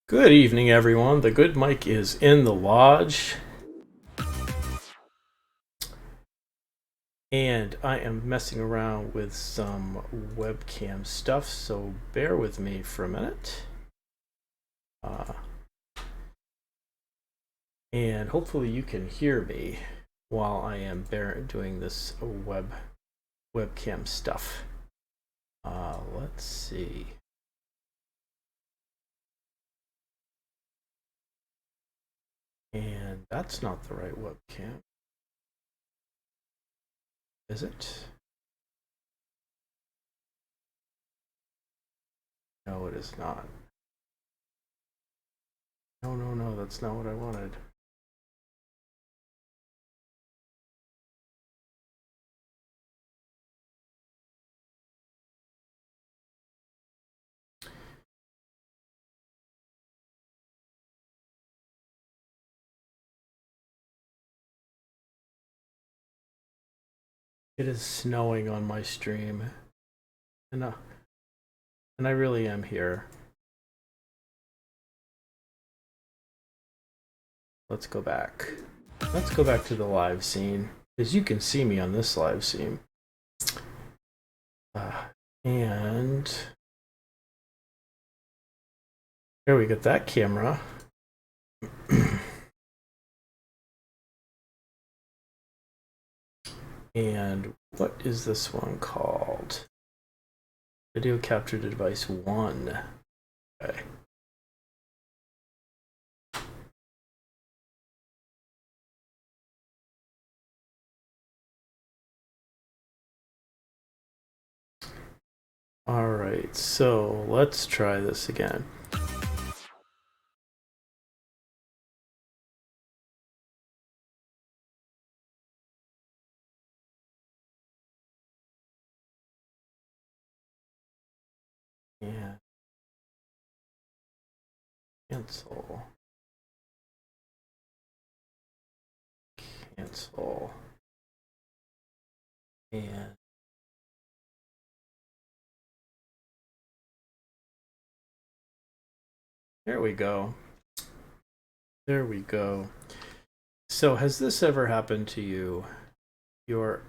Good evening, everyone. The good Mike is in the lodge, and I am messing around with some webcam stuff, so bear with me for a minute. And hopefully you can hear me while I am doing this webcam stuff. Let's see. And that's not the right webcam. Is it? No, it is not. No, that's not what I wanted. It is snowing on my stream. And I really am here. Let's go back. Let's go back to the live scene, because you can see me on this live scene. And here we get that camera. And what is this one called? Video capture device 1. Okay. All right, so let's try this again. And cancel. Cancel. And there we go. There we go. So has this ever happened to you? You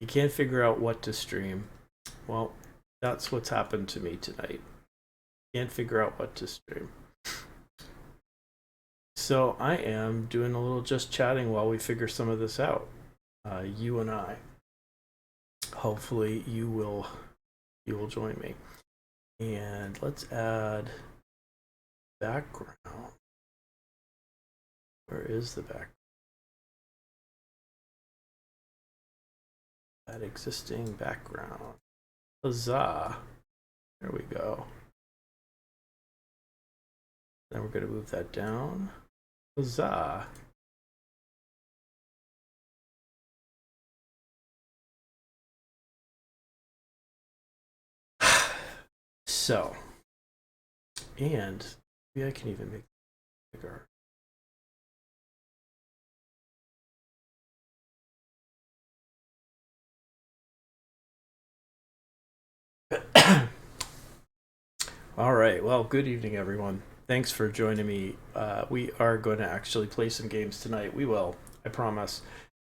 can't figure out what to stream. Well, that's what's happened to me tonight. Can't figure out what to stream. So I am doing a little just chatting while we figure some of this out. You and I. Hopefully you will join me. And let's add background. Where is the background? That existing background. Huzzah. There we go. Then we're going to move that down. Huzzah. So, and maybe I can even make it bigger. All right. Well, good evening, everyone. Thanks for joining me. We are going to actually play some games tonight. We will, I promise.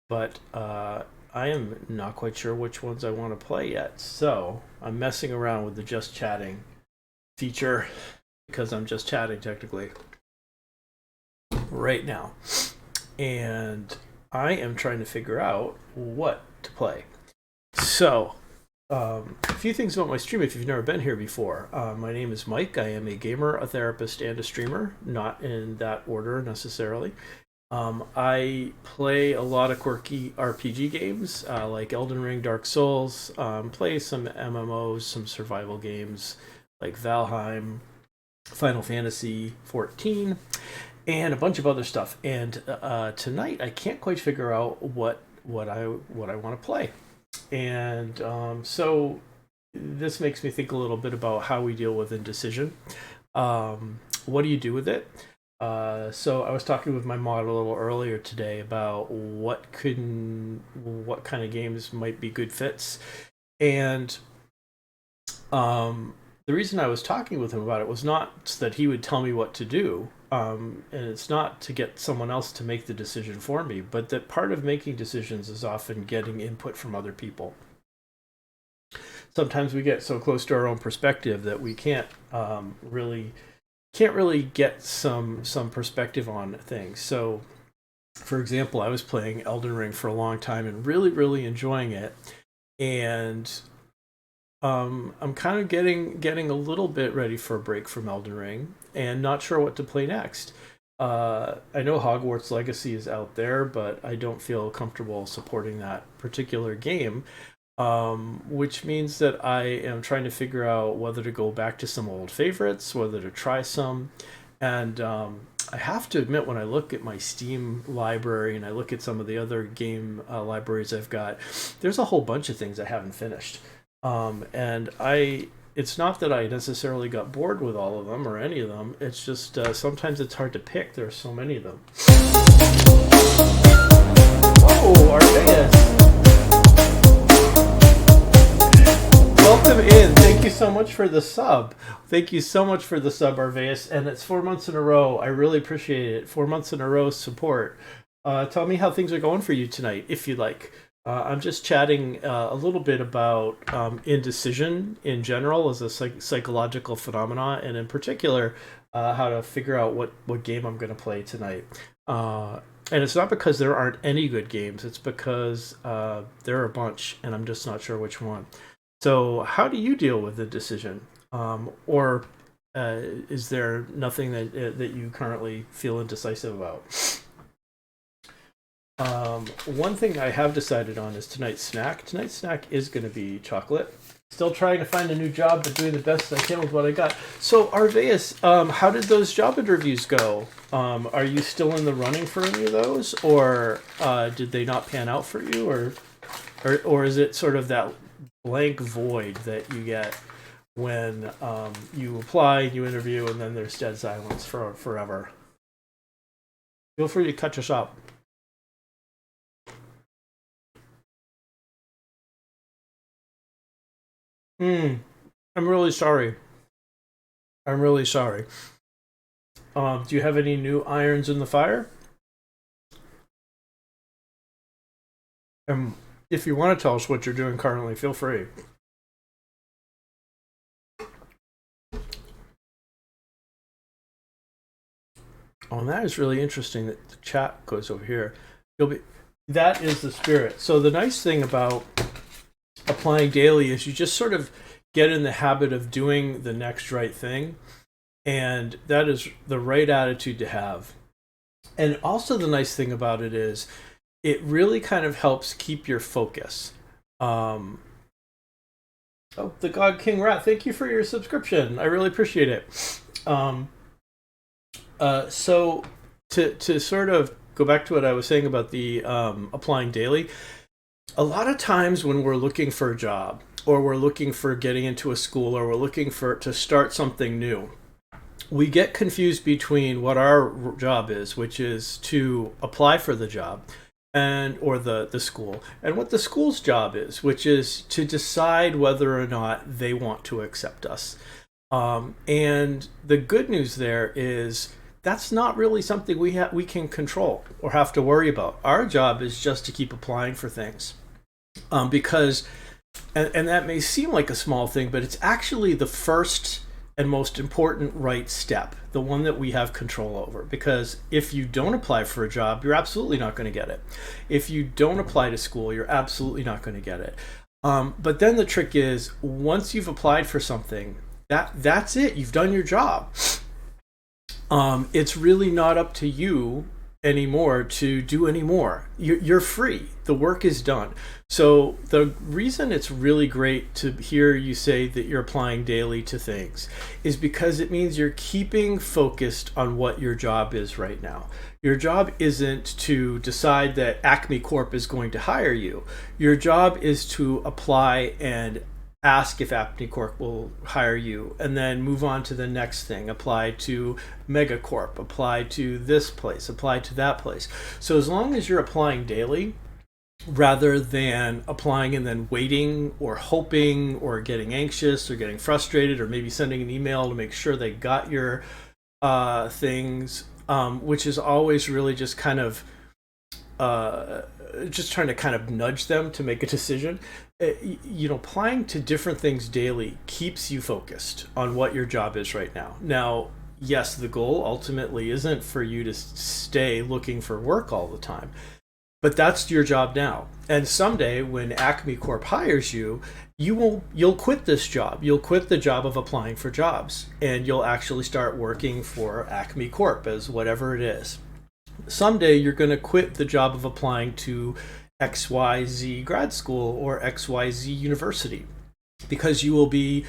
But I am not quite sure which ones I want to play yet. So I'm messing around with the just chatting feature because I'm just chatting technically right now. And I am trying to figure out what to play. So a few things about my stream if you've never been here before. My name is Mike. I am a gamer, a therapist, and a streamer, not in that order necessarily. I play a lot of quirky RPG games like Elden Ring, Dark Souls, play some MMOs, some survival games like Valheim, Final Fantasy 14, and a bunch of other stuff. And tonight I can't quite figure out what I want to play. And so this makes me think a little bit about how we deal with indecision. What do you do with it? So I was talking with my mod a little earlier today about what kind of games might be good fits. And the reason I was talking with him about it was not that he would tell me what to do, and it's not to get someone else to make the decision for me, but that part of making decisions is often getting input from other people. Sometimes we get so close to our own perspective that we can't really get some perspective on things. So, for example, I was playing Elden Ring for a long time and really enjoying it, and I'm kind of getting a little bit ready for a break from Elden Ring and not sure what to play next. I know Hogwarts Legacy is out there, but I don't feel comfortable supporting that particular game, which means that I am trying to figure out whether to go back to some old favorites, whether to try some. And I have to admit, when I look at my Steam library and I look at some of the other game libraries I've got, there's a whole bunch of things I haven't finished. And it's not that I necessarily got bored with all of them or any of them. It's just sometimes it's hard to pick. There are so many of them. Whoa, Arceus! Welcome in. Thank you so much for the sub. Thank you so much for the sub, Arceus. And it's 4 months in a row. I really appreciate it. 4 months in a row support. Tell me how things are going for you tonight, if you'd like. I'm just chatting a little bit about indecision in general as a psychological phenomenon, and in particular, how to figure out what game I'm going to play tonight. And it's not because there aren't any good games, it's because there are a bunch, and I'm just not sure which one. So how do you deal with indecision? Or is there nothing that you currently feel indecisive about? One thing I have decided on is tonight's snack. Tonight's snack is going to be chocolate. Still trying to find a new job, but doing the best I can with what I got. So, Arceus, how did those job interviews go? Are you still in the running for any of those, or did they not pan out for you, or is it sort of that blank void that you get when you apply, you interview, and then there's dead silence for forever? Feel free to cut us up. I'm really sorry. I'm really sorry. Do you have any new irons in the fire? If you want to tell us what you're doing currently, feel free. Oh, and that is really interesting that the chat goes over here. That is the spirit. So the nice thing about applying daily is you just sort of get in the habit of doing the next right thing, and that is the right attitude to have. And also the nice thing about it is it really kind of helps keep your focus. Um, oh, the God King Rat, thank you for your subscription. I really appreciate it. Um, so to sort of go back to what I was saying about the applying daily, a lot of times when we're looking for a job, or we're looking for getting into a school, or we're looking for to start something new, we get confused between what our job is, which is to apply for the job and or the school, and what the school's job is, which is to decide whether or not they want to accept us. And the good news there is that's not really something we can control or have to worry about. Our job is just to keep applying for things, because and that may seem like a small thing, but it's actually the first and most important right step, the one that we have control over. Because if you don't apply for a job, you're absolutely not going to get it. If you don't apply to school, you're absolutely not going to get it. But then the trick is, once you've applied for something, that's it. You've done your job. It's really not up to you anymore to do any more. You're free. The work is done. So the reason it's really great to hear you say that you're applying daily to things is because it means you're keeping focused on what your job is right now. Your job isn't to decide that Acme Corp is going to hire you. Your job is to apply and ask if Acme Corp will hire you, and then move on to the next thing. Apply to Megacorp, apply to this place, apply to that place. So as long as you're applying daily, rather than applying and then waiting or hoping or getting anxious or getting frustrated or maybe sending an email to make sure they got your things, which is always really just kind of just trying to kind of nudge them to make a decision. Applying to different things daily keeps you focused on what your job is right now. Now, yes, the goal ultimately isn't for you to stay looking for work all the time, but that's your job now. And someday when Acme Corp hires you, you'll quit this job. You'll quit the job of applying for jobs, and you'll actually start working for Acme Corp as whatever it is. Someday you're going to quit the job of applying to XYZ grad school or XYZ university, because you will be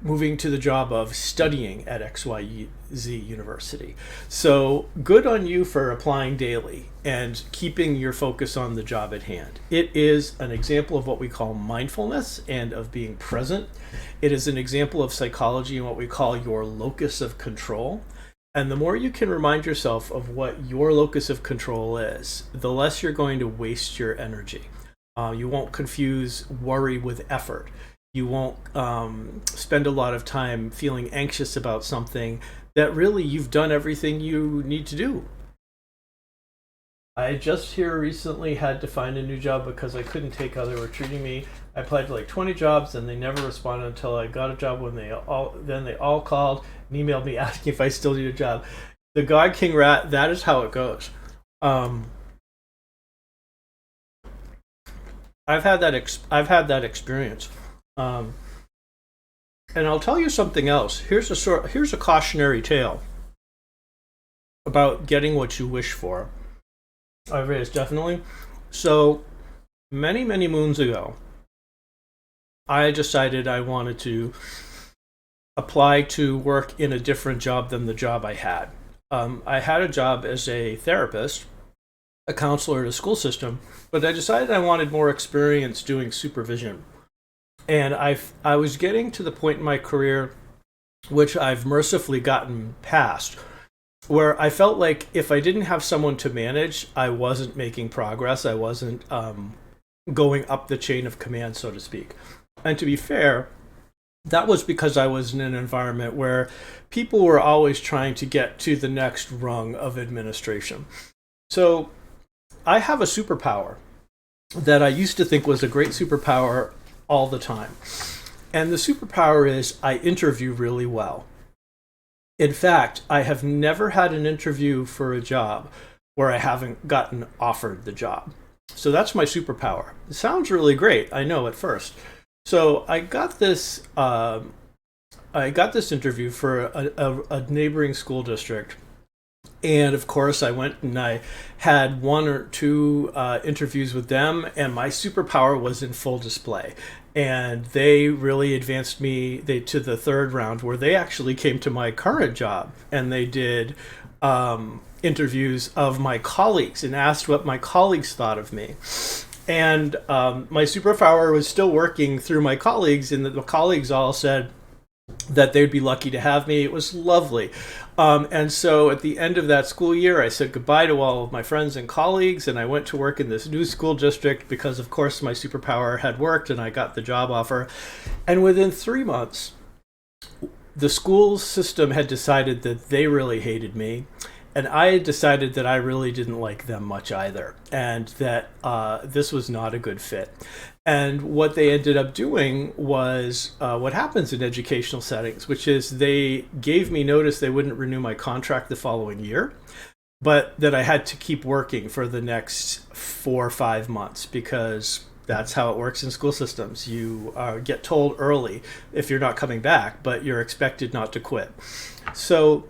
moving to the job of studying at XYZ university. So good on you for applying daily and keeping your focus on the job at hand. It is an example of what we call mindfulness and of being present. It is an example of psychology and what we call your locus of control. And the more you can remind yourself of what your locus of control is, the less you're going to waste your energy. You won't confuse worry with effort. You won't spend a lot of time feeling anxious about something that really you've done everything you need to do. I just here recently had to find a new job because I couldn't take how they were treating me. I applied to like 20 jobs and they never responded until I got a job, when they all called and emailed me asking if I still need a job. The God King Rat, that is how it goes. I've had that experience. And I'll tell you something else. Here's a cautionary tale about getting what you wish for. I've raised, definitely. So many moons ago, I decided I wanted to apply to work in a different job than the job I had. I had a job as a therapist, a counselor at a school system, but I decided I wanted more experience doing supervision. And I was getting to the point in my career, which I've mercifully gotten past, where I felt like if I didn't have someone to manage, I wasn't making progress. I wasn't going up the chain of command, so to speak. And to be fair, that was because I was in an environment where people were always trying to get to the next rung of administration. So I have a superpower that I used to think was a great superpower all the time. And the superpower is I interview really well. In fact, I have never had an interview for a job where I haven't gotten offered the job. So that's my superpower. It sounds really great, I know, at first. So I got this interview for a neighboring school district, And of course, I went and I had one or two interviews with them, and my superpower was in full display. And they really advanced me to the third round, where they actually came to my current job and they did interviews of my colleagues and asked what my colleagues thought of me. And my superpower was still working through my colleagues, and the colleagues all said that they'd be lucky to have me. It was lovely. And so at the end of that school year, I said goodbye to all of my friends and colleagues, and I went to work in this new school district because, of course, my superpower had worked and I got the job offer. And within 3 months, the school system had decided that they really hated me. And I had decided that I really didn't like them much either, and that this was not a good fit. And what they ended up doing was what happens in educational settings, which is they gave me notice they wouldn't renew my contract the following year, but that I had to keep working for the next 4 or 5 months, because that's how it works in school systems. You get told early if you're not coming back, but you're expected not to quit. So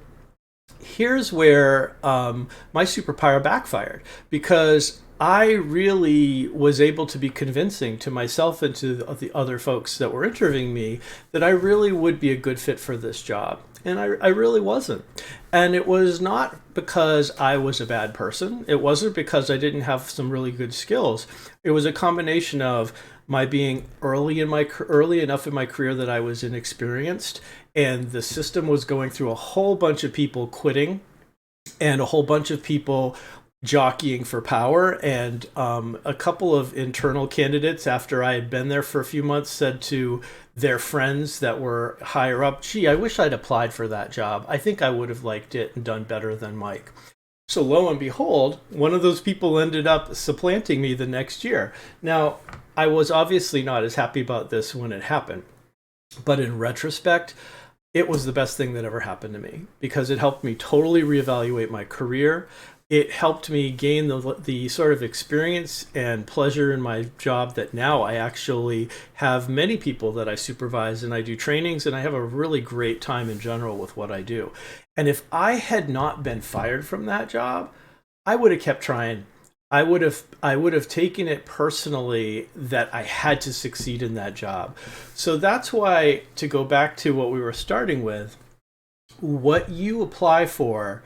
here's where my superpower backfired, because I really was able to be convincing to myself and to the other folks that were interviewing me that I really would be a good fit for this job. And I really wasn't. And it was not because I was a bad person. It wasn't because I didn't have some really good skills. It was a combination of my being early enough in my career that I was inexperienced, and the system was going through a whole bunch of people quitting and a whole bunch of people jockeying for power. And a couple of internal candidates, after I had been there for a few months, said to their friends that were higher up, gee, I wish I'd applied for that job. I think I would have liked it and done better than Mike. So lo and behold, one of those people ended up supplanting me the next year. Now, I was obviously not as happy about this when it happened, but in retrospect, it was the best thing that ever happened to me, because it helped me totally reevaluate my career. It helped me gain the sort of experience and pleasure in my job that now I actually have many people that I supervise, and I do trainings, and I have a really great time in general with what I do. And if I had not been fired from that job, I would have kept trying. I would have taken it personally that I had to succeed in that job. So that's why, to go back to what we were starting with, what you apply for,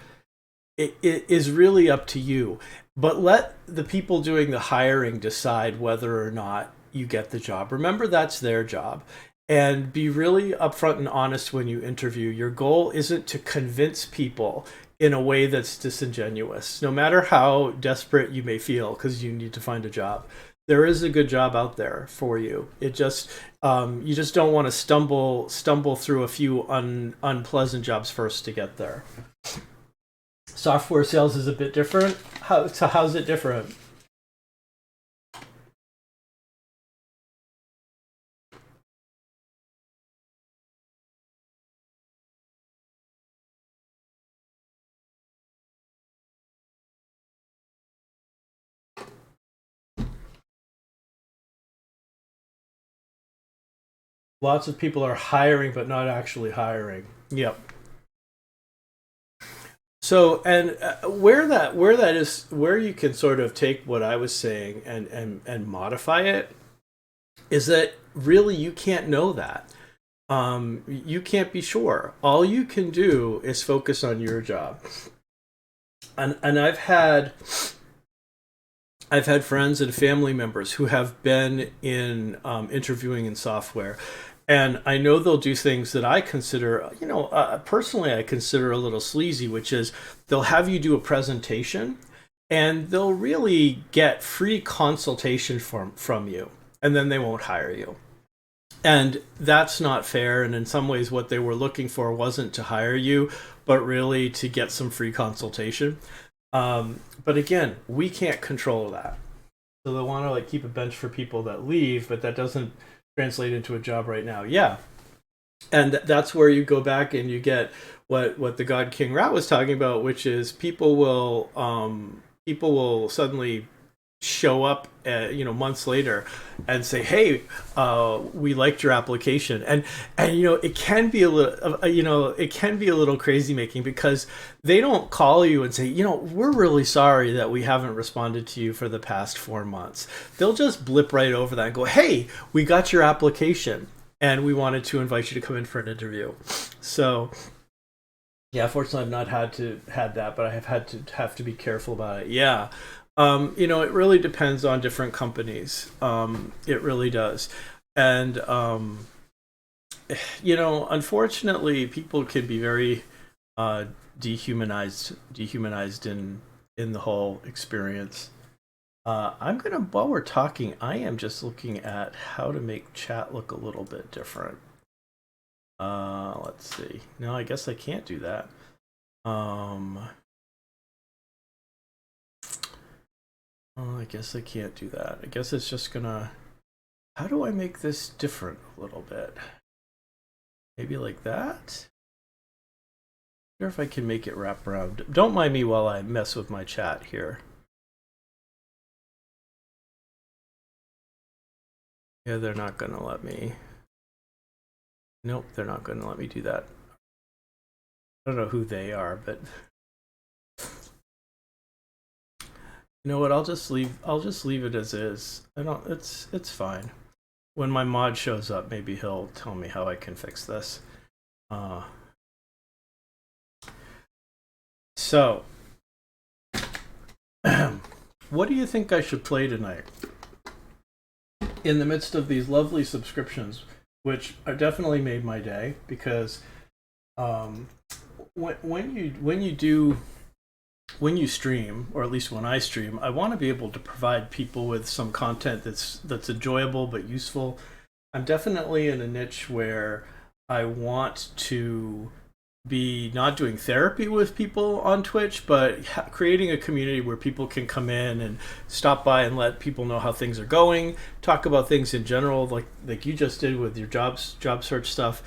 it is really up to you. But let the people doing the hiring decide whether or not you get the job. Remember, that's their job. And be really upfront and honest when you interview. Your goal isn't to convince people in a way that's disingenuous, no matter how desperate you may feel because you need to find a job. There is a good job out there for you. It just you just don't want to stumble through a few unpleasant jobs first to get there. Software sales is a bit different. How's it different? Lots of people are hiring but not actually hiring. Yep. So, and where that is, where you can sort of take what I was saying and modify it, is that really you can't know that. You can't be sure. All you can do is focus on your job. And I've had friends and family members who have been in interviewing in software, and I know they'll do things that I consider, personally, I consider a little sleazy, which is they'll have you do a presentation, and they'll really get free consultation from you, and then they won't hire you. And that's not fair. And in some ways, what they were looking for wasn't to hire you, but really to get some free consultation. But again, we can't control that. So they want to keep a bench for people that leave, but that doesn't translate into a job right now. Yeah. And that's where you go back and you get what the God King Rat was talking about, which is people will suddenly show up, months later, and say, "Hey, we liked your application," and it can be a little, it can be a little crazy making because they don't call you and say, we're really sorry that we haven't responded to you for the past 4 months. They'll just blip right over that and go, "Hey, we got your application, and we wanted to invite you to come in for an interview." So. Yeah, fortunately, I've not had that, but I have to be careful about it. Yeah, it really depends on different companies. It really does, and unfortunately, people can be very dehumanized in the whole experience. While we're talking, I am just looking at how to make chat look a little bit different. Let's see. No, I guess I can't do that. I guess I can't do that. I guess it's just gonna. How do I make this different a little bit? Maybe like that? I wonder if I can make it wrap around. Don't mind me while I mess with my chat here. Yeah, they're not gonna let me. Nope, they're not gonna let me do that. I don't know who they are, but you know what? I'll just leave it as is. It's fine. When my mod shows up, maybe he'll tell me how I can fix this. So, what do you think I should play tonight? In the midst of these lovely subscriptions, which are definitely made my day, because when you stream, or at least when I stream, I want to be able to provide people with some content that's enjoyable but useful. I'm definitely in a niche where I want to be not doing therapy with people on Twitch, but creating a community where people can come in and stop by and let people know how things are going, talk about things in general, like you just did with your job search stuff.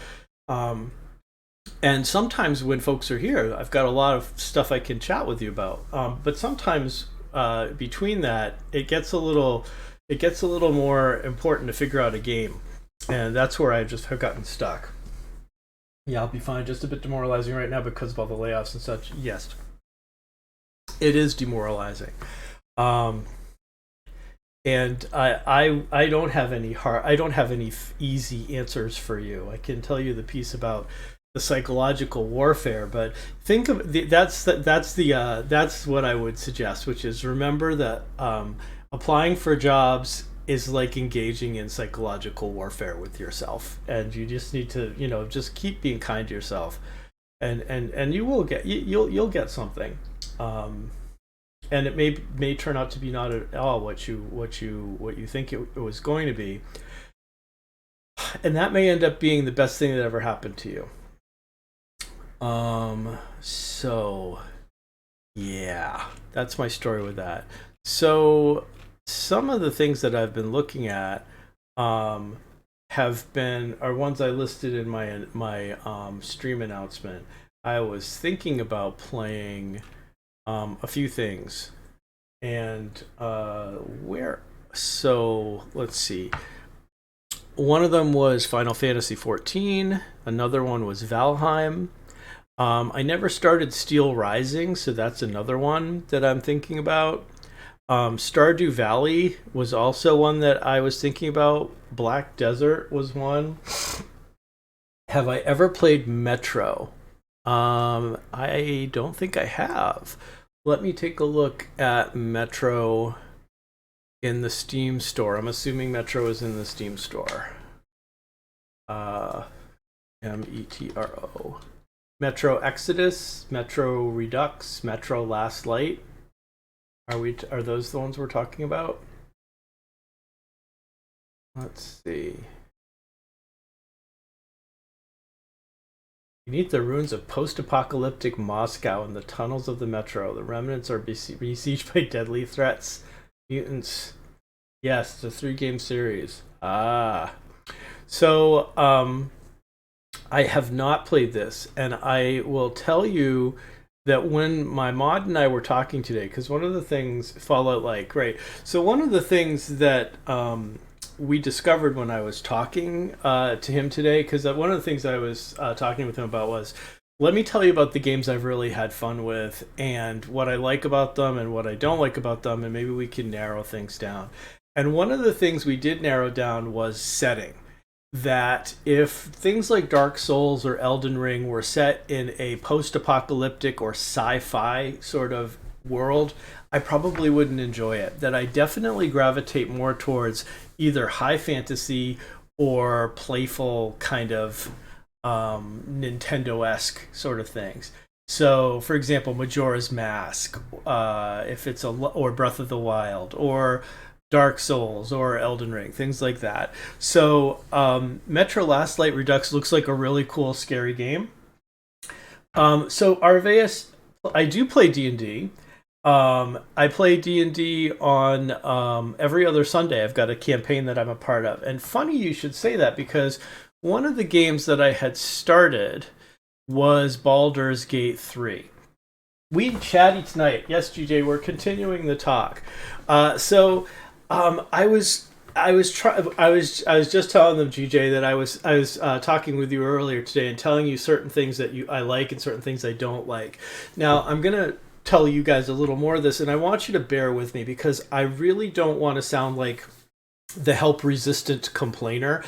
And sometimes when folks are here, I've got a lot of stuff I can chat with you about. But sometimes between that, it gets a little more important to figure out a game, and that's where I just have gotten stuck. Yeah, I'll be fine. Just a bit demoralizing right now because of all the layoffs and such. Yes, it is demoralizing. And I don't have any easy answers for you. I can tell you the piece about the psychological warfare, but think of that's what I would suggest, which is remember that applying for jobs is like engaging in psychological warfare with yourself, and you just need to just keep being kind to yourself, and you will get you'll get something, and it may turn out to be not at all what you think it was going to be, and that may end up being the best thing that ever happened to you. So yeah, that's my story with that. So some of the things that I've been looking at are ones I listed in my stream announcement. I was thinking about playing a few things, and let's see. One of them was Final Fantasy XIV. Another one was Valheim. I never started Steel Rising, so that's another one that I'm thinking about. Stardew Valley was also one that I was thinking about. Black Desert was one. Have I ever played Metro? I don't think I have. Let me take a look at Metro in the Steam store. I'm assuming Metro is in the Steam store. Metro. Metro Exodus, Metro Redux, Metro Last Light. Are those the ones we're talking about? Let's see. Beneath the ruins of post-apocalyptic Moscow and the tunnels of the Metro, the remnants are besieged by deadly threats. Mutants. Yes, it's a 3-game series. So, I have not played this, and I will tell you that when my mod and I were talking today, because one of the things Fallout like, right? So one of the things that we discovered when I was talking to him today, because one of the things I was talking with him about was, let me tell you about the games I've really had fun with and what I like about them and what I don't like about them, and maybe we can narrow things down. And one of the things we did narrow down was setting. That if things like Dark Souls or Elden Ring were set in a post-apocalyptic or sci-fi sort of world, I probably wouldn't enjoy it. That I definitely gravitate more towards either high fantasy or playful kind of Nintendo-esque sort of things. So, for example, Majora's Mask, if it's or Breath of the Wild, or Dark Souls or Elden Ring, things like that. So, Metro Last Light Redux looks like a really cool, scary game. So, Arveus, I do play D&D. I play D&D on every other Sunday. I've got a campaign that I'm a part of. And funny you should say that, because one of the games that I had started was Baldur's Gate 3. We chatty tonight. Yes, GJ, we're continuing the talk. I was just telling them, GJ, that I was talking with you earlier today and telling you certain things that I like and certain things I don't like. Now I'm gonna tell you guys a little more of this, and I want you to bear with me because I really don't want to sound like the help resistant complainer.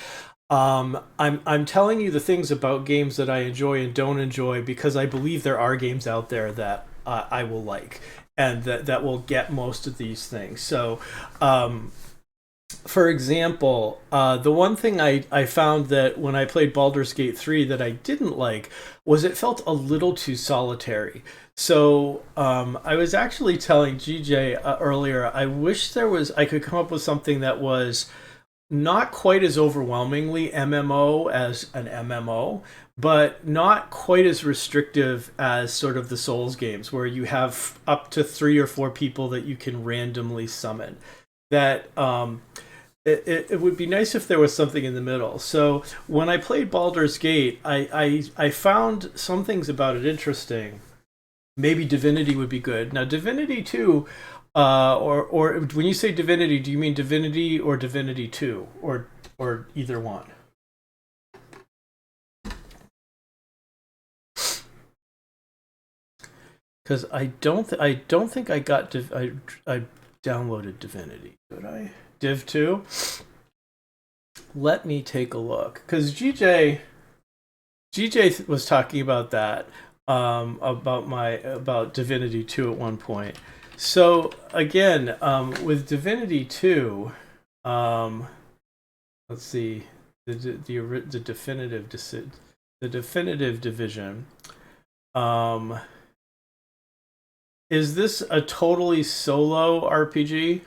I'm telling you the things about games that I enjoy and don't enjoy because I believe there are games out there that I will like and that will get most of these things. So, for example, the one thing I found that when I played Baldur's Gate 3 that I didn't like was it felt a little too solitary. So I was actually telling GJ earlier, I wish I could come up with something that was not quite as overwhelmingly MMO as an MMO, but not quite as restrictive as sort of the Souls games, where you have up to 3 or 4 people that you can randomly summon. That it would be nice if there was something in the middle. So when I played Baldur's Gate, I found some things about it interesting. Maybe Divinity would be good. Now, Divinity 2, or when you say Divinity, do you mean Divinity or Divinity 2, or either one? Because I don't think I got I downloaded Divinity. Did I? Div 2? Let me take a look. Because GJ was talking about that, about Divinity 2 at one point. So again, with Divinity 2, let's see, the definitive division. Is this a totally solo RPG?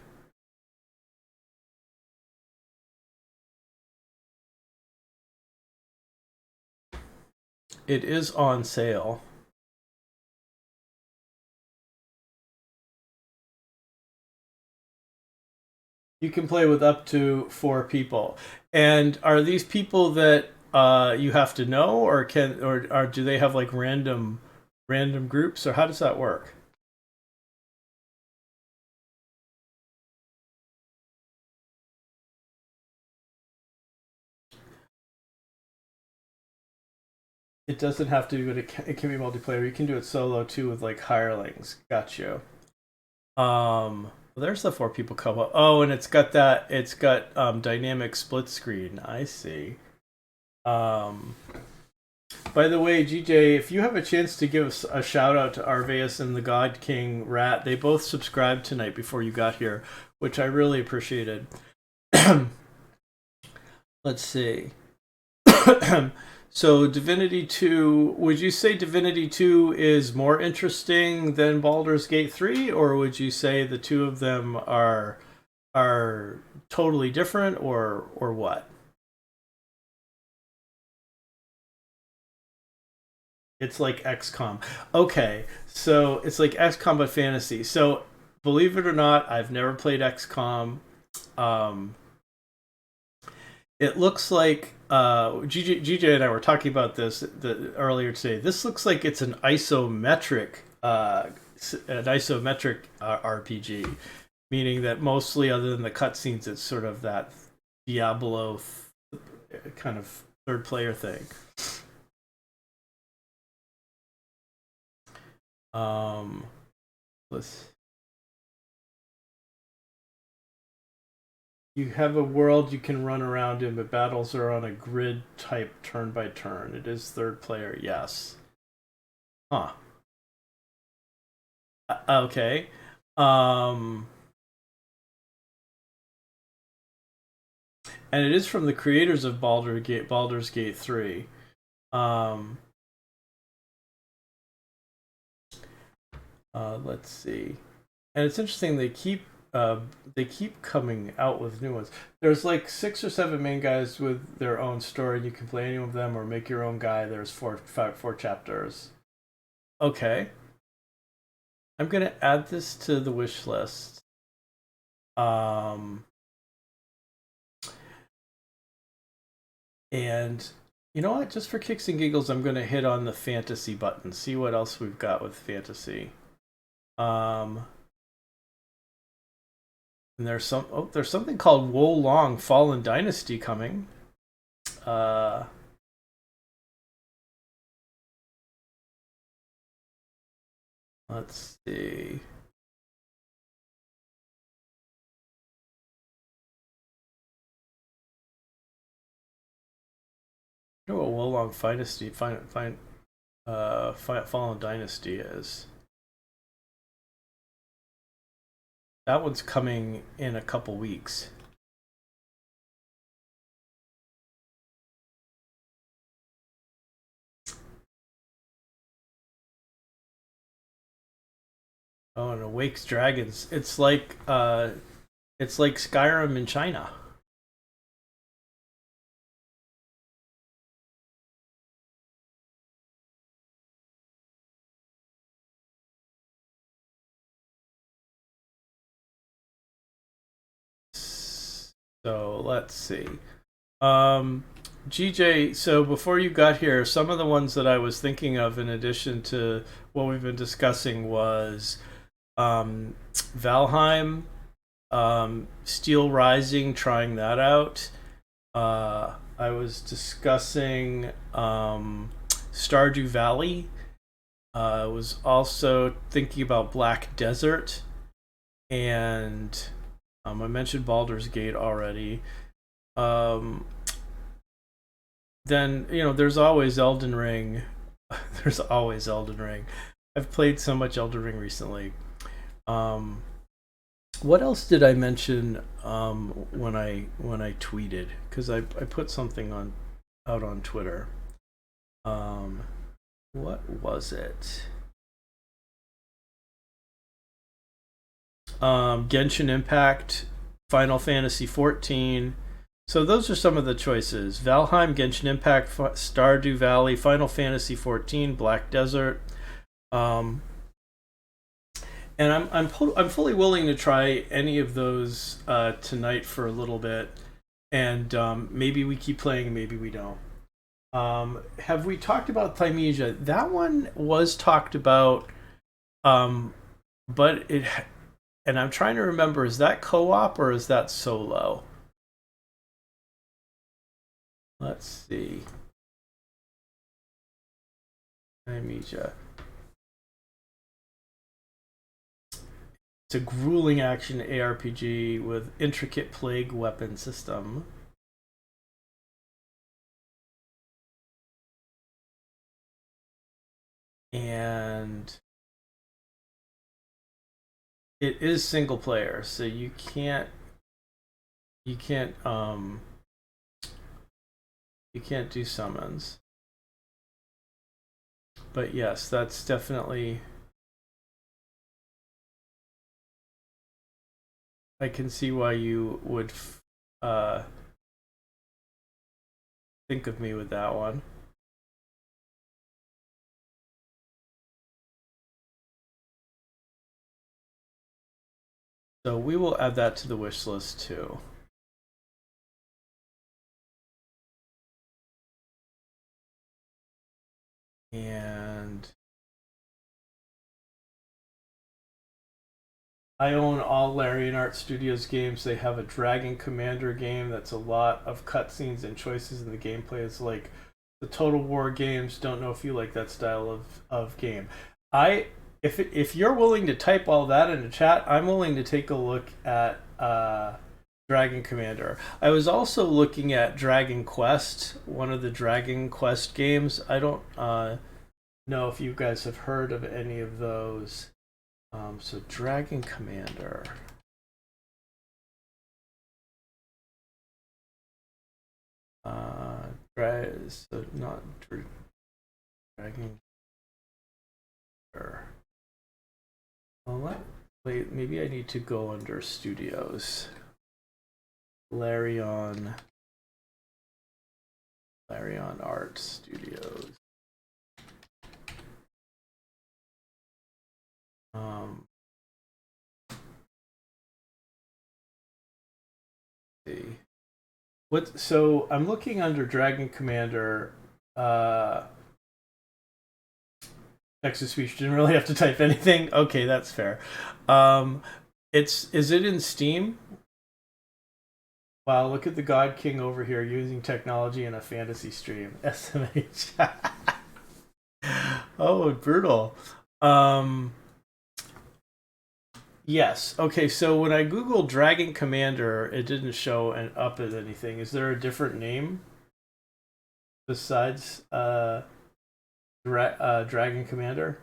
It is on sale. You can play with up to 4 people. And are these people that you have to know, or do they have like random groups, or how does that work? It doesn't have to, but it can be multiplayer. You can do it solo too with like hirelings. Got you. Well, there's the 4 people couple. Oh, and it's got dynamic split screen. I see. Um, by the way, GJ, if you have a chance to give a shout out to Arveus and the God King Rat, they both subscribed tonight before you got here, which I really appreciated. Let's see. So Divinity 2, would you say Divinity 2 is more interesting than Baldur's Gate 3, or would you say the two of them are totally different, or what? It's like XCOM. Okay, so it's like XCOM but fantasy. So believe it or not, I've never played XCOM. Um, it looks like GJ and I were talking about this earlier today. This looks like it's an isometric an isometric RPG, meaning that mostly, other than the cutscenes, it's sort of that Diablo kind of third player thing. Let's. You have a world you can run around in, but battles are on a grid type turn by turn. It is third player, yes. Huh. Okay. Um, and it is from the creators of Baldur's Gate 3. Um, let's see. And it's interesting they keep coming out with new ones. There's like 6 or 7 main guys with their own story, and you can play any of them or make your own guy. There's four chapters. Okay. I'm gonna add this to the wish list. Um, and you know what? Just for kicks and giggles, I'm gonna hit on the fantasy button. See what else we've got with fantasy. Um, and there's something called Wo Long Fallen Dynasty coming. Uh, let's see. I know what Wo Long Dynasty Fallen Dynasty is. That one's coming in a couple weeks. Oh, and Awakes Dragons. It's like Skyrim in China. So let's see. Um, GJ, so before you got here, some of the ones that I was thinking of, in addition to what we've been discussing, was Valheim, Steel Rising, trying that out. I was discussing Stardew Valley. I was also thinking about Black Desert, and I mentioned Baldur's Gate already. Um, then there's always Elden Ring. There's always Elden Ring. I've played so much Elden Ring recently. Um, what else did I mention when I tweeted? Because I put something out on Twitter. Um, what was it? Genshin Impact, Final Fantasy 14. So those are some of the choices: Valheim, Genshin Impact, Stardew Valley, Final Fantasy 14, Black Desert. Um, and I'm fully willing to try any of those tonight for a little bit, and maybe we keep playing, maybe we don't. Have we talked about Thymesia? That one was talked about, um, but it. And I'm trying to remember: is that co-op or is that solo? Let's see. Thymesia. It's a grueling action ARPG with intricate plague weapon system. And it is single player, so you can't you can't do summons. But yes, that's definitely, I can see why you would uh think of me with that one. So we will add that to the wish list too. And I own all Larian Art Studios games. They have a Dragon Commander game that's a lot of cutscenes and choices in the gameplay. It's like the Total War games. Don't know if you like that style of game. If you're willing to type all that in the chat, I'm willing to take a look at Dragon Commander. I was also looking at Dragon Quest, one of the Dragon Quest games. I don't know if you guys have heard of any of those. So Dragon Commander. So not Dragon. Well, wait, maybe I need to go under Studios. Larian Art Studios. See. So I'm looking under Dragon Commander. Text to speech, didn't really have to type anything. Okay, that's fair. Is it in Steam? Wow, look at the God King over here using technology in a fantasy stream. SMH. Oh, brutal. Yes. Okay, so when I Googled Dragon Commander, it didn't show up as anything. Is there a different name besides Dragon Commander?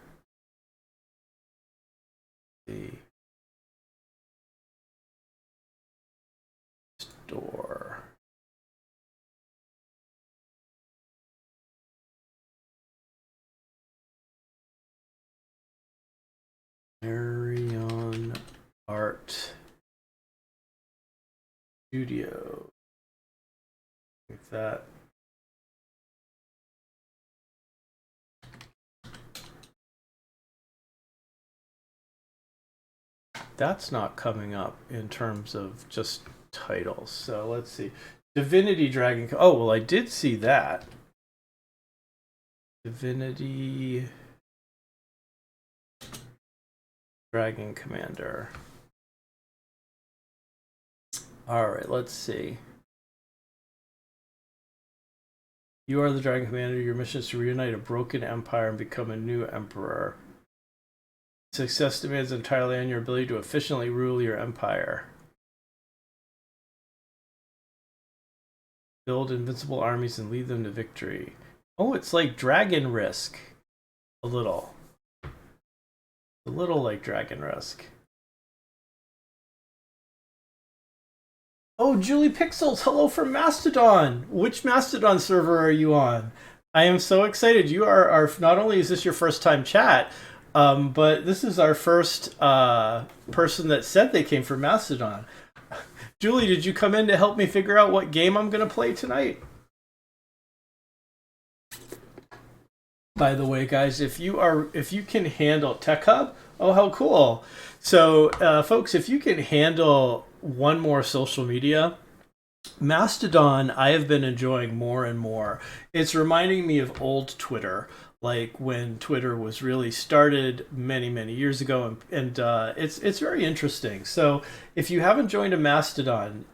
Let's see. Store. Larian Art Studio. Like that. That's not coming up in terms of just titles. So let's see. Divinity Dragon. Oh, well, I did see that. Divinity Dragon Commander. All right, let's see. You are the Dragon Commander. Your mission is to reunite a broken empire and become a new emperor. Success demands entirely on your ability to efficiently rule your empire. Build invincible armies and lead them to victory. Oh, it's like Dragon Risk. A little. A little like Dragon Risk. Oh, Julie Pixels, hello from Mastodon. Which Mastodon server are you on? I am so excited. You are not only is this your first time chat, but this is our first person that said they came from Mastodon. Julie, did you come in to help me figure out what game I'm going to play tonight? By the way, guys, if you can handle Tech Hub, oh, how cool. So, folks, if you can handle one more social media, Mastodon, I have been enjoying more and more. It's reminding me of old Twitter, like when Twitter was really started many years ago, and it's very interesting. So if you haven't joined a Mastodon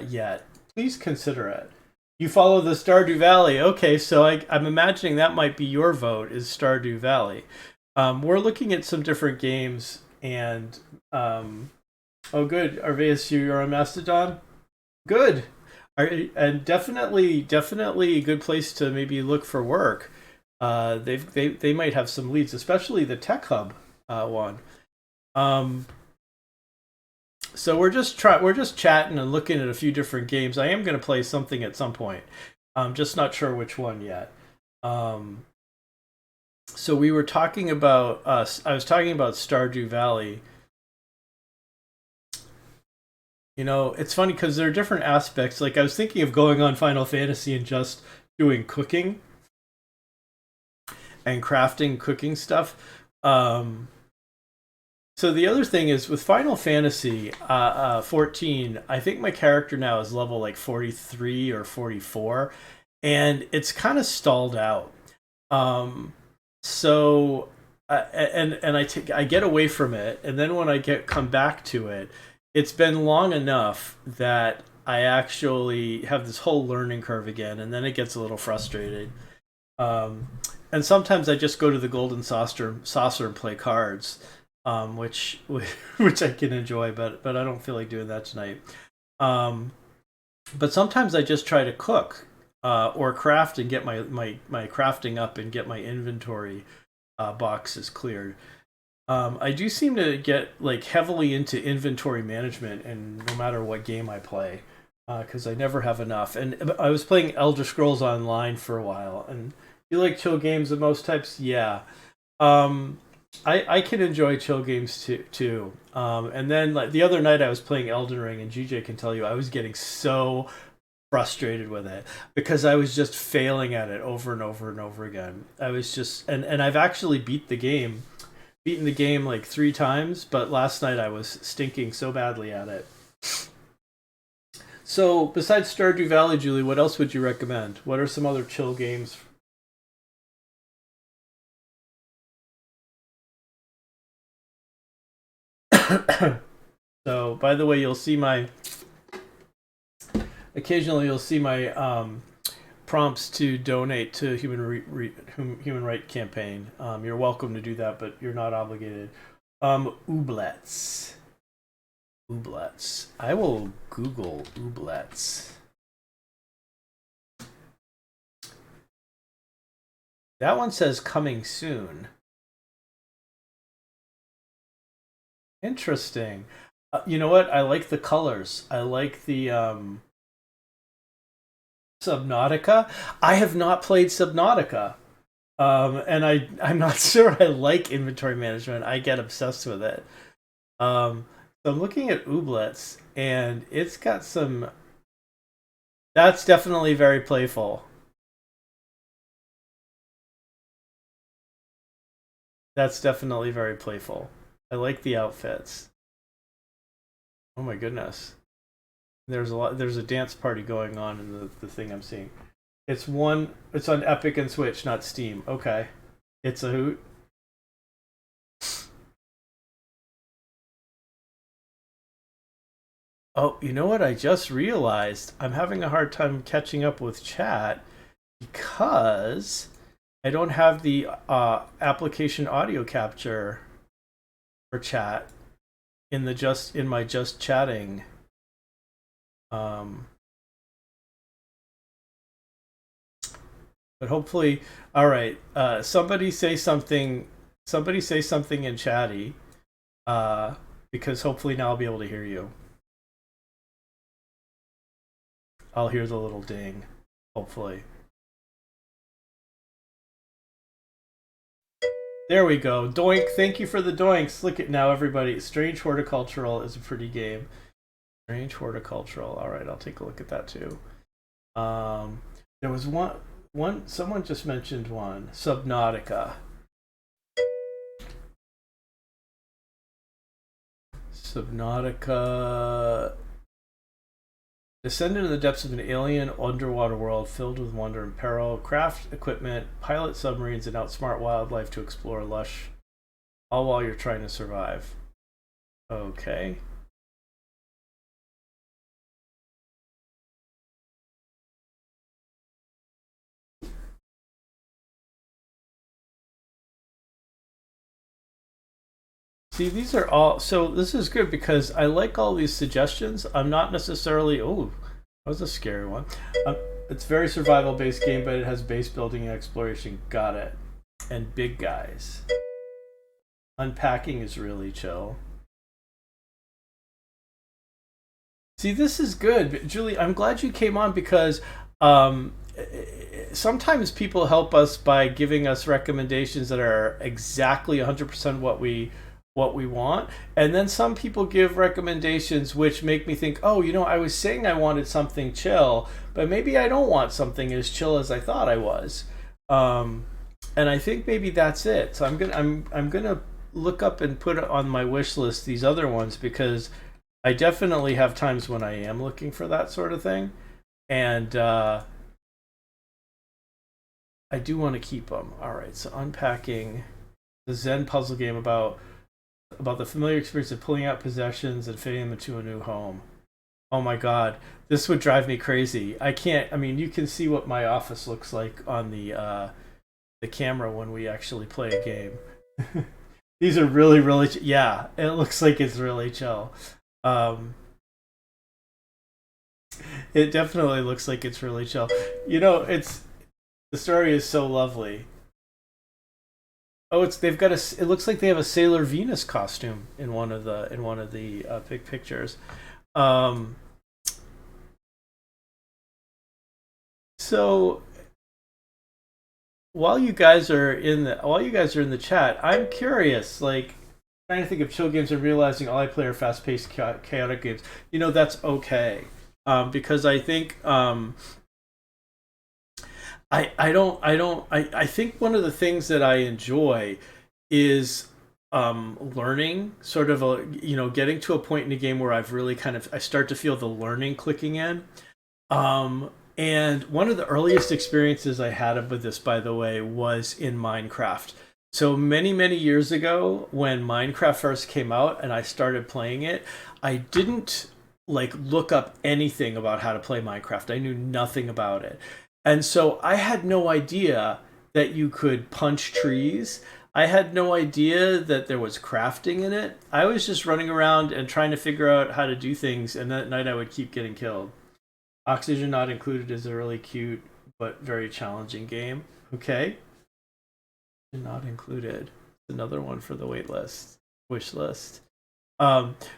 yet, please consider it. You follow the Stardew Valley. Okay, so I'm imagining that might be your vote, is Stardew Valley. We're looking at some different games, and oh good, Arveus, you're on Mastodon? Good. And definitely a good place to maybe look for work. They might have some leads, especially the Tech Hub one. So we're just chatting and looking at a few different games. I am going to play something at some point. I'm just not sure which one yet. So we were talking about I was talking about Stardew Valley. You know, it's funny because there are different aspects. Like I was thinking of going on Final Fantasy and just doing cooking and crafting cooking stuff. So the other thing is with Final Fantasy 14, I think my character now is level like 43 or 44, and it's kind of stalled out. So I get away from it, and then when I get come back to it, it's been long enough that I actually have this whole learning curve again, and then it gets a little frustrated. Um, and sometimes I just go to the Golden Saucer and play cards, which which I can enjoy, but I don't feel like doing that tonight. Um, but sometimes I just try to cook or craft and get my crafting up and get my inventory boxes cleared. I do seem to get like heavily into inventory management, and no matter what game I play, because I never have enough. And I was playing Elder Scrolls Online for a while, and you like chill games of most types, yeah. Um, I can enjoy chill games too. And then like the other night I was playing Elden Ring, and GJ can tell you I was getting so frustrated with it because I was just failing at it over and over and over again. I was just and I've actually beaten the game like 3 times, but last night I was stinking so badly at it. So besides Stardew Valley, Julie, what else would you recommend? What are some other chill games? So by the way, you'll see my occasionally you'll see my prompts to donate to human right campaign. You're welcome to do that, but you're not obligated. Ooblets. Ooblets. I will Google ooblets. That one says coming soon. Interesting. You know what? I like the colors. I like the Subnautica. I have not played Subnautica. And I'm not sure I like inventory management. I get obsessed with it. So I'm looking at Ooblets, and it's got some. That's definitely very playful. That's definitely very playful. I like the outfits. Oh my goodness. There's a lot. There's a dance party going on in the thing I'm seeing. It's on Epic and Switch, not Steam. Okay, it's a hoot. Oh, you know what? I just realized I'm having a hard time catching up with chat because I don't have the application audio capture for chat in my just chatting. Um, but hopefully, all right. Somebody say something. Somebody say something in chatty. Uh, because hopefully now I'll be able to hear you. I'll hear the little ding. Hopefully. There we go. Doink. Thank you for the doinks. Look at now, everybody. Strange Horticultural is a pretty game. Strange Horticultural. All right, I'll take a look at that too. There was one. Someone just mentioned one. Subnautica. Subnautica. Descend into the depths of an alien underwater world filled with wonder and peril. Craft equipment, pilot submarines, and outsmart wildlife to explore lush, all while you're trying to survive. Okay. See, these are all. So this is good because I like all these suggestions. I'm not necessarily. Oh, that was a scary one. It's very survival based game, but it has base building and exploration. Got it. And big guys. Unpacking is really chill. See, this is good, Julie. I'm glad you came on because sometimes people help us by giving us recommendations that are exactly 100% what we want, and then some people give recommendations which make me think, oh, I was saying I wanted something chill, but maybe I don't want something as chill as I thought I was. Um, and I think maybe that's it. So I'm gonna look up and put on my wish list these other ones because I definitely have times when I am looking for that sort of thing, and I do want to keep them. All right, so unpacking. the Zen puzzle game about the familiar experience of pulling out possessions and fitting them into a new home. Oh my god, this would drive me crazy. I can't. I mean, you can see what my office looks like on the camera when we actually play a game. These are really, really, yeah. It looks like it's really chill. Um, it definitely looks like it's really chill. You know, it's the story is so lovely. Oh, it's they've got a. It looks like they have a Sailor Venus costume in one of the big pictures. Um, so while you guys are in the chat, I'm curious. Like trying to think of chill games and realizing all I play are fast paced, chaotic games. You know that's okay, because I think I think one of the things that I enjoy is learning sort of getting to a point in a game where I've really kind of I start to feel the learning clicking in. um and one of the earliest experiences I had with this, by the way, was in Minecraft. So many years ago, when Minecraft first came out and I started playing it, I didn't like look up anything about how to play Minecraft. I knew nothing about it. And so I had no idea that you could punch trees. I had no idea that there was crafting in it. I was just running around and trying to figure out how to do things, and that night I would keep getting killed. Oxygen Not Included is a really cute but very challenging game. Okay, Not Included. Another one for the wait list, wish list.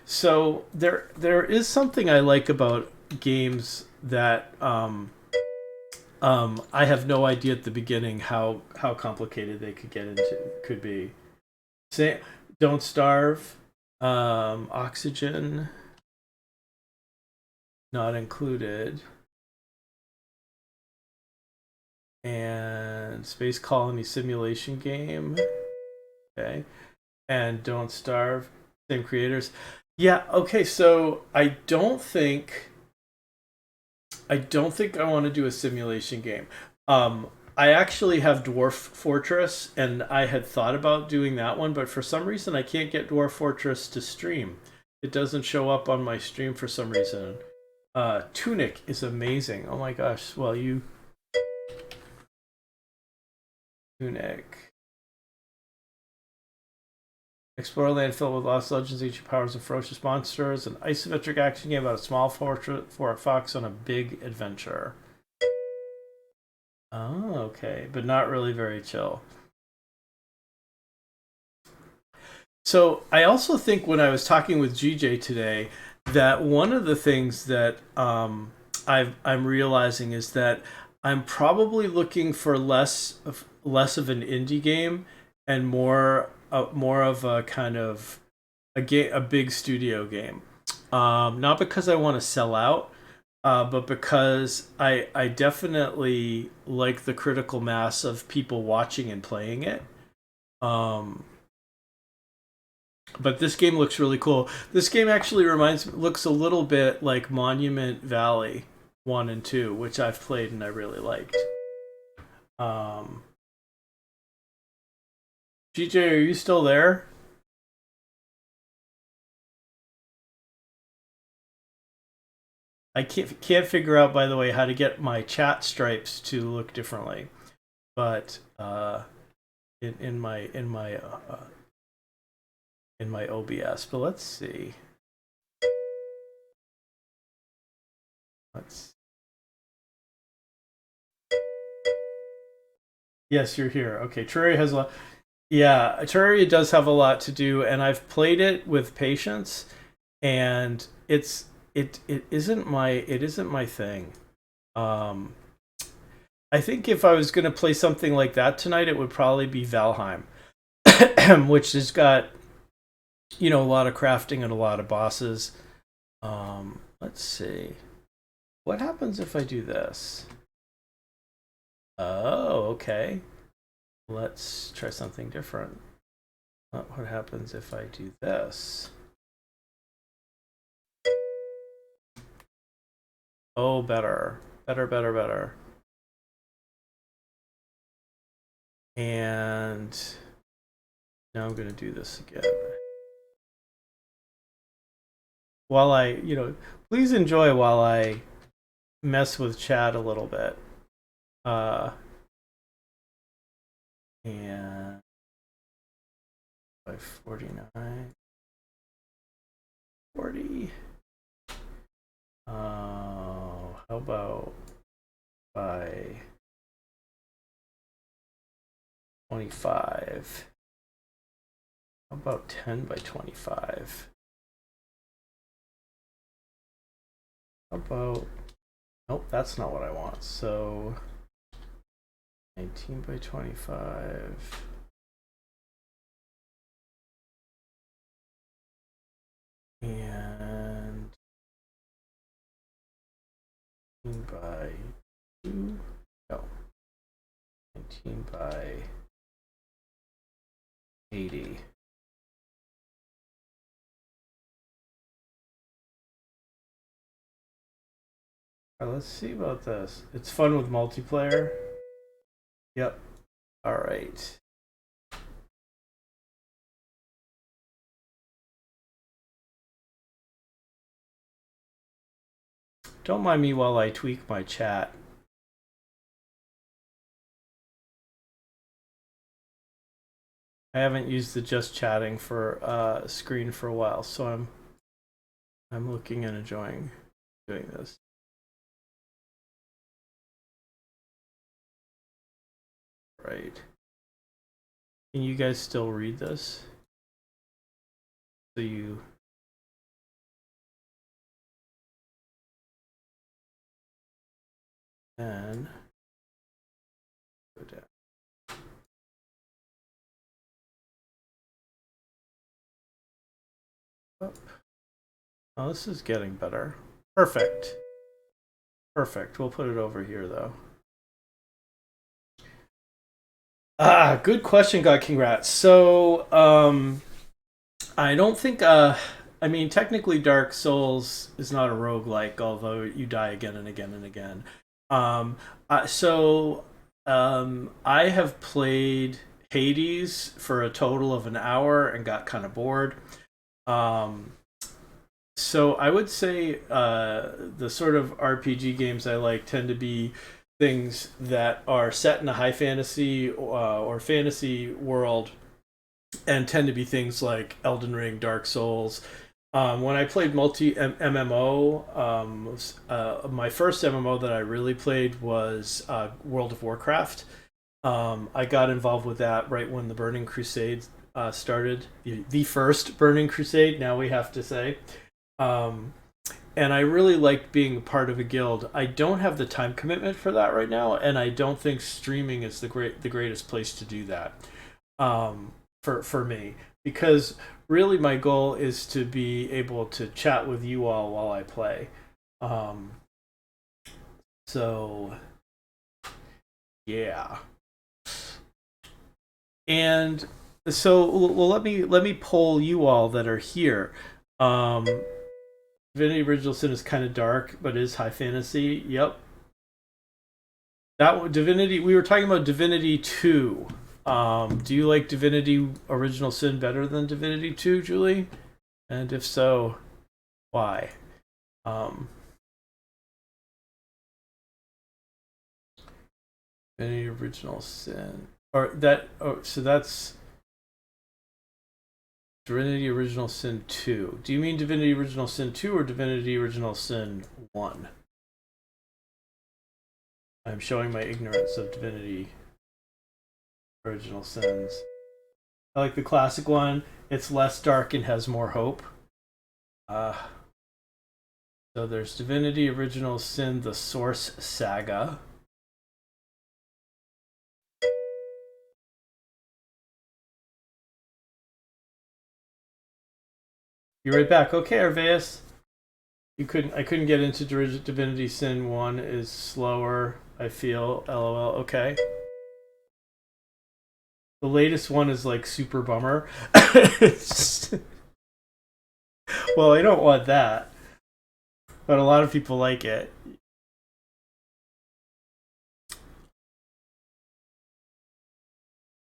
So there is something I like about games that I have no idea at the beginning how complicated they could be. Say, Don't Starve, Oxygen Not Included, and Space Colony Simulation Game. Okay, and Don't Starve, same creators. Yeah. Okay. So I don't think I want to do a simulation game. I actually have Dwarf Fortress, and I had thought about doing that one, but for some reason I can't get Dwarf Fortress to stream. It doesn't show up on my stream for some reason. Tunic is amazing. Oh my gosh. Well, you Tunic. Explore a land filled with lost legends, ancient powers, and ferocious monsters. An isometric action game about a small fortress for a fox on a big adventure. Oh, okay, but not really very chill. So I also think when I was talking with GJ today, that one of the things that I'm realizing is that I'm probably looking for less of an indie game and more of a kind of a big studio game. Not because I want to sell out, but because I definitely like the critical mass of people watching and playing it. Um, but this game looks really cool. This game actually looks a little bit like Monument Valley 1 and 2, which I've played and I really liked. Um, GJ, are you still there? I can't figure out, by the way, how to get my chat stripes to look differently. But in my OBS. But let's see. Let's. Yes, you're here. Okay, Terraria has a lot. Yeah, Terraria does have a lot to do, and I've played it with patience, and it isn't my thing. Um, I think if I was gonna play something like that tonight, it would probably be Valheim, which has got a lot of crafting and a lot of bosses. Let's see. What happens if I do this? Oh, okay. Let's try something different. What happens if I do this? Oh, better. Better. And Now I'm going to do this again. While I, please enjoy while I mess with chat a little bit. And 549, 40. How about by 25? How about 10 by 25? How about, nope, that's not what I want. So 19 by 25. And 19 by 2. No. 19 by 80. All right, let's see about this. It's fun with multiplayer. Yep. All right. Don't mind me while I tweak my chat. I haven't used the just chatting for screen for a while, so I'm looking and enjoying doing this. Right. Can you guys still read this? So you... And go down. Up. Oh, this is getting better. Perfect. Perfect. We'll put it over here, though. Good question, God. Congrats. So, I don't think, I mean, technically Dark Souls is not a roguelike, although you die again and again and again. I have played Hades for a total of an hour and got kind of bored. So I would say the sort of RPG games I like tend to be things that are set in a high fantasy or fantasy world, and tend to be things like Elden Ring, Dark Souls. When I played multi MMO, my first MMO that I really played was World of Warcraft. I got involved with that right when the Burning Crusade started, the first Burning Crusade, now we have to say. And I really liked being a part of a guild. I don't have the time commitment for that right now, and I don't think streaming is the greatest place to do that for me, because really my goal is to be able to chat with you all while I play. So yeah, and so well, let me poll you all that are here. Divinity Original Sin is kind of dark, but is high fantasy. Yep. That Divinity. We were talking about Divinity 2. Do you like Divinity Original Sin better than Divinity 2, Julie? And if so, why? Divinity Original Sin, or that? Oh, so that's Divinity Original Sin 2. Do you mean Divinity Original Sin 2 or Divinity Original Sin 1? I'm showing my ignorance of Divinity Original Sins. I like the classic one. It's less dark and has more hope. So there's Divinity Original Sin, the Source Saga. You're right back. Okay, Arveus. I couldn't get into Divinity Sin 1 is slower, I feel. LOL. Okay. The latest one is like super bummer. Well, I don't want that. But a lot of people like it.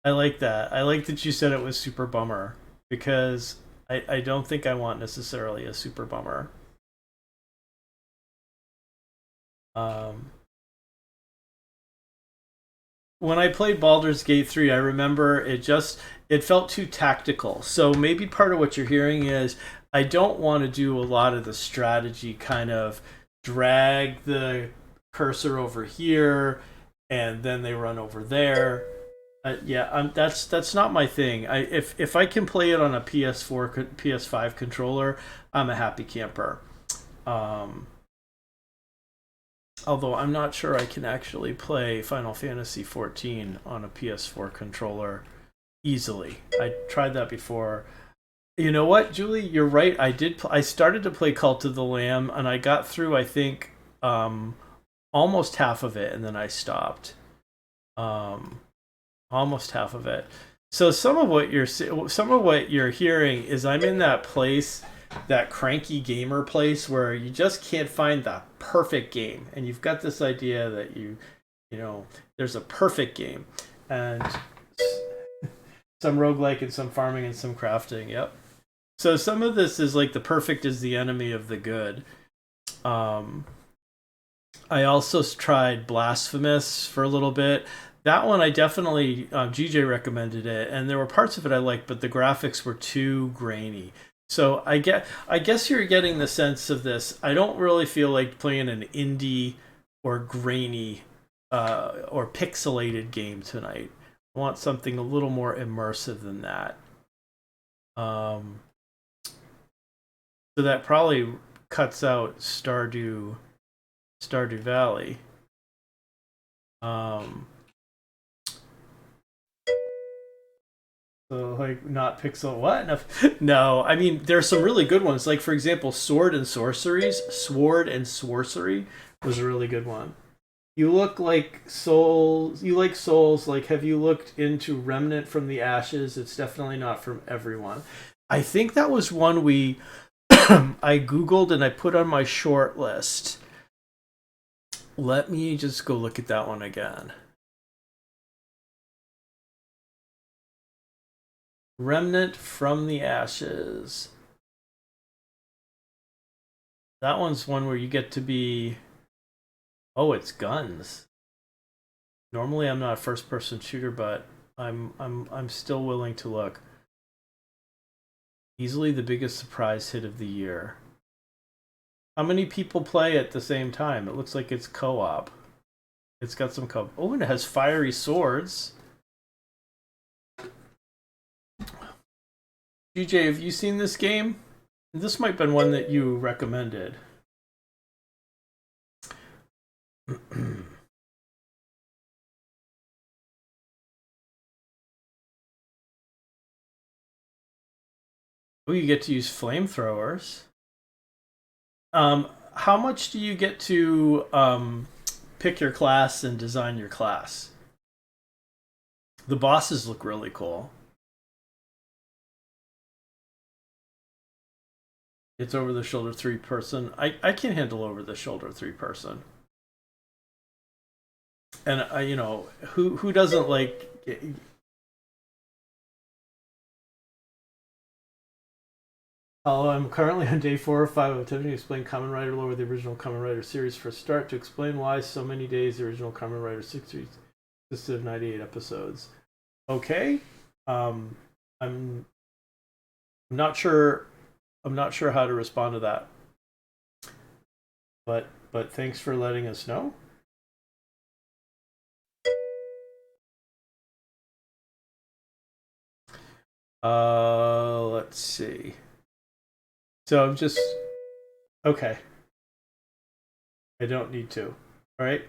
I like that. I like that you said it was super bummer because I don't think I want necessarily a super bummer. Um, when I played Baldur's Gate 3, I remember it felt too tactical. So maybe part of what you're hearing is I don't want to do a lot of the strategy kind of drag the cursor over here and then they run over there. Yeah, that's not my thing. If I can play it on a PS4 PS5 controller, I'm a happy camper. Um, Although I'm not sure I can actually play Final Fantasy 14 on a PS4 controller easily. I tried that before. You know what, Julie? You're right. I did. I started to play Cult of the Lamb, and I got through. I think almost half of it, and then I stopped. Um, Almost half of it. So some of what you're hearing is I'm in that place, that cranky gamer place where you just can't find the perfect game, and you've got this idea that you know there's a perfect game, and some roguelike and some farming and some crafting. Yep. So some of this is like the perfect is the enemy of the good. Um, I also tried Blasphemous for a little bit. That one I definitely GJ recommended it, and there were parts of it I liked, but the graphics were too grainy. So I guess you're getting the sense of this. I don't really feel like playing an indie or grainy or pixelated game tonight. I want something a little more immersive than that. Um, so that probably cuts out Stardew Valley. Um, So like not pixel what? No, no, I mean there's some really good ones. Like for example, Sword and Sorcery was a really good one. You look like Souls. You like Souls. Like, have you looked into Remnant from the Ashes? It's definitely not from everyone. I think that was one we I googled and I put on my short list. Let me just go look at that one again. Remnant from the Ashes. That one's one where you get to be. Oh, it's guns. Normally, I'm not a first-person shooter, but I'm still willing to look. Easily the biggest surprise hit of the year. How many people play at the same time? It looks like it's co-op. It's got some co-op. Oh, and it has fiery swords. GJ, have you seen this game? This might have been one that you recommended. Oh, you get to use flamethrowers. How much do you get to pick your class and design your class? The bosses look really cool. It's over the shoulder three person. I can't handle over the shoulder three person. And I, who doesn't like. Hello, I'm currently on day 4 or 5 of attempting to explain Kamen Rider lore with the original Kamen Rider series. For a start, to explain why so many days the original Kamen Rider series consisted of 98 episodes. Okay, um, I'm not sure. I'm not sure how to respond to that. But thanks for letting us know. Let's see. So I'm just okay. I don't need to. All right.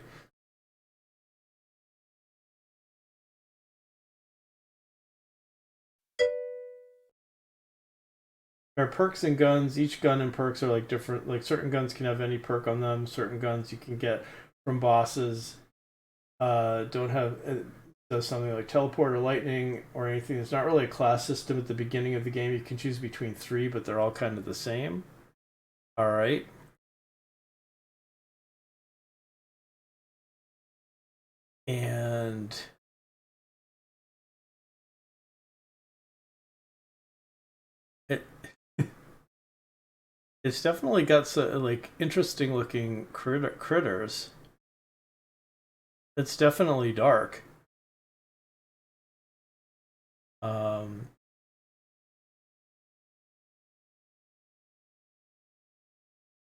There are perks and guns. Each gun and perks are like different. Like certain guns can have any perk on them. Certain guns you can get from bosses. Don't have does something like teleport or lightning or anything. There's not really a class system at the beginning of the game. You can choose between three, but they're all kind of the same. All right. And It's definitely got some like interesting looking critters. It's definitely dark. Um,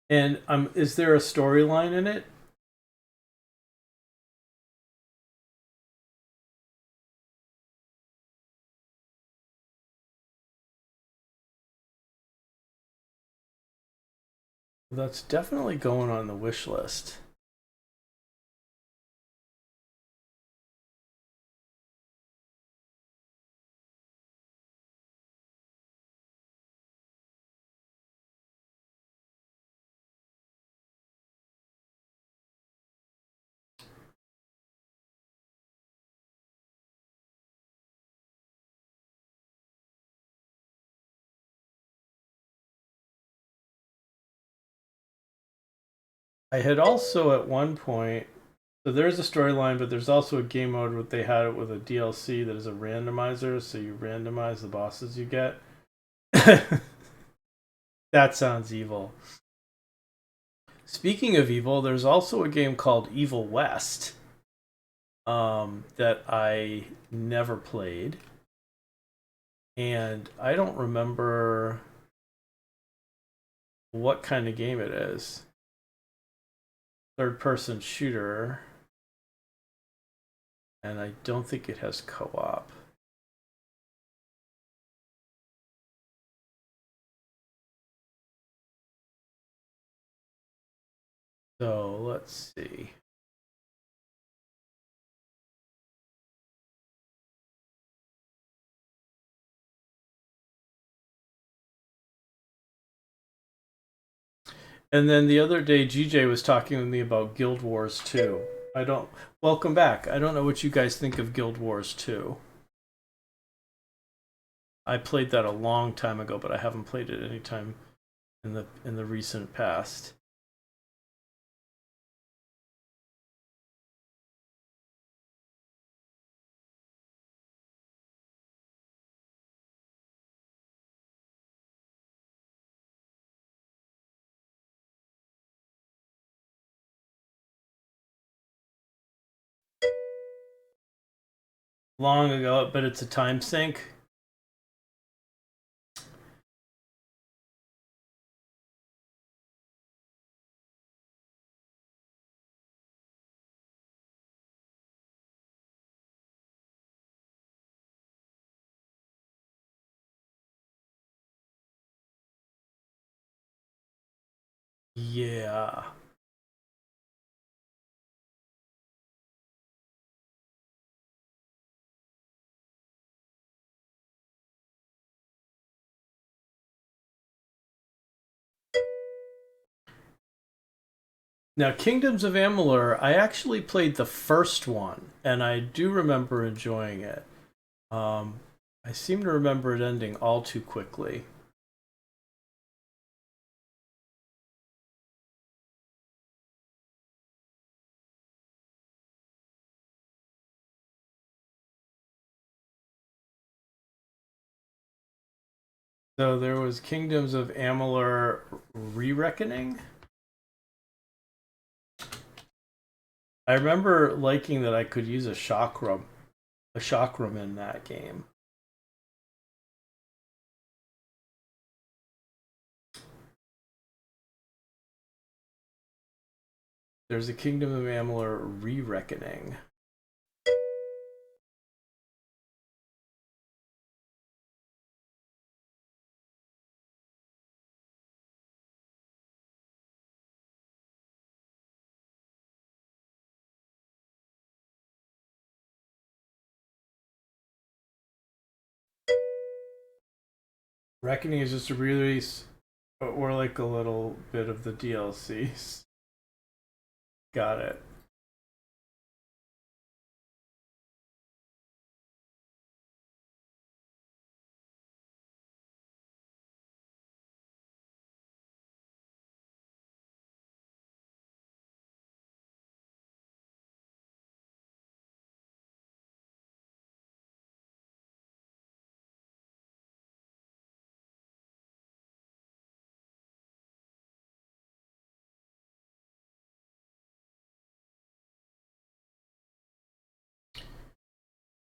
and is there a storyline in it? That's definitely going on the wish list. I had also at one point, so there's a storyline, but there's also a game mode where they had it with a DLC that is a randomizer, so you randomize the bosses you get. That sounds evil. Speaking of evil, there's also a game called Evil West that I never played, and I don't remember what kind of game it is. Third person shooter, and I don't think it has co op. So let's see. And then the other day, GJ was talking with me about Guild Wars 2. I don't. Welcome back. I don't know what you guys think of Guild Wars 2. I played that a long time ago, but I haven't played it anytime in the recent past. Long ago, but it's a time sink. Yeah. Now, Kingdoms of Amalur, I actually played the first one, and I do remember enjoying it. Um, I seem to remember it ending all too quickly. So there was Kingdoms of Amalur Re-Reckoning. I remember liking that I could use a chakram in that game. There's a Kingdom of Amalur Re-Reckoning. Reckoning is just a release or like a little bit of the DLCs. Got it.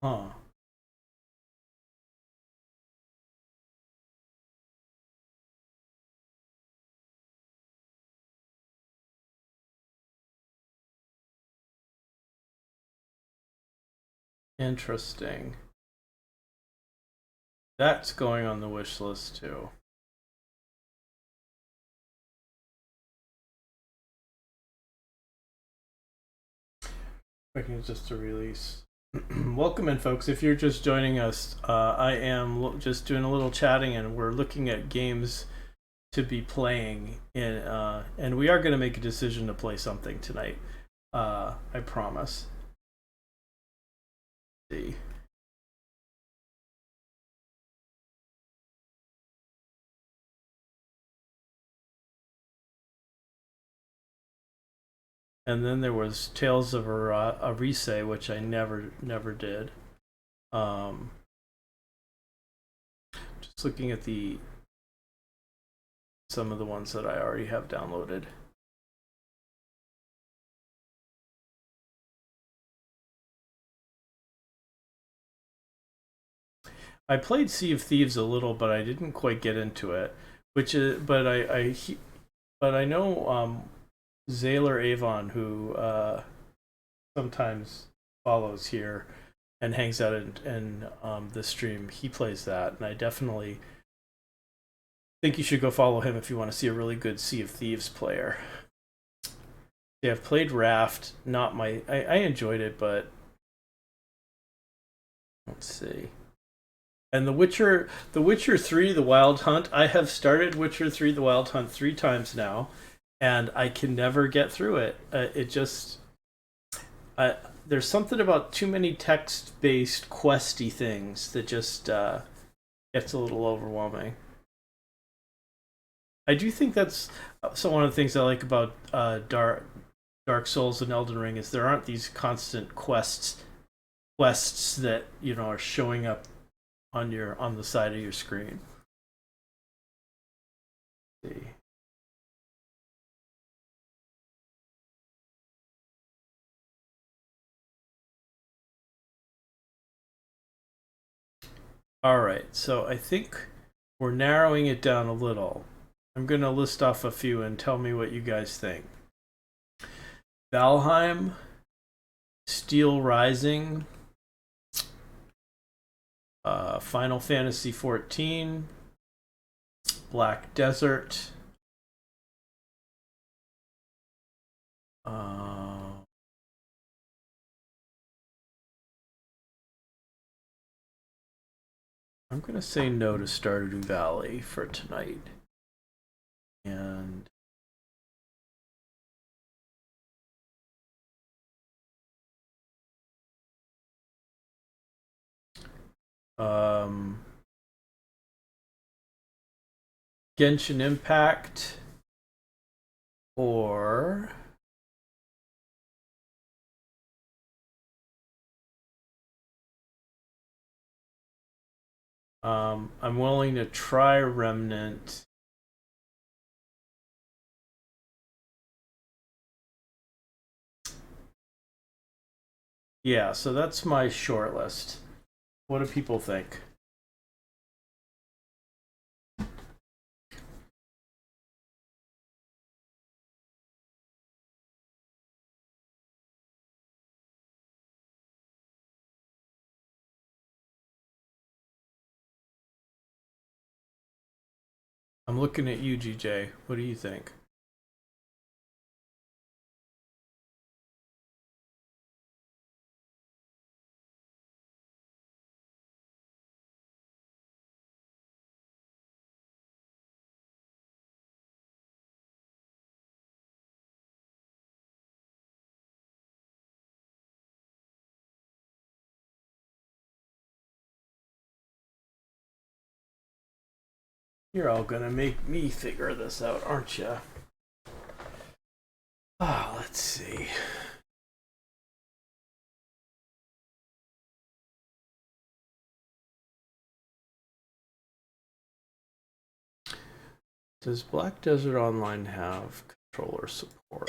Huh. Interesting. That's going on the wish list too. It's just a release. Welcome in, folks. If you're just joining us, I am just doing a little chatting, and we're looking at games to be playing in, and we are going to make a decision to play something tonight. I promise. Let's see. And then there was Tales of Arise, which I never did. Just looking at some of the ones that I already have downloaded. I played Sea of Thieves a little, but I didn't quite get into it. Which is, but I know Zaylor Avon, who sometimes follows here and hangs out in the stream. He plays that, and I definitely think you should go follow him if you want to see a really good Sea of Thieves player. Yeah, I've played Raft. Not my. I enjoyed it, but let's see. And The Witcher 3, The Wild Hunt. I have started Witcher 3, The Wild Hunt 3 times now, and I can never get through it. It just, there's something about too many text-based questy things that just gets a little overwhelming. I do think that's one of the things I like about Dark Souls and Elden Ring is there aren't these constant quests that are showing up on the side of your screen. Let's see. All right, so I think we're narrowing it down a little. I'm going to list off a few and tell me what you guys think. Valheim, Steel Rising, Final Fantasy XIV, Black Desert, I'm going to say no to Stardew Valley for tonight. And Genshin Impact or I'm willing to try Remnant. Yeah, so that's my short list. What do people think? I'm looking at you, GJ. What do you think? You're all gonna make me figure this out, aren't you? Let's see. Does Black Desert Online have controller support?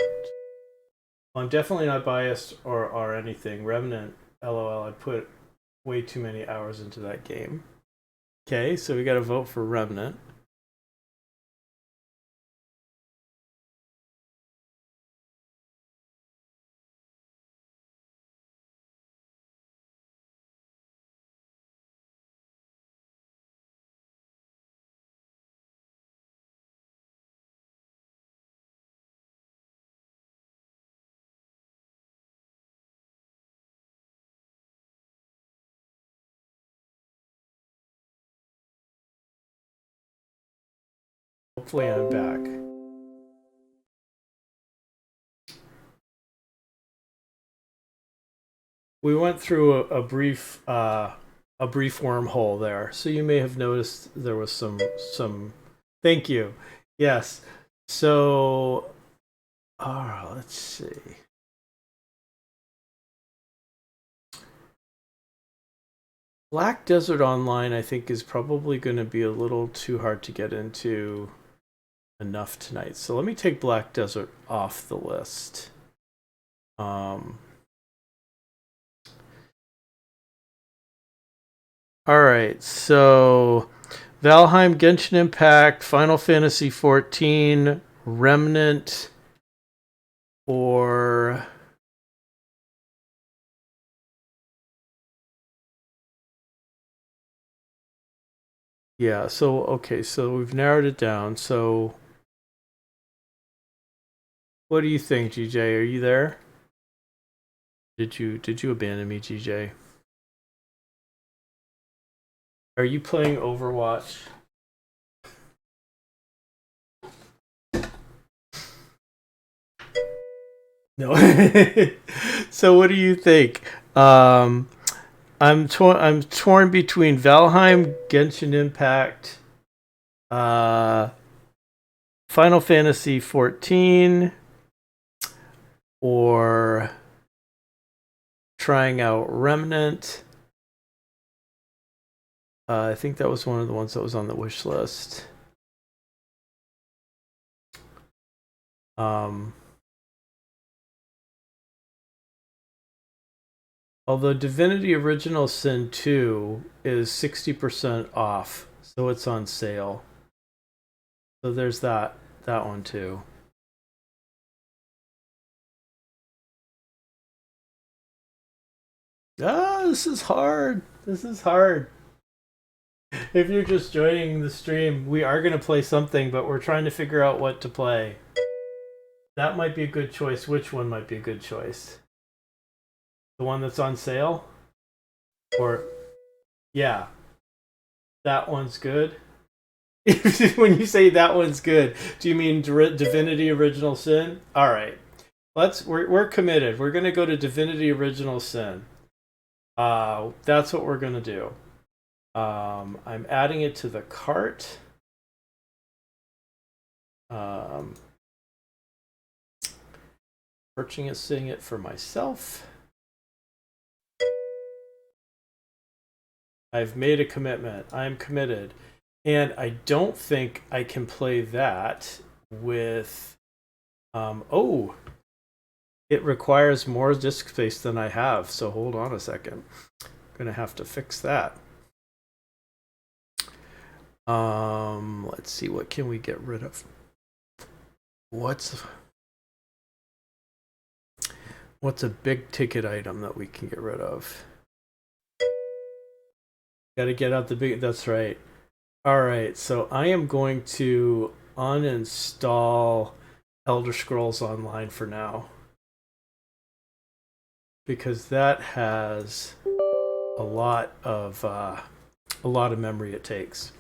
Well, I'm definitely not biased or anything. Remnant, LOL. way too many hours into that game. Okay, so we got to vote for Remnant. Hopefully I'm back. We went through a brief wormhole there, so you may have noticed there was some. Thank you. Yes. So, let's see. Black Desert Online, I think, is probably going to be a little too hard to get into enough tonight. So let me take Black Desert off the list. All right, so Valheim, Genshin Impact, Final Fantasy XIV, Remnant, or yeah. So okay, so we've narrowed it down. So what do you think, GJ? Are you there? Did you abandon me, GJ? Are you playing Overwatch? No. So what do you think? I'm torn between Valheim, Genshin Impact, Final Fantasy XIV, or trying out Remnant. I think that was one of the ones that was on the wish list. Although Divinity Original Sin 2 is 60% off, so it's on sale. So there's that one too. This is hard. This is hard. If you're just joining the stream, we are going to play something, but we're trying to figure out what to play. That might be a good choice. Which one might be a good choice? The one that's on sale? Or, yeah, that one's good. When you say that one's good, do you mean Divinity Original Sin? All right, we're committed. We're gonna go to Divinity Original Sin. That's what we're gonna do. I'm adding it to the cart. Purchasing it for myself. I've made a commitment. I'm committed. And I don't think I can play that with... it requires more disk space than I have, so hold on a second. I'm going to have to fix that. Let's see, what can we get rid of? What's a big ticket item that we can get rid of? Got to get out the big... That's right. All right, so I am going to uninstall Elder Scrolls Online for now, because that has a lot of memory it takes.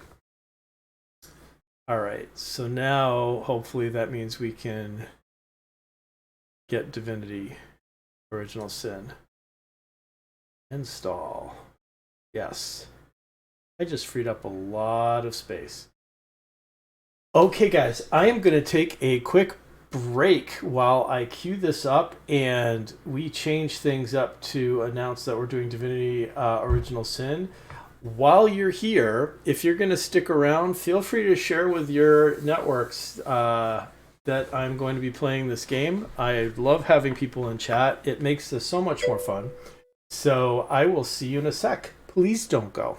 All right, so now hopefully that means we can get Divinity Original Sin. Install. Yes. I just freed up a lot of space. Okay, guys, I am going to take a quick break while I queue this up and we change things up to announce that we're doing Divinity Original Sin. While you're here, if you're going to stick around, feel free to share with your networks that I'm going to be playing this game. I love having people in chat. It makes this so much more fun. So I will see you in a sec. Please don't go.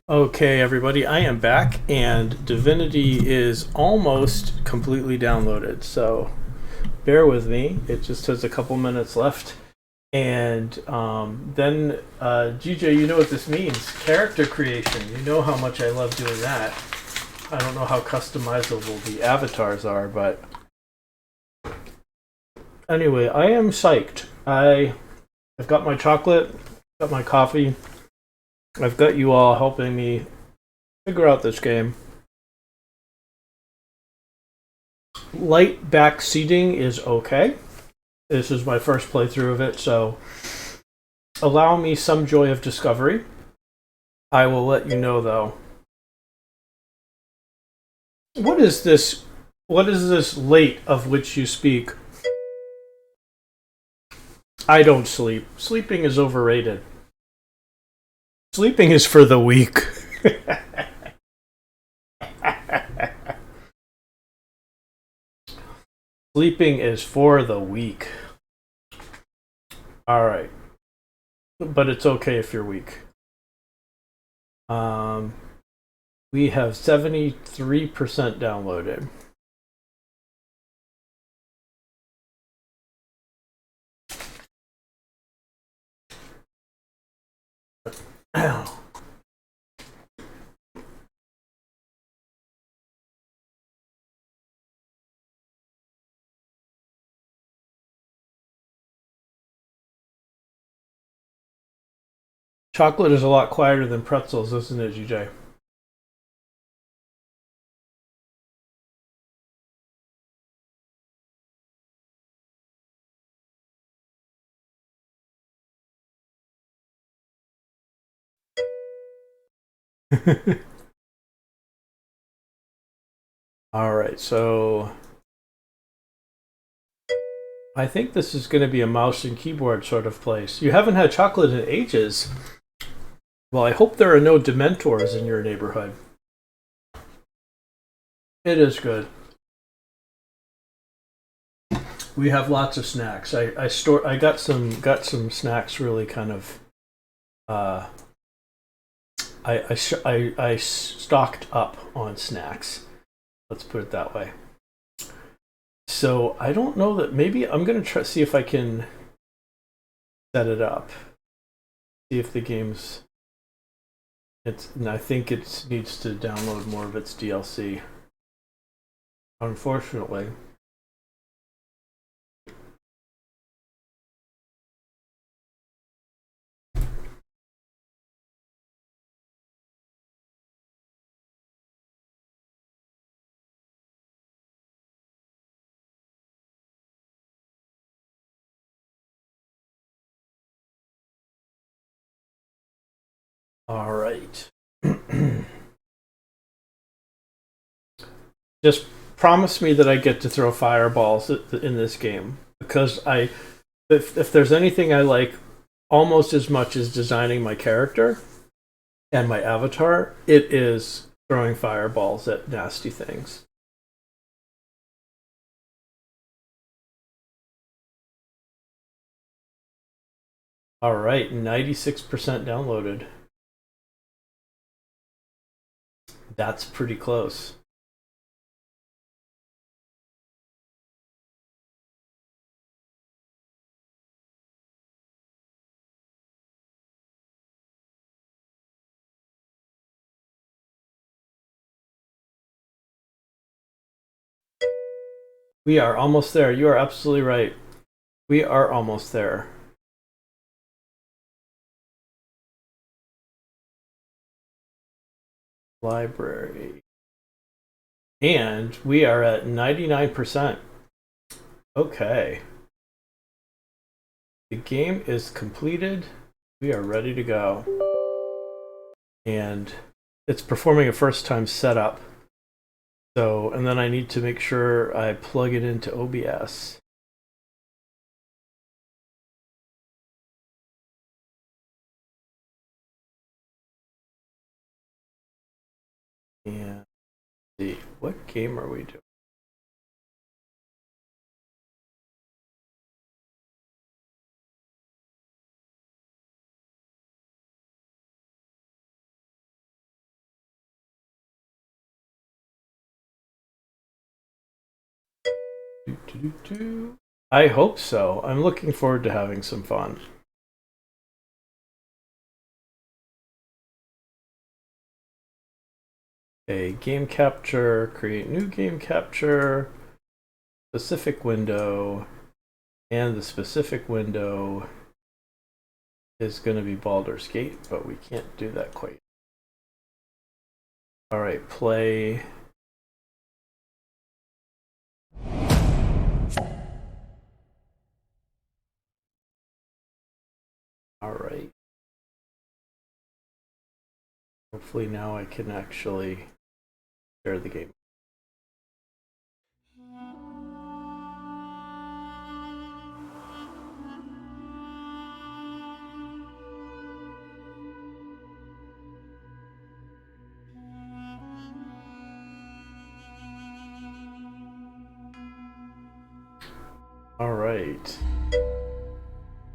Okay, everybody, I am back, and Divinity is almost completely downloaded. So bear with me. It just has a couple minutes left. And then, GJ, you know what this means character creation. You know how much I love doing that. I don't know how customizable the avatars are, but anyway, I am psyched. I've got my chocolate, got my coffee. I've got you all helping me figure out this game. Light back seating is okay. This is my first playthrough of it, so allow me some joy of discovery. I will let you know, though. What is this? What is this late of which you speak? I don't sleep. Sleeping is overrated. Sleeping is for the weak. Sleeping is for the weak. Alright. But it's okay if you're weak. We have 73% downloaded. Chocolate is a lot quieter than pretzels, isn't it, GJ? Alright, so I think this is going to be a mouse and keyboard sort of place. You haven't had chocolate in ages. Well, I hope there are no Dementors in your neighborhood. It is good. We have lots of snacks. I got some snacks really kind of uh I stocked up on snacks. Let's put it that way. So I don't know that maybe I'm gonna try see if I can set it up. See if the game's and I think it needs to download more of its DLC. Unfortunately. All right. Just promise me that I get to throw fireballs in this game because if there's anything I like almost as much as designing my character and my avatar, it is throwing fireballs at nasty things. All right, 96% downloaded. That's pretty close. We are almost there. You are absolutely right. We are almost there. Library. And we are at 99%. Okay. The game is completed. We are ready to go. And it's performing a first time setup. So, and then I need to make sure I plug it into OBS. And see, what game are we doing? I hope so. I'm looking forward to having some fun. A game capture, create new game capture, specific window, and the specific window is going to be Baldur's Gate, but we can't do that quite. All right, play. All right. Hopefully now I can actually share the game. All right.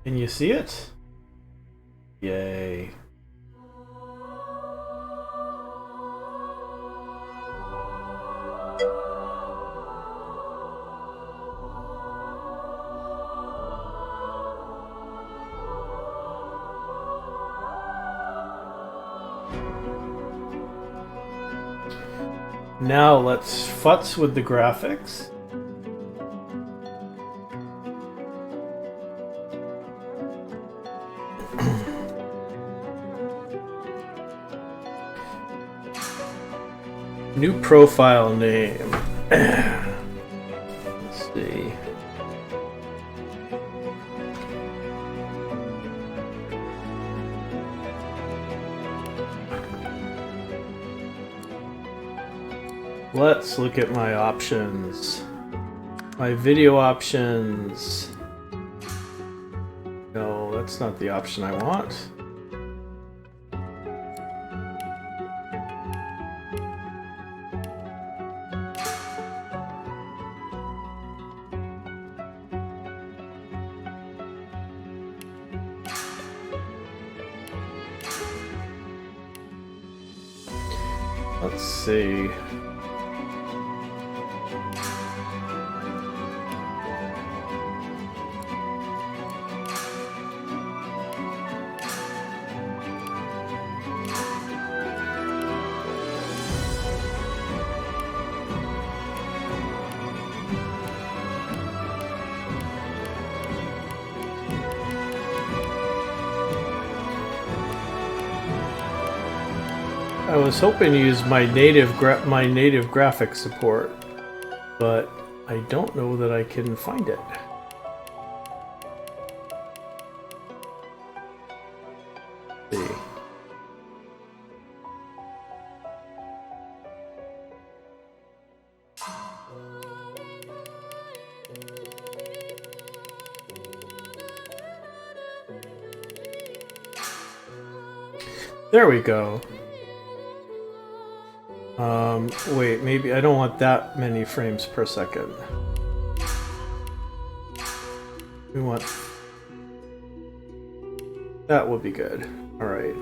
Can you see it? Yay. Now let's futz with the graphics. New profile name. Let's see. Let's look at my options. My video options. No, that's not the option I want. Let's see. I was hoping to use my native graphic support, but I don't know that I can find it. Let's see. There we go. Wait, maybe I don't want that many frames per second. We want... That would be good. Alright.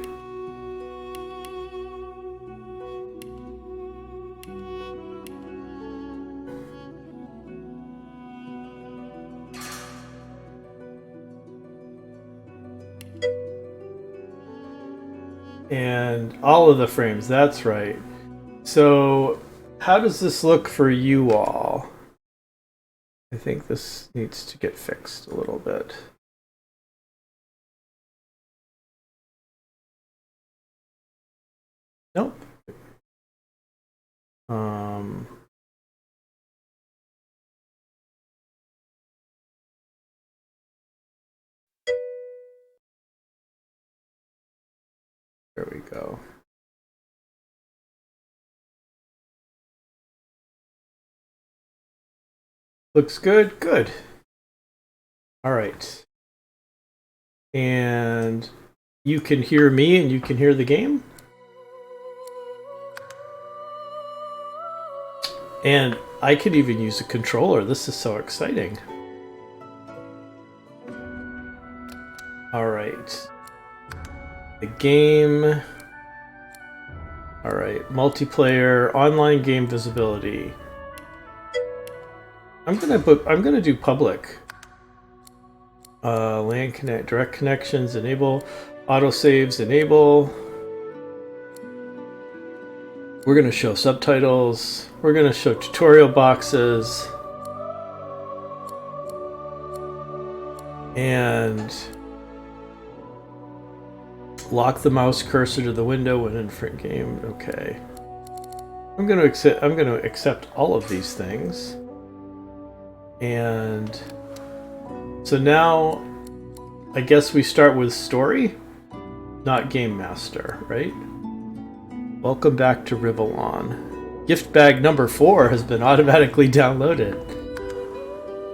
And all of the frames, that's right. So, how does this look for you all? I think this needs to get fixed a little bit. Nope. There we go. Looks good? Good. All right. And you can hear me and you can hear the game? And I could even use a controller. This is so exciting. All right. The game. All right. Multiplayer, online game visibility. I'm gonna do public. LAN connect, direct connections, enable, autosaves, enable. We're gonna show subtitles. We're gonna show tutorial boxes. And lock the mouse cursor to the window when in front game. Okay. I'm gonna accept all of these things. And so now I guess we start with story, not game master, right? Welcome back to Rivellon. Gift bag number 4 has been automatically downloaded.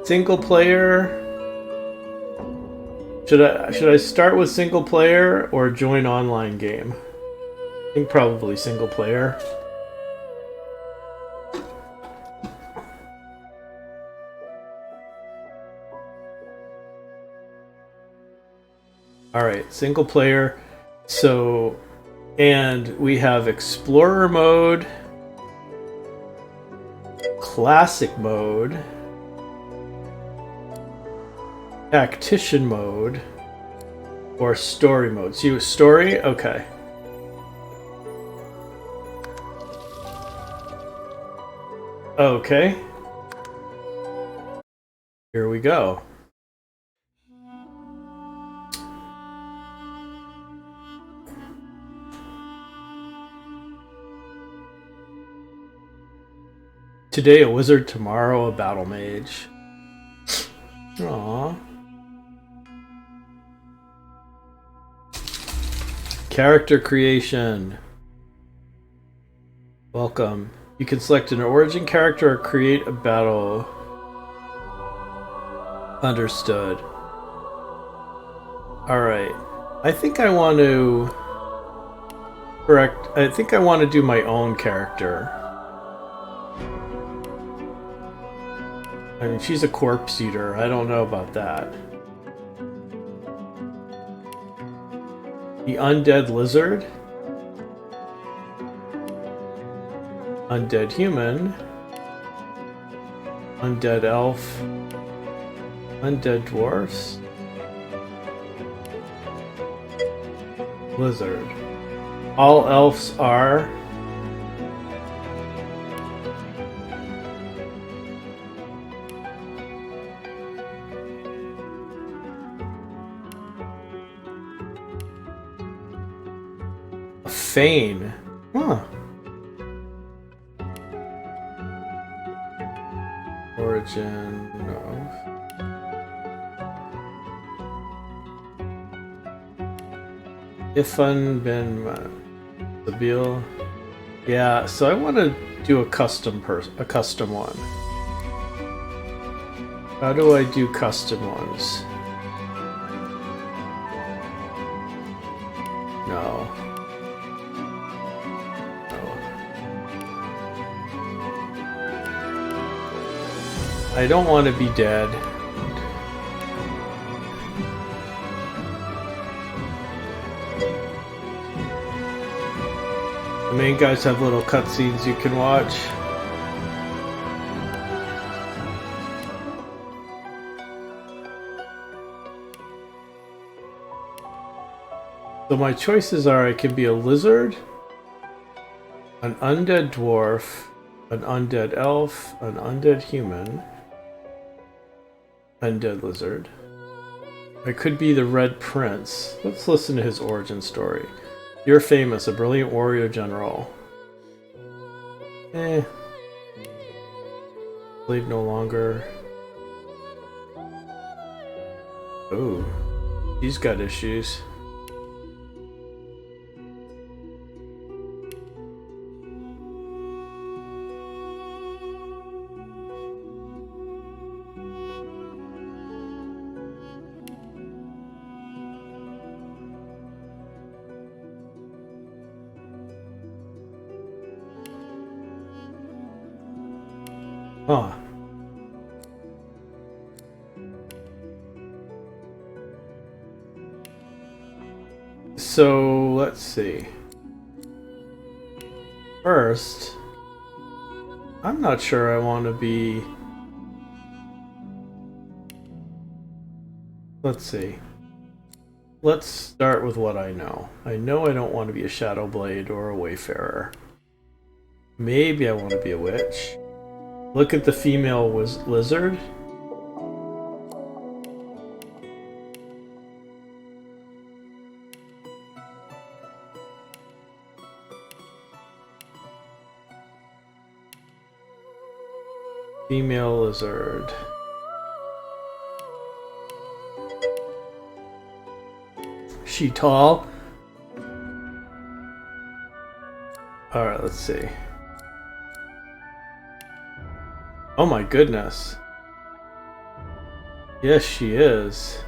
Single player. Should I start with single player or join online game? I think probably single player. Alright, single player. So, and we have Explorer mode, Classic mode, Tactician mode, or Story mode. So you Story? Okay. Okay. Here we go. Today a wizard, tomorrow a battle mage. Aww. Character creation. Welcome. You can select an origin character or create a battle. Understood. Alright. I think I want to... I think I want to do my own character. I mean, she's a corpse eater. I don't know about that. The undead lizard. Undead human. Undead elf. Undead dwarfs. Lizard. All elves are... Fane. Huh. Origin, no. Ifan Ben Sabil. Yeah, so I want to do a custom one. How do I do custom ones? No. I don't want to be dead. The main guys have little cutscenes you can watch. So my choices are I can be a lizard, an undead dwarf, an undead elf, an undead human, undead lizard. I could be the Red Prince. Let's listen to his origin story. You're famous, a brilliant warrior general. Slave no longer. Oh, he's got issues. Huh. So, let's see. First, I'm not sure I want to be let's see. Let's start with what I know. I know I don't want to be a Shadowblade or a Wayfarer. Maybe I want to be a witch. Look at the female lizard. Female lizard. She tall? Alright, let's see. Oh my goodness. Yes, she is.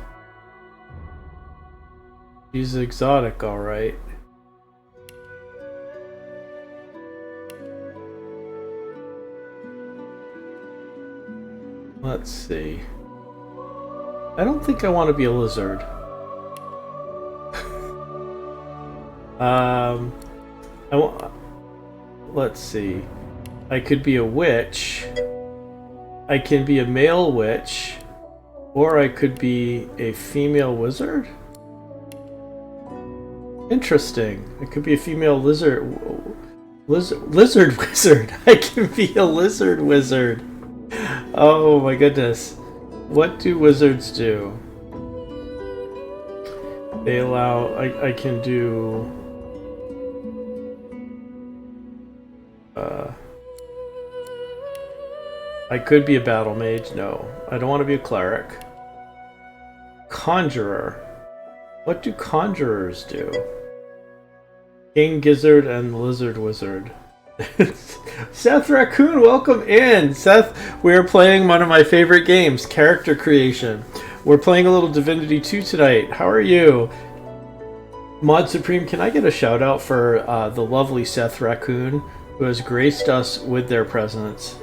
She's exotic, alright. Let's see. I don't think I want to be a lizard. Let's see. I could be a witch. I can be a male witch, or I could be a female wizard. Interesting. I could be a female lizard wizard. I can be a lizard wizard. Oh my goodness. What do wizards do? They allow... I can do... I could be a battle mage. No. I don't want to be a cleric. Conjurer. What do conjurers do? King Gizzard and Lizard Wizard. Seth Raccoon, welcome in! Seth, we are playing one of my favorite games, Character Creation. We're playing a little Divinity 2 tonight. How are you? Mod Supreme, can I get a shout out for the lovely Seth Raccoon, who has graced us with their presence?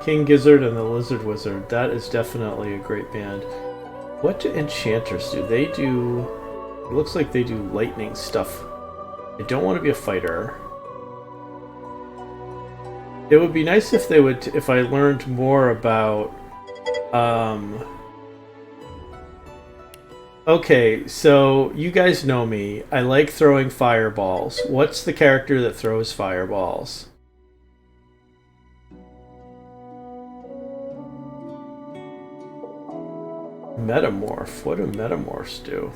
King Gizzard and the Lizard Wizard. That is definitely a great band. What do enchanters do? They do... It looks like they do lightning stuff. I don't want to be a fighter. It would be nice if they would... if I learned more about... Okay, so you guys know me. I like throwing fireballs. What's the character that throws fireballs? Metamorph. What do metamorphs do?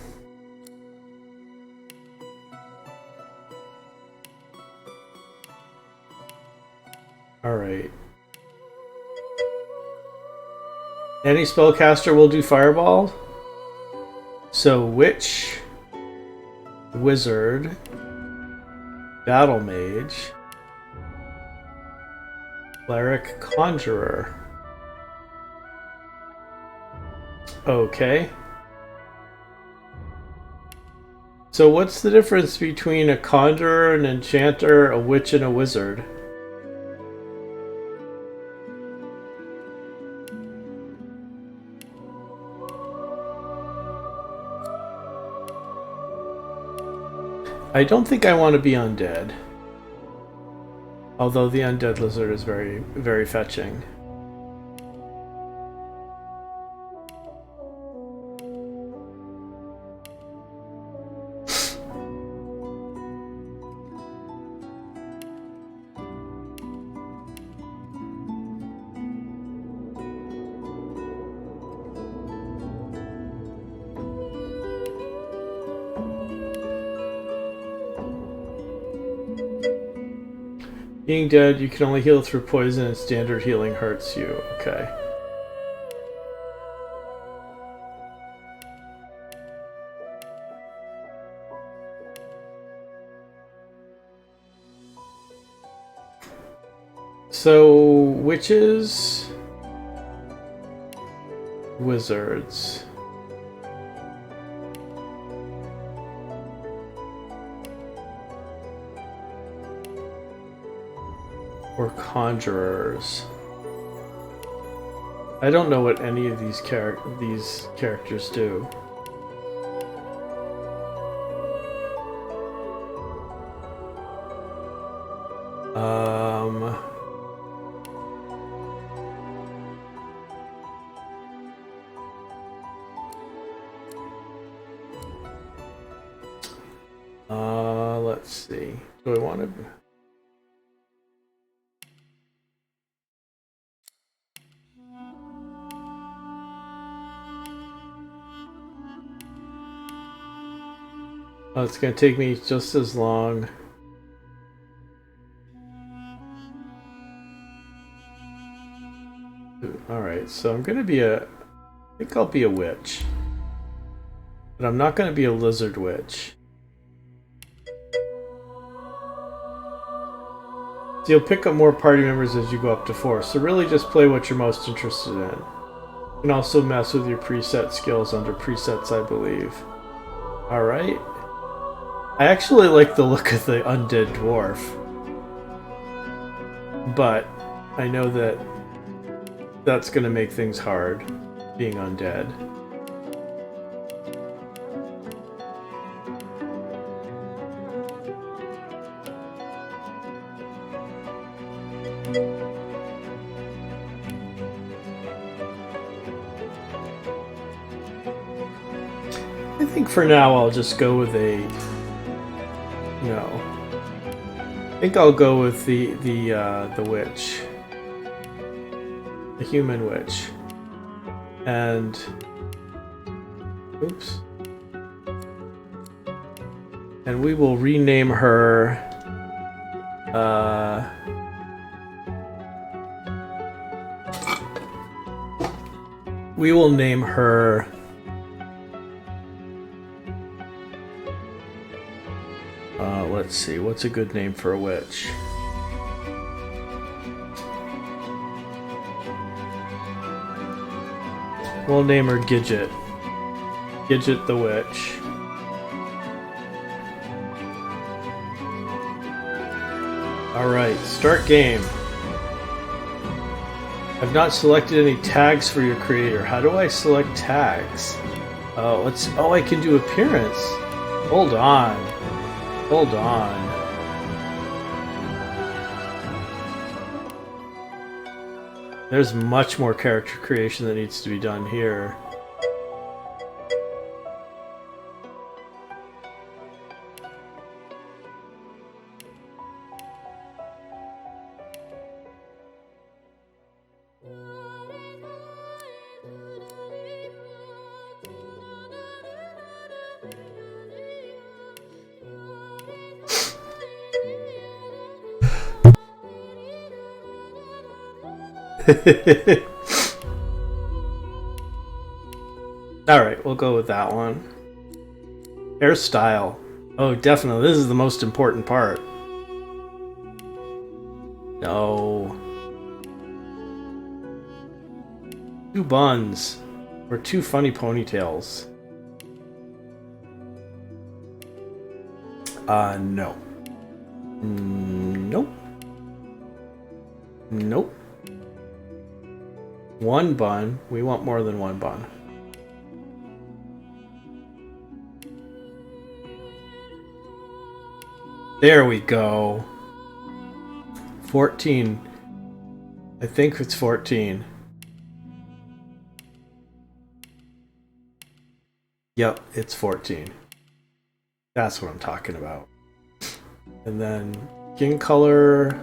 Alright. Any spellcaster will do fireball. So witch, wizard, battle mage, cleric, conjurer. Okay. So what's the difference between a conjurer, an enchanter, a witch, and a wizard? I don't think I want to be undead. Although the undead lizard is very, very fetching. Being dead, you can only heal through poison and standard healing hurts you. Okay. So, witches, wizards. Or conjurers. I don't know what any of these characters do. Let's see. Do I want to... Oh, it's going to take me just as long. Alright, so I'm going to be a... I think I'll be a witch. But I'm not going to be a lizard witch. So you'll pick up more party members as you go up to 4. So really just play what you're most interested in. You can also mess with your preset skills under presets, I believe. Alright. I actually like the look of the undead dwarf. But I know that that's going to make things hard, being undead. I think for now I'll just go with a... No. I think I'll go with the witch. The human witch. And... Oops. And we will rename her... We will name her... let's see, what's a good name for a witch? We'll name her Gidget. Gidget the Witch. Alright, start game. I've not selected any tags for your creator. How do I select tags? Oh, I can do appearance. Hold on. Hold on. There's much more character creation that needs to be done here. Alright, we'll go with that one. Hairstyle. Oh, definitely. This is the most important part. No. 2 buns. Or 2 funny ponytails. No. Nope. Nope. 1 bun. We want more than 1 bun. There we go. 14. I think it's 14. Yep, it's 14. That's what I'm talking about. And then skin color.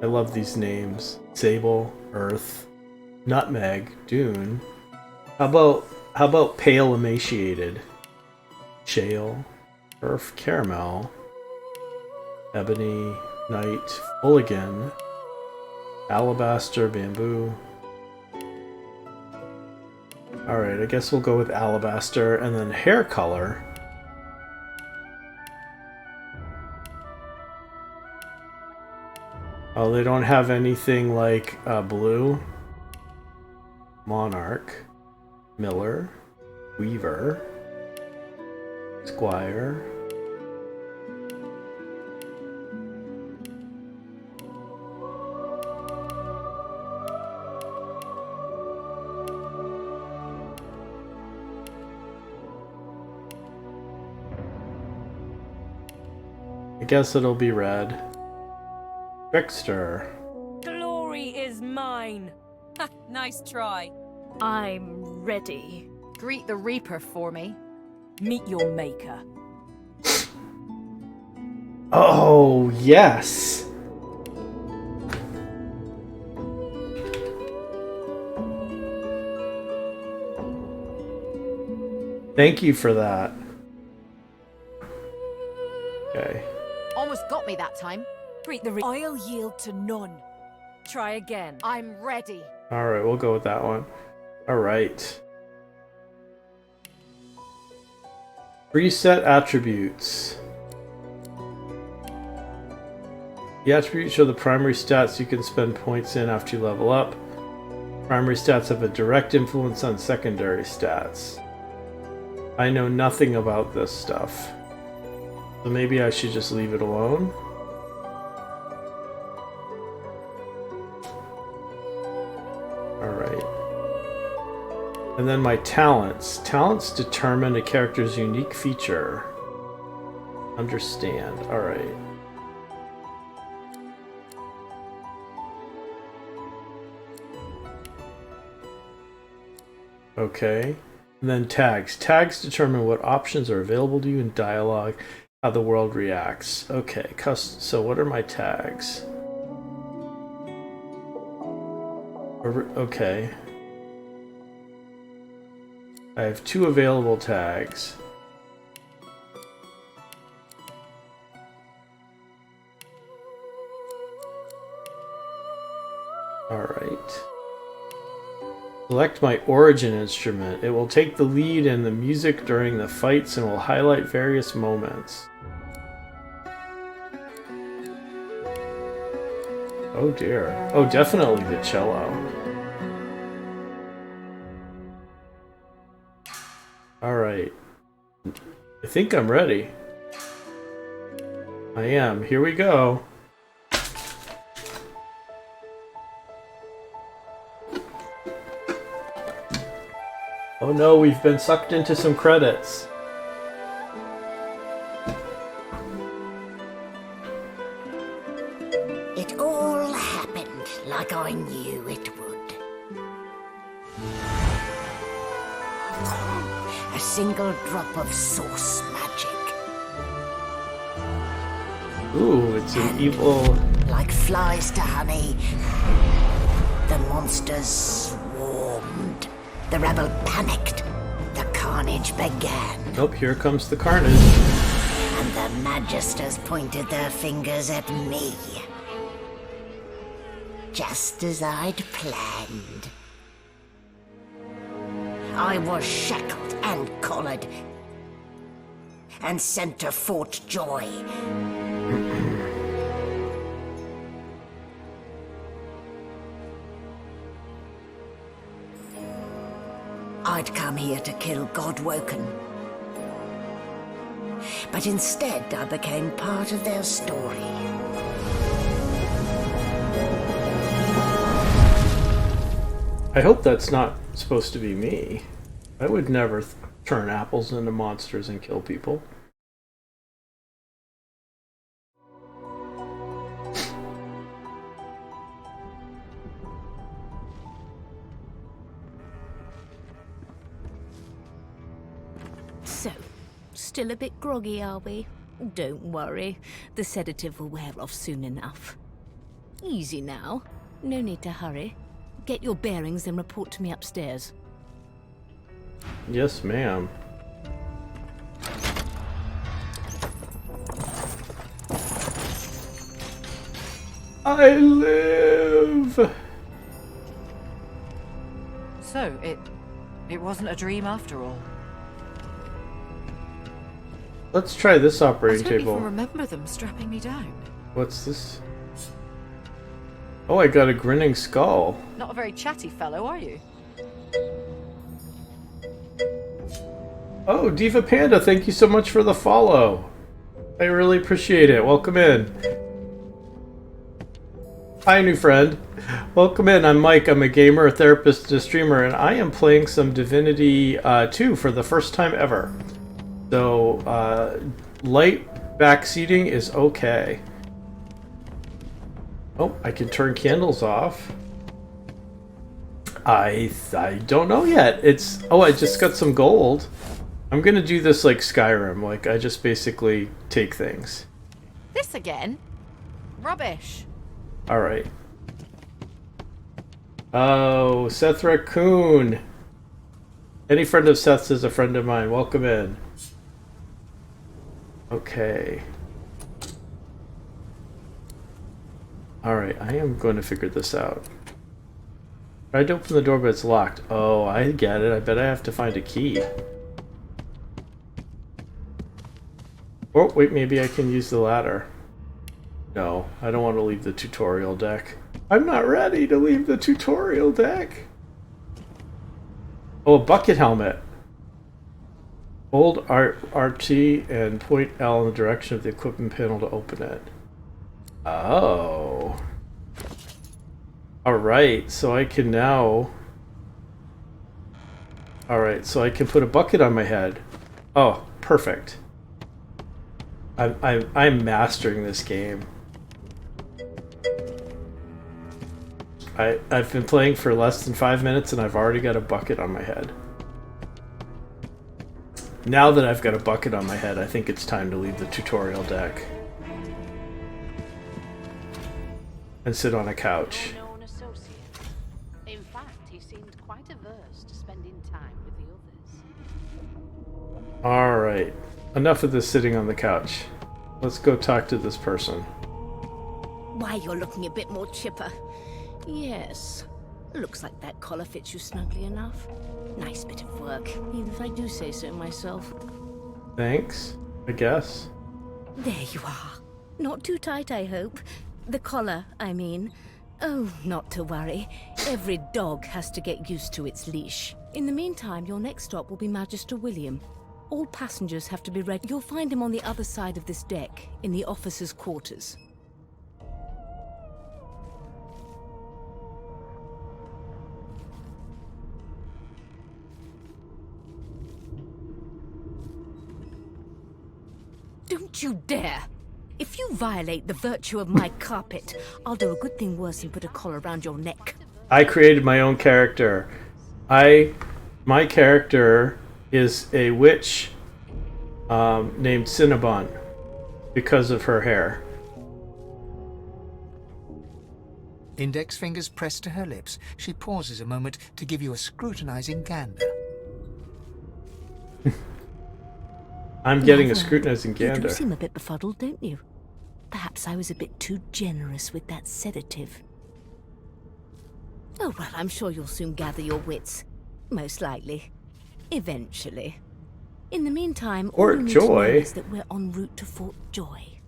I love these names. Sable, Earth, Nutmeg, Dune. How about Pale Emaciated? Shale, Earth, Caramel, Ebony, Night, Fulligan, Alabaster, Bamboo. Alright, I guess we'll go with Alabaster, and then hair color. Oh, they don't have anything like blue. Monarch, Miller, Weaver, Squire. I guess it'll be red. Trickster. Glory is mine. Ha, nice try. I'm ready. Greet the Reaper for me. Meet your maker. Oh, yes. Thank you for that. Okay. Almost got me that time. Treat the I'll yield to none. Try again. I'm ready. All right, we'll go with that one. All right. Preset attributes. The attributes show the primary stats you can spend points in after you level up. Primary stats have a direct influence on secondary stats. I know nothing about this stuff. So maybe I should just leave it alone. Alright. And then my talents. Talents determine a character's unique feature. Understand. Alright. Okay. And then tags. Tags determine what options are available to you in dialogue, how the world reacts. Okay, so what are my tags? Okay. I have 2 available tags. Alright. Select my origin instrument. It will take the lead in the music during the fights and will highlight various moments. Oh dear. Oh, definitely the cello. Alright. I think I'm ready. I am. Here we go. Oh no, we've been sucked into some credits. It all happened like I knew it would. A single drop of source magic. Ooh, it's an evil... Like flies to honey, the monsters swarmed. The rebel panicked. The carnage began. Oh, here comes the carnage. And the magisters pointed their fingers at me. Just as I'd planned. I was shackled and collared. And sent to Fort Joy. I'd come here to kill Godwoken. But instead, I became part of their story. I hope that's not supposed to be me. I would never turn apples into monsters and kill people. So, still a bit groggy, are we? Don't worry, the sedative will wear off soon enough. Easy now, no need to hurry. Get your bearings and report to me upstairs. Yes, ma'am. I live! So, it wasn't a dream after all. Let's try this I operating don't table. even remember them strapping me down. What's this? Oh, I got a grinning skull. Not a very chatty fellow, are you? Oh, Diva Panda, thank you so much for the follow. I really appreciate it. Welcome in. Hi, new friend. Welcome in. I'm Mike. I'm a gamer, a therapist, and a streamer, and I am playing some Divinity 2 for the first time ever. So, light backseating is okay. Oh, I can turn candles off. I don't know yet. It's... Oh, I just got some gold. I'm gonna do this like Skyrim. Like, I just basically take things. This again? Rubbish. Alright. Oh, Seth Raccoon. Any friend of Seth's is a friend of mine. Welcome in. Okay. Alright, I am going to figure this out. Tried to open the door, but it's locked. Oh, I get it. I bet I have to find a key. Oh, wait, maybe I can use the ladder. No, I don't want to leave the tutorial deck. I'm not ready to leave the tutorial deck. Oh, a bucket helmet. Hold RT and point L in the direction of the equipment panel to open it. Oh. Alright, so I can now... Alright, so I can put a bucket on my head. Oh, perfect. I'm mastering this game. I've been playing for less than 5 minutes and I've already got a bucket on my head. Now that I've got a bucket on my head, I think it's time to leave the tutorial deck. And sit on a couch. Known associate. In fact, he seemed quite averse to spending time with the others. Alright. Enough of this sitting on the couch. Let's go talk to this person. Why, you're looking a bit more chipper. Yes. Looks like that collar fits you snugly enough. Nice bit of work, even if I do say so myself. Thanks, I guess. There you are. Not too tight, I hope. The collar, I mean. Oh, not to worry. Every dog has to get used to its leash. In the meantime, your next stop will be Magister William. All passengers have to be ready. You'll find him on the other side of this deck, in the officers' quarters. Don't you dare! If you violate the virtue of my carpet, I'll do a good thing worse and put a collar around your neck. I created my own character. My character is a witch named Cinnabon because of her hair. Index fingers pressed to her lips, she pauses a moment to give you a scrutinizing gander. I'm getting a Rather. scrutinizing You do gander. seem a bit befuddled, don't you? Perhaps I was a bit too generous with that sedative. Oh, well, I'm sure you'll soon gather your wits. Most likely. Eventually. In the meantime, all Fort you need to know Joy? is that we're en route to Fort Joy.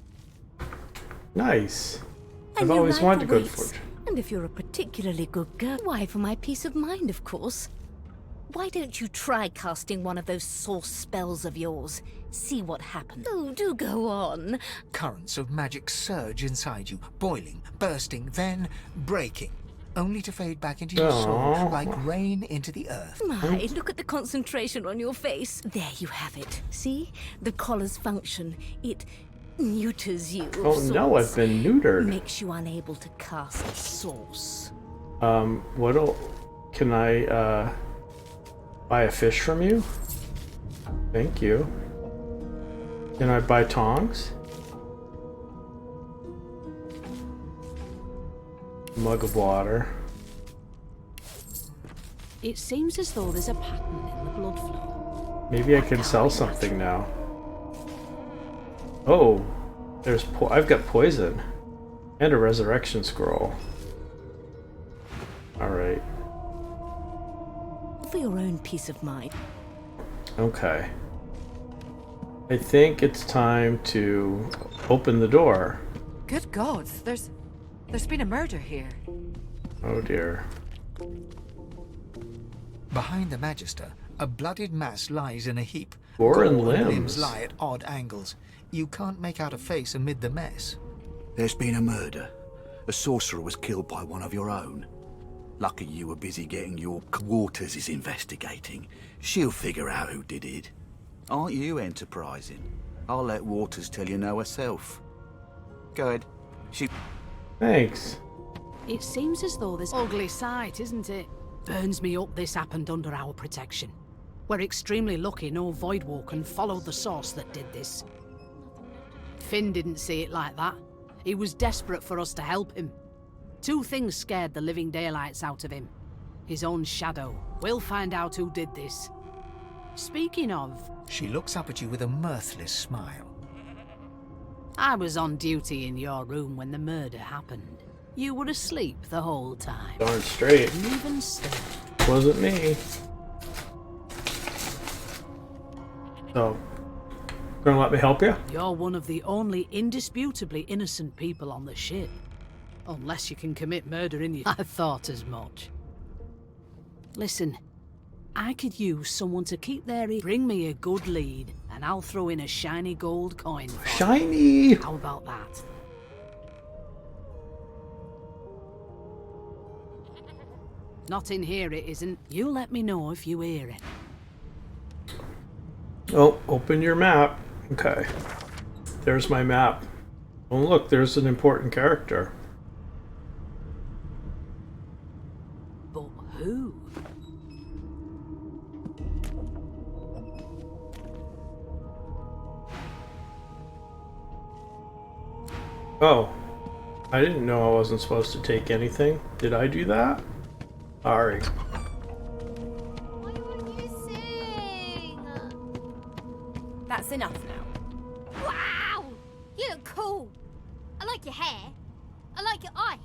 Nice. And I've your always wanted to go to rifle waits. Fort. And if you're a particularly good girl, why, for my peace of mind, of course. Why don't you try casting one of those source spells of yours? See what happens. Oh, do go on. Currents of magic surge inside you, boiling, bursting, then breaking, only to fade back into your soul Aw. like rain into the earth. My, look at the concentration on your face. There you have it. See? The collar's function. It neuters you. of Oh no, I've sorts. been neutered. Makes you unable to cast source. Can I buy a fish from you? Thank you. Can I buy tongs? Mug of water. It seems as though there's a pattern in the blood flow. Maybe I can sell something now. Oh, I've got poison and a resurrection scroll. All right. For your own peace of mind. Okay. I think it's time to open the door. Good God, there's been a murder here. Oh dear. Behind the Magister, a bloodied mass lies in a heap. Gore and Gore limbs. lie at odd angles. You can't make out a face amid the mess. There's been a murder. A sorcerer was killed by one of your own. Lucky you were busy getting your Waters is investigating. She'll figure out who did it. Aren't you enterprising? I'll let Waters tell you no herself. Go ahead. Thanks. It seems as though there's ugly sight, isn't it? Burns me up this happened under our protection. We're extremely lucky no Voidwalker followed the source that did this. Finn didn't see it like that. He was desperate for us to help him. Two things scared the living daylights out of him. His own shadow. We'll find out who did this. Speaking of... She looks up at you with a mirthless smile. I was on duty in your room when the murder happened. You were asleep the whole time. Darn straight. Even still. Wasn't me. So, gonna let me help you? You're one of the only indisputably innocent people on the ship. Unless you can commit murder in your... I thought as much. Listen, I could use someone to keep their ear. Bring me a good lead, and I'll throw in a shiny gold coin for you. Shiny! How about that? Not in here, it isn't. You let me know if you hear it. Oh, open your map. Okay. There's my map. Oh, look, there's an important character. But who? Oh. I didn't know I wasn't supposed to take anything. Did I do that? Sorry. That's enough now. Wow! You look cool. I like your hair. I like your eyes.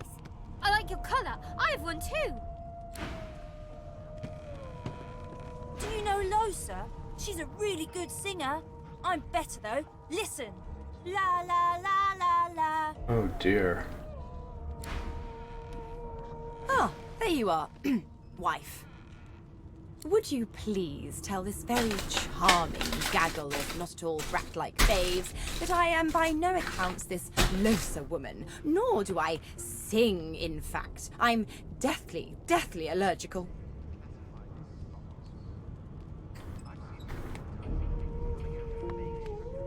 I like your colour. I have one too. Do you know Losa? She's a really good singer. I'm better though. Listen. La la la la la. Oh dear. Oh, there you are. Wife. Would you please tell this very charming gaggle of not at all brat-like babes that I am by no accounts this Losa woman, nor do I sing, in fact. I'm deathly allergical.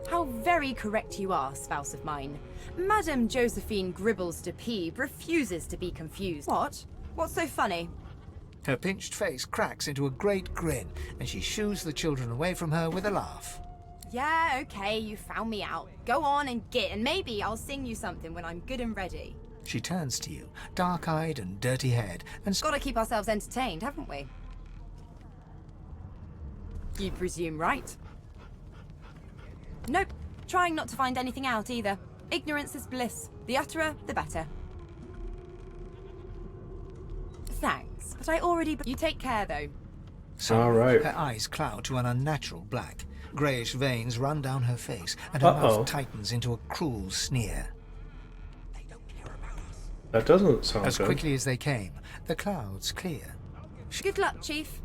How very correct you are, spouse of mine. Madame Josephine Gribbles de Peeb refuses to be confused. What? What's so funny? Her pinched face cracks into a great grin, and she shoos the children away from her with a laugh. Yeah, okay, you found me out. Go on and git, and maybe I'll sing you something when I'm good and ready. She turns to you, dark-eyed and dirty-haired, and... Gotta keep ourselves entertained, haven't we? You presume right. Nope, trying not to find anything out either. Ignorance is bliss. The utterer, the better. Thanks, but I already... You take care, though. So, all right. Her eyes cloud to an unnatural black. Greyish veins run down her face, and her mouth tightens into a cruel sneer. That doesn't sound As good. quickly as they came, the clouds clear. Good luck, Chief.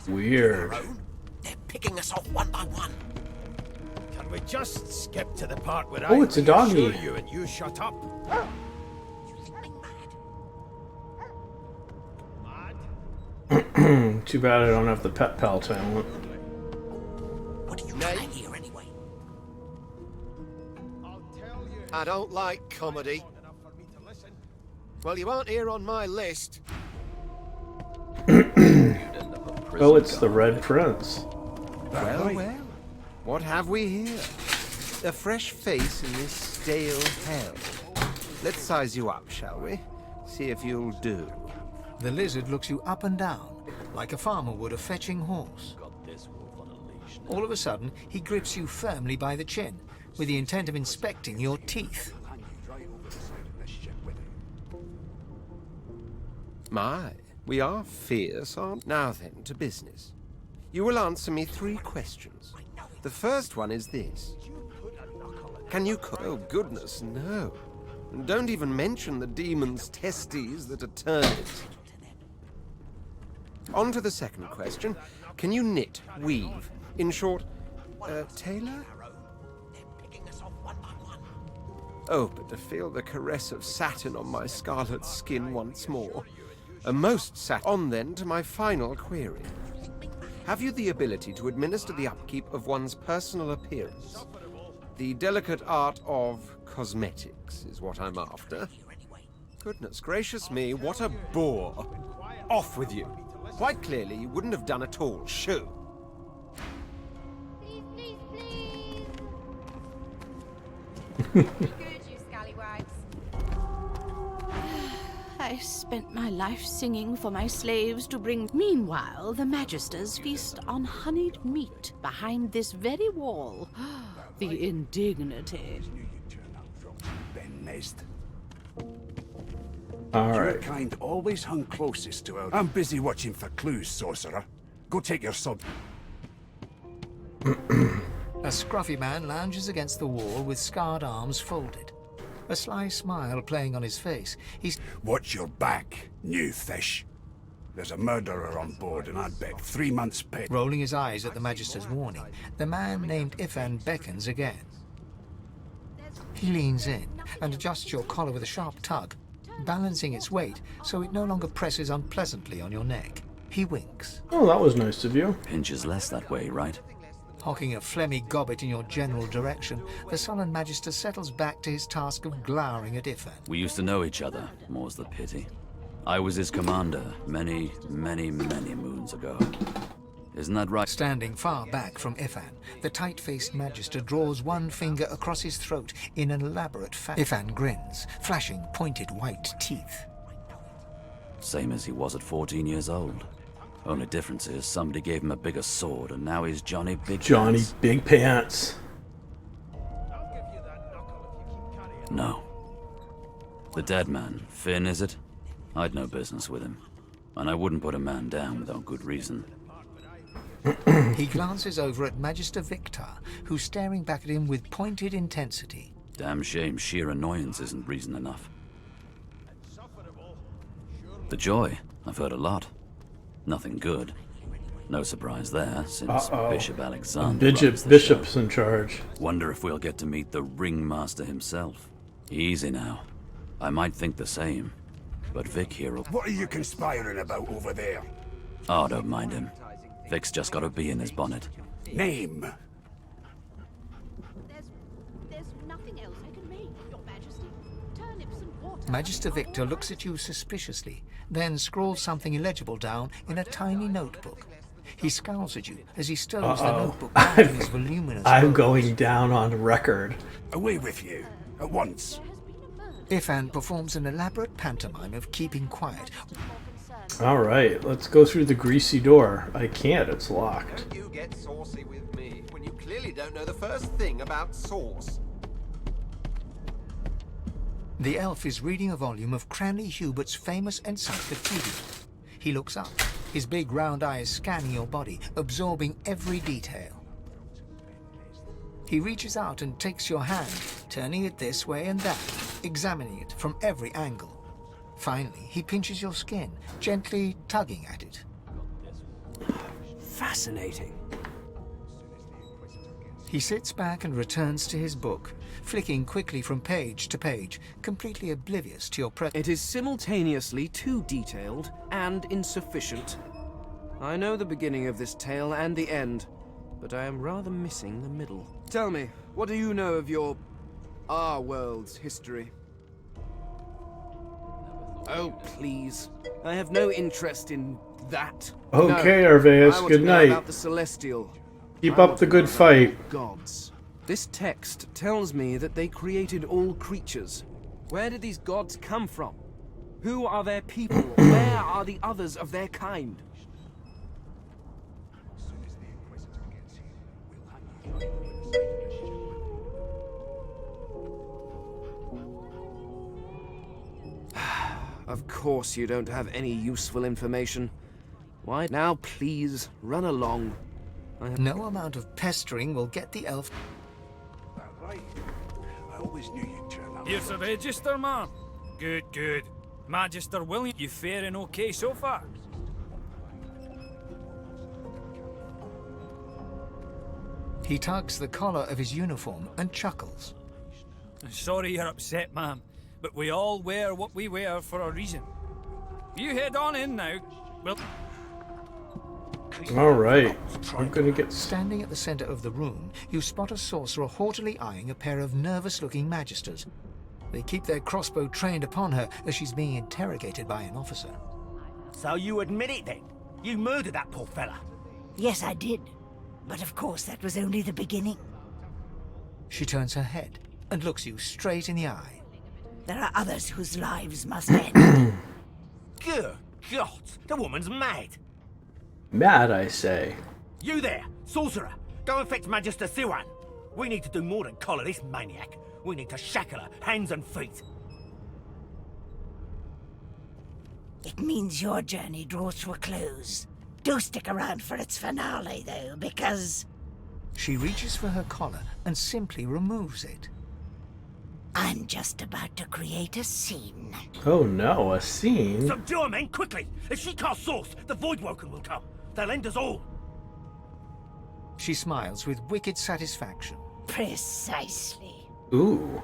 Weird. They're picking us off one by one. Can we just skip to the part where Oh, it's a doggy. reassure you and you shut up? Too bad I don't have the pet pal talent. What are you trying here anyway? I don't like comedy. Well, you aren't here on my list. Oh, it's the Red Prince. Well, well. What have we here? A fresh face in this stale hell. Let's size you up, shall we? See if you'll do. The lizard looks you up and down, like a farmer would a fetching horse. All of a sudden, he grips you firmly by the chin, with the intent of inspecting your teeth. My, we are fierce, aren't we? Now then, to business. You will answer me 3 questions. The first one is this. Can you cook? Oh, goodness, no. And don't even mention the demon's testes that are turnips. On to the second question. Can you knit, weave? In short, tailor? Oh, but to feel the caress of satin on my scarlet skin once more. A most on then to my final query. Have you the ability to administer the upkeep of one's personal appearance? The delicate art of cosmetics is what I'm after. Goodness gracious me, what a bore. Off with you. Quite clearly, you wouldn't have done at all. Shoo! Please, please, please. Good, you scallywags. I spent my life singing for my slaves to bring. Meanwhile, the Magisters feast on honeyed meat behind this very wall. The indignity. Ben Nest. All Your right. kind always hung closest to our... I'm busy watching for clues, sorcerer. Go take your sub... A scruffy man lounges against the wall with scarred arms folded. A sly smile playing on his face. He's... Watch your back, new fish. There's a murderer on board, and I'd bet 3 months' pay. Rolling his eyes at the Magister's warning, the man named Ifan beckons again. He leans in and adjusts your collar with a sharp tug, balancing its weight so it no longer presses unpleasantly on your neck. He winks. Oh, that was nice of you. Pinches less that way, right? Hocking a phlegmy gobbet in your general direction, the sullen Magister settles back to his task of glowering at Ifan. We used to know each other, more's the pity. I was his commander many, many, many moons ago. Isn't that right? Standing far back from Ifan, the tight-faced Magister draws one finger across his throat in an elaborate fashion. Ifan grins, flashing pointed white teeth. Same as he was at 14 years old. Only difference is somebody gave him a bigger sword and now he's Johnny Big Johnny Pants. Big Pants. No. The dead man, Finn, is it? I'd no business with him. And I wouldn't put a man down without good reason. He glances over at Magister Victor, who's staring back at him with pointed intensity. Damn shame sheer annoyance isn't reason enough. The Joy, I've heard a lot. Nothing good. No surprise there, since Bishop Alexander runs the Bishop's show. in charge. Wonder if we'll get to meet the Ringmaster himself. Easy now. I might think the same, but Vic here will... What are you conspiring about over there? Oh, don't mind him. Vic's just got a bee in his bonnet. Name. There's nothing else I can make, Your Majesty. Turnips and water. Magister Victor looks at you suspiciously, then scrawls something illegible down in a tiny notebook. He scowls at you as he stows the notebook back in his voluminous I'm robes. going down on record. Away with you. At once. Ifan performs an elaborate pantomime of keeping quiet. All right, let's go through the greasy door. I can't, it's locked. Don't you get saucy with me when you clearly don't know the first thing about sauce. The elf is reading a volume of Cranley Hubert's famous encyclopedia. He looks up, his big round eyes scanning your body, absorbing every detail. He reaches out and takes your hand, turning it this way and that, examining it from every angle. Finally, he pinches your skin, gently tugging at it. Fascinating. He sits back and returns to his book, flicking quickly from page to page, completely oblivious to your presence. It is simultaneously too detailed and insufficient. I know the beginning of this tale and the end, but I am rather missing the middle. Tell me, what do you know of our world's history? Oh, please. I have no interest in that. Okay, no, Arveus, I want good to know night. about the Celestial. Keep I up want the to good know about fight. Gods. This text tells me that they created all creatures. Where did these gods come from? Who are their people? Where are the others of their kind? Of course you don't have any useful information. Why? Now please, run along. No amount of pestering will get the elf. Right. I always knew you'd turn up. Here's the register, man. Good, good. Magister William, you faring okay so far? He tugs the collar of his uniform and chuckles. Sorry you're upset, man, but we all wear what we wear for a reason. You head on in now. Well... All right, I'm gonna get... Standing at the center of the room, you spot a sorcerer haughtily eyeing a pair of nervous-looking magisters. They keep their crossbow trained upon her as she's being interrogated by an officer. So you admit it then? You murdered that poor fella. Yes, I did. But of course, that was only the beginning. She turns her head and looks you straight in the eye. There are others whose lives must end. Good God, the woman's mad. Mad, I say. You there, sorcerer. Go and fetch Magister Siwan. We need to do more than collar this maniac. We need to shackle her, hands and feet. It means your journey draws to a close. Do stick around for its finale, though, because... She reaches for her collar and simply removes it. I'm just about to create a scene. Oh no, a scene? Subdue her, men, quickly! If she casts Source, the Voidwoken will come. They'll end us all. She smiles with wicked satisfaction. Precisely. Ooh.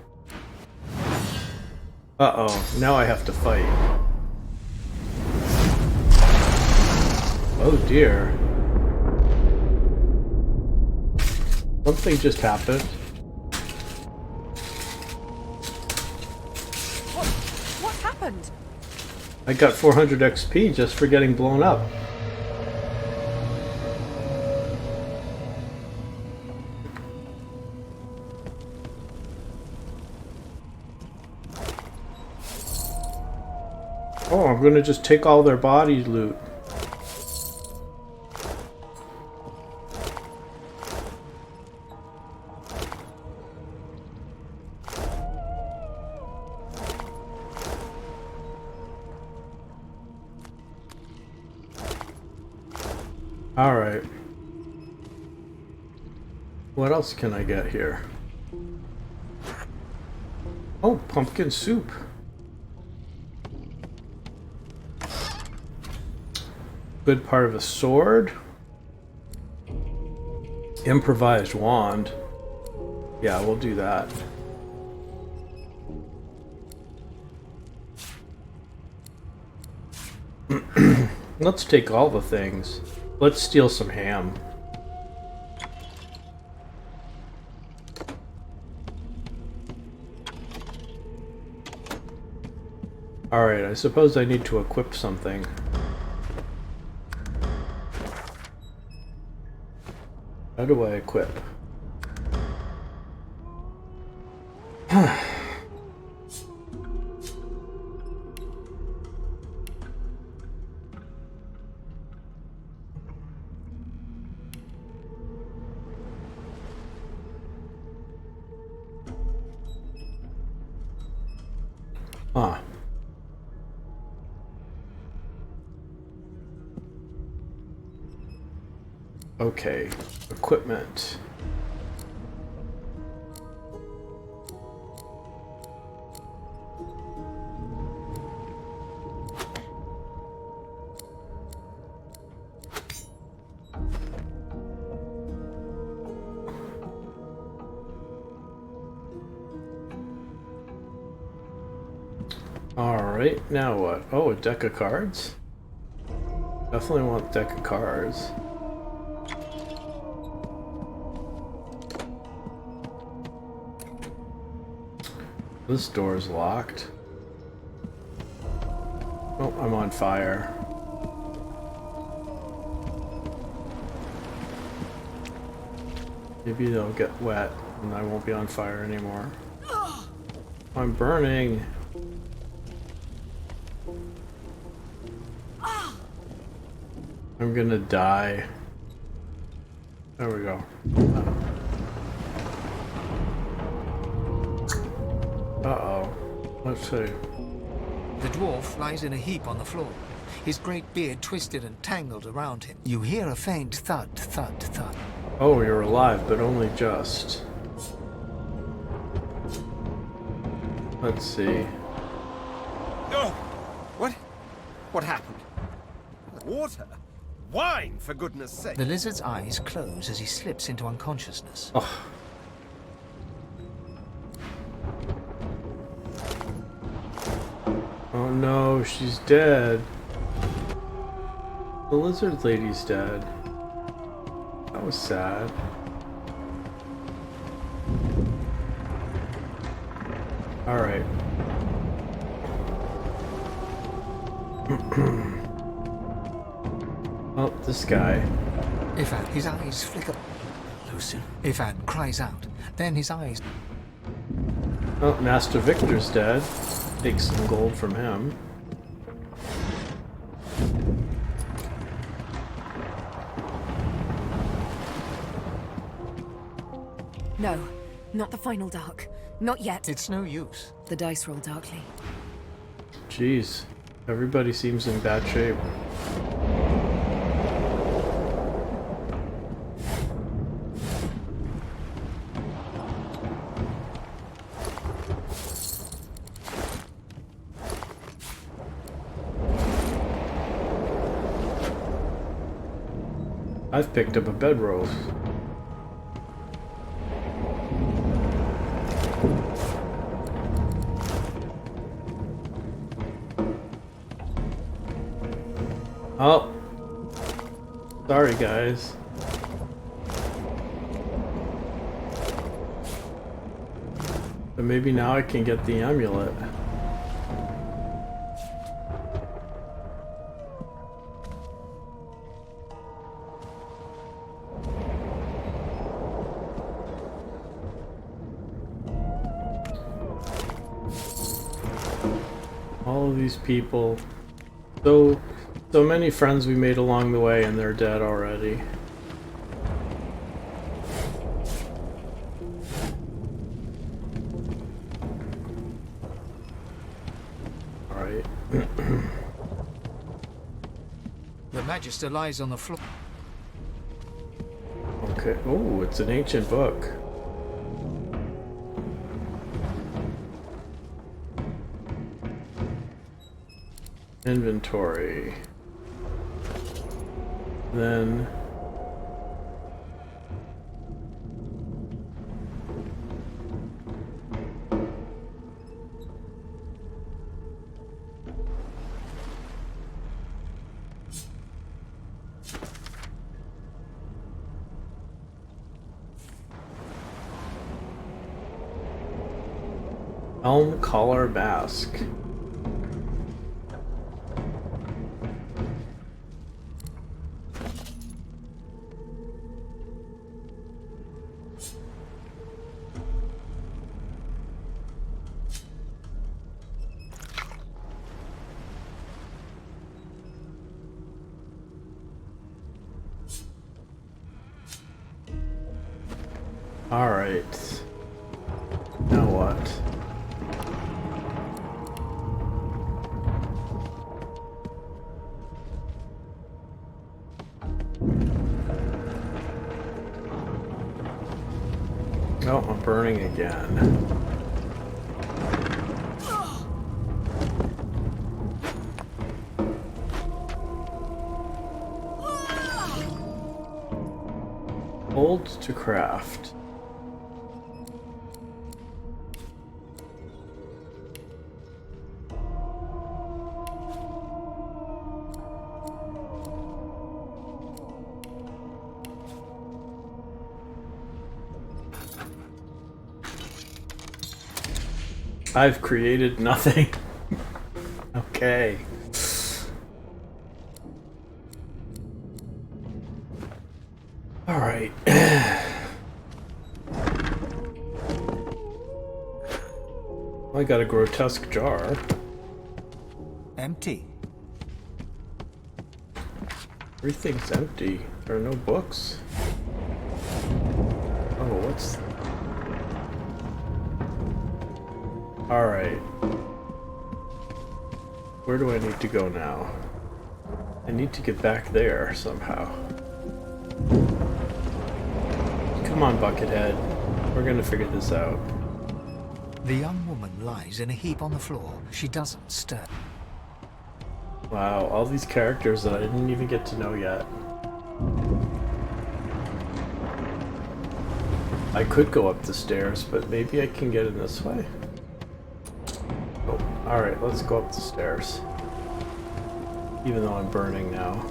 Uh-oh, now I have to fight. Oh dear. Something just happened. What happened? I got 400 XP just for getting blown up. Oh, I'm gonna just take all their body loot. Alright. What else can I get here? Oh, pumpkin soup. Good part of a sword. Improvised wand. Yeah, we'll do that. Let's take all the things. Let's steal some ham. Alright, I suppose I need to equip something. How do I equip? Huh. Okay, equipment. Alright, now what? Oh, a deck of cards? Definitely want a deck of cards. This door is locked. Oh, I'm on fire. Maybe they'll get wet and I won't be on fire anymore. I'm burning. I'm gonna die. There we go. Uh-oh. Let's see. The dwarf lies in a heap on the floor, his great beard twisted and tangled around him. You hear a faint thud, thud, thud. Oh, you're alive, but only just. Let's see. Oh! What happened? Water? Wine, for goodness sake! The lizard's eyes close as he slips into unconsciousness. Oh. Oh no, she's dead. The lizard lady's dead. That was sad. Alright. Oh, this guy. Ifan, his eyes flicker. Lucian. Ifan cries out. Then his eyes... Oh, Master Victor's dead. Take some gold from him. No, not the final dark. Not yet. It's no use. The dice roll darkly. Jeez. Everybody seems in bad shape. I've picked up a bedroll. Oh. Sorry, guys. But maybe now I can get the amulet. All of these people. So many friends we made along the way and they're dead already. Alright. The Magister lies on the floor. Okay. Oh, it's an ancient book. Inventory. Then Elm Collar Mask. Alright. Now what? Oh, I'm burning again. Hold to craft. I've created nothing. Okay. All right. I got a grotesque jar. Empty. Everything's empty. There are no books. Oh, what's... Alright. Where do I need to go now? I need to get back there somehow. Come on, Buckethead. We're gonna figure this out. The young woman lies in a heap on the floor. She doesn't stir. Wow, all these characters that I didn't even get to know yet. I could go up the stairs, but maybe I can get in this way. Oh, alright, let's go up the stairs. Even though I'm burning now.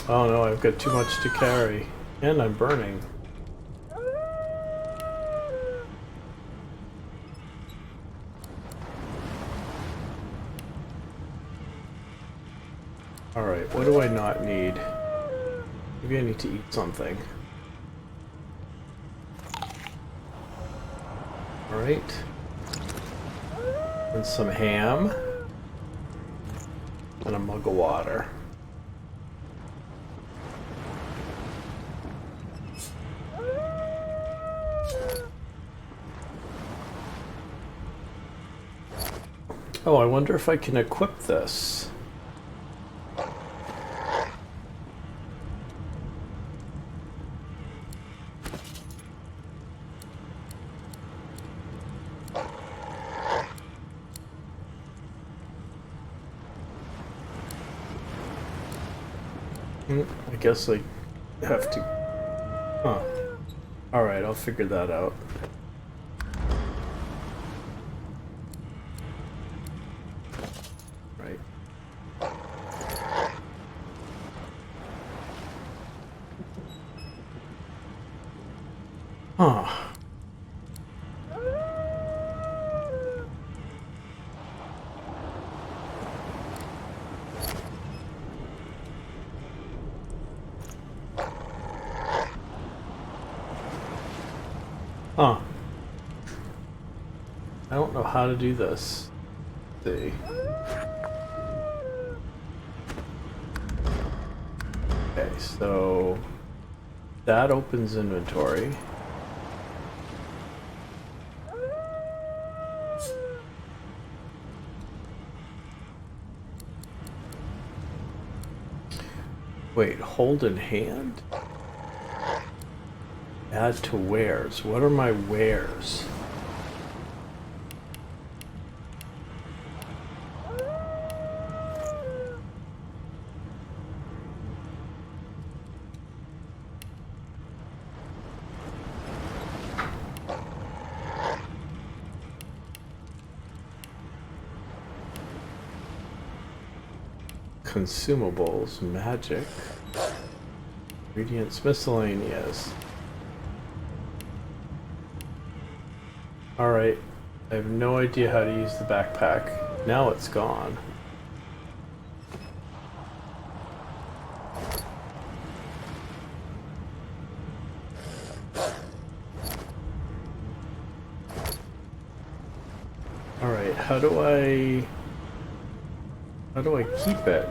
Oh no, I've got too much to carry. And I'm burning. Alright, what do I not need? Maybe I need to eat something. Alright. And some ham. And a mug of water. Oh, I wonder if I can equip this. I guess I have to... Huh. Alright, I'll figure that out. Right. Huh. Huh. I don't know how to do this. Let's see. Okay, so that opens inventory. Wait, hold in hand? Add to wares. What are my wares? Consumables, magic, ingredients, miscellaneous. Alright, I have no idea how to use the backpack. Now it's gone. Alright, how do I keep it?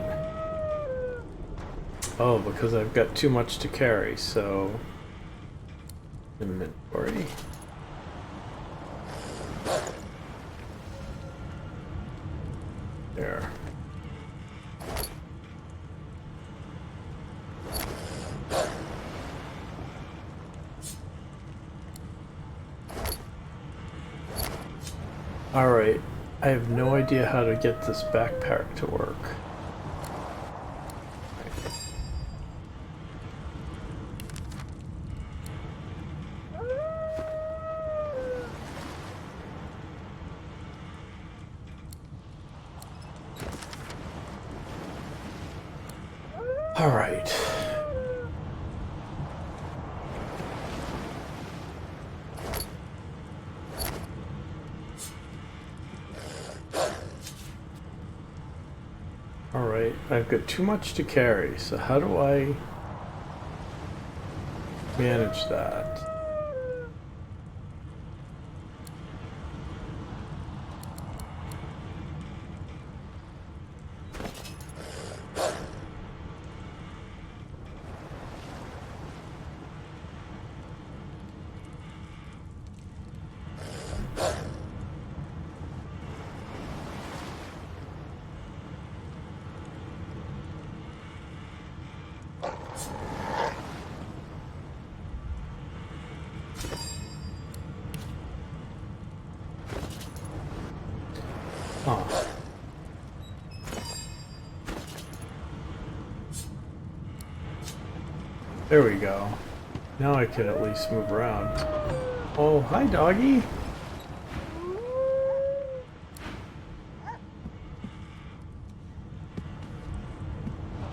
Oh, because I've got too much to carry, so inventory. There. Alright, I have no idea how to get this backpack to work. Alright. Alright, I've got too much to carry, so how do I manage that? Huh. There we go. Now I can at least move around. Oh, hi, doggy.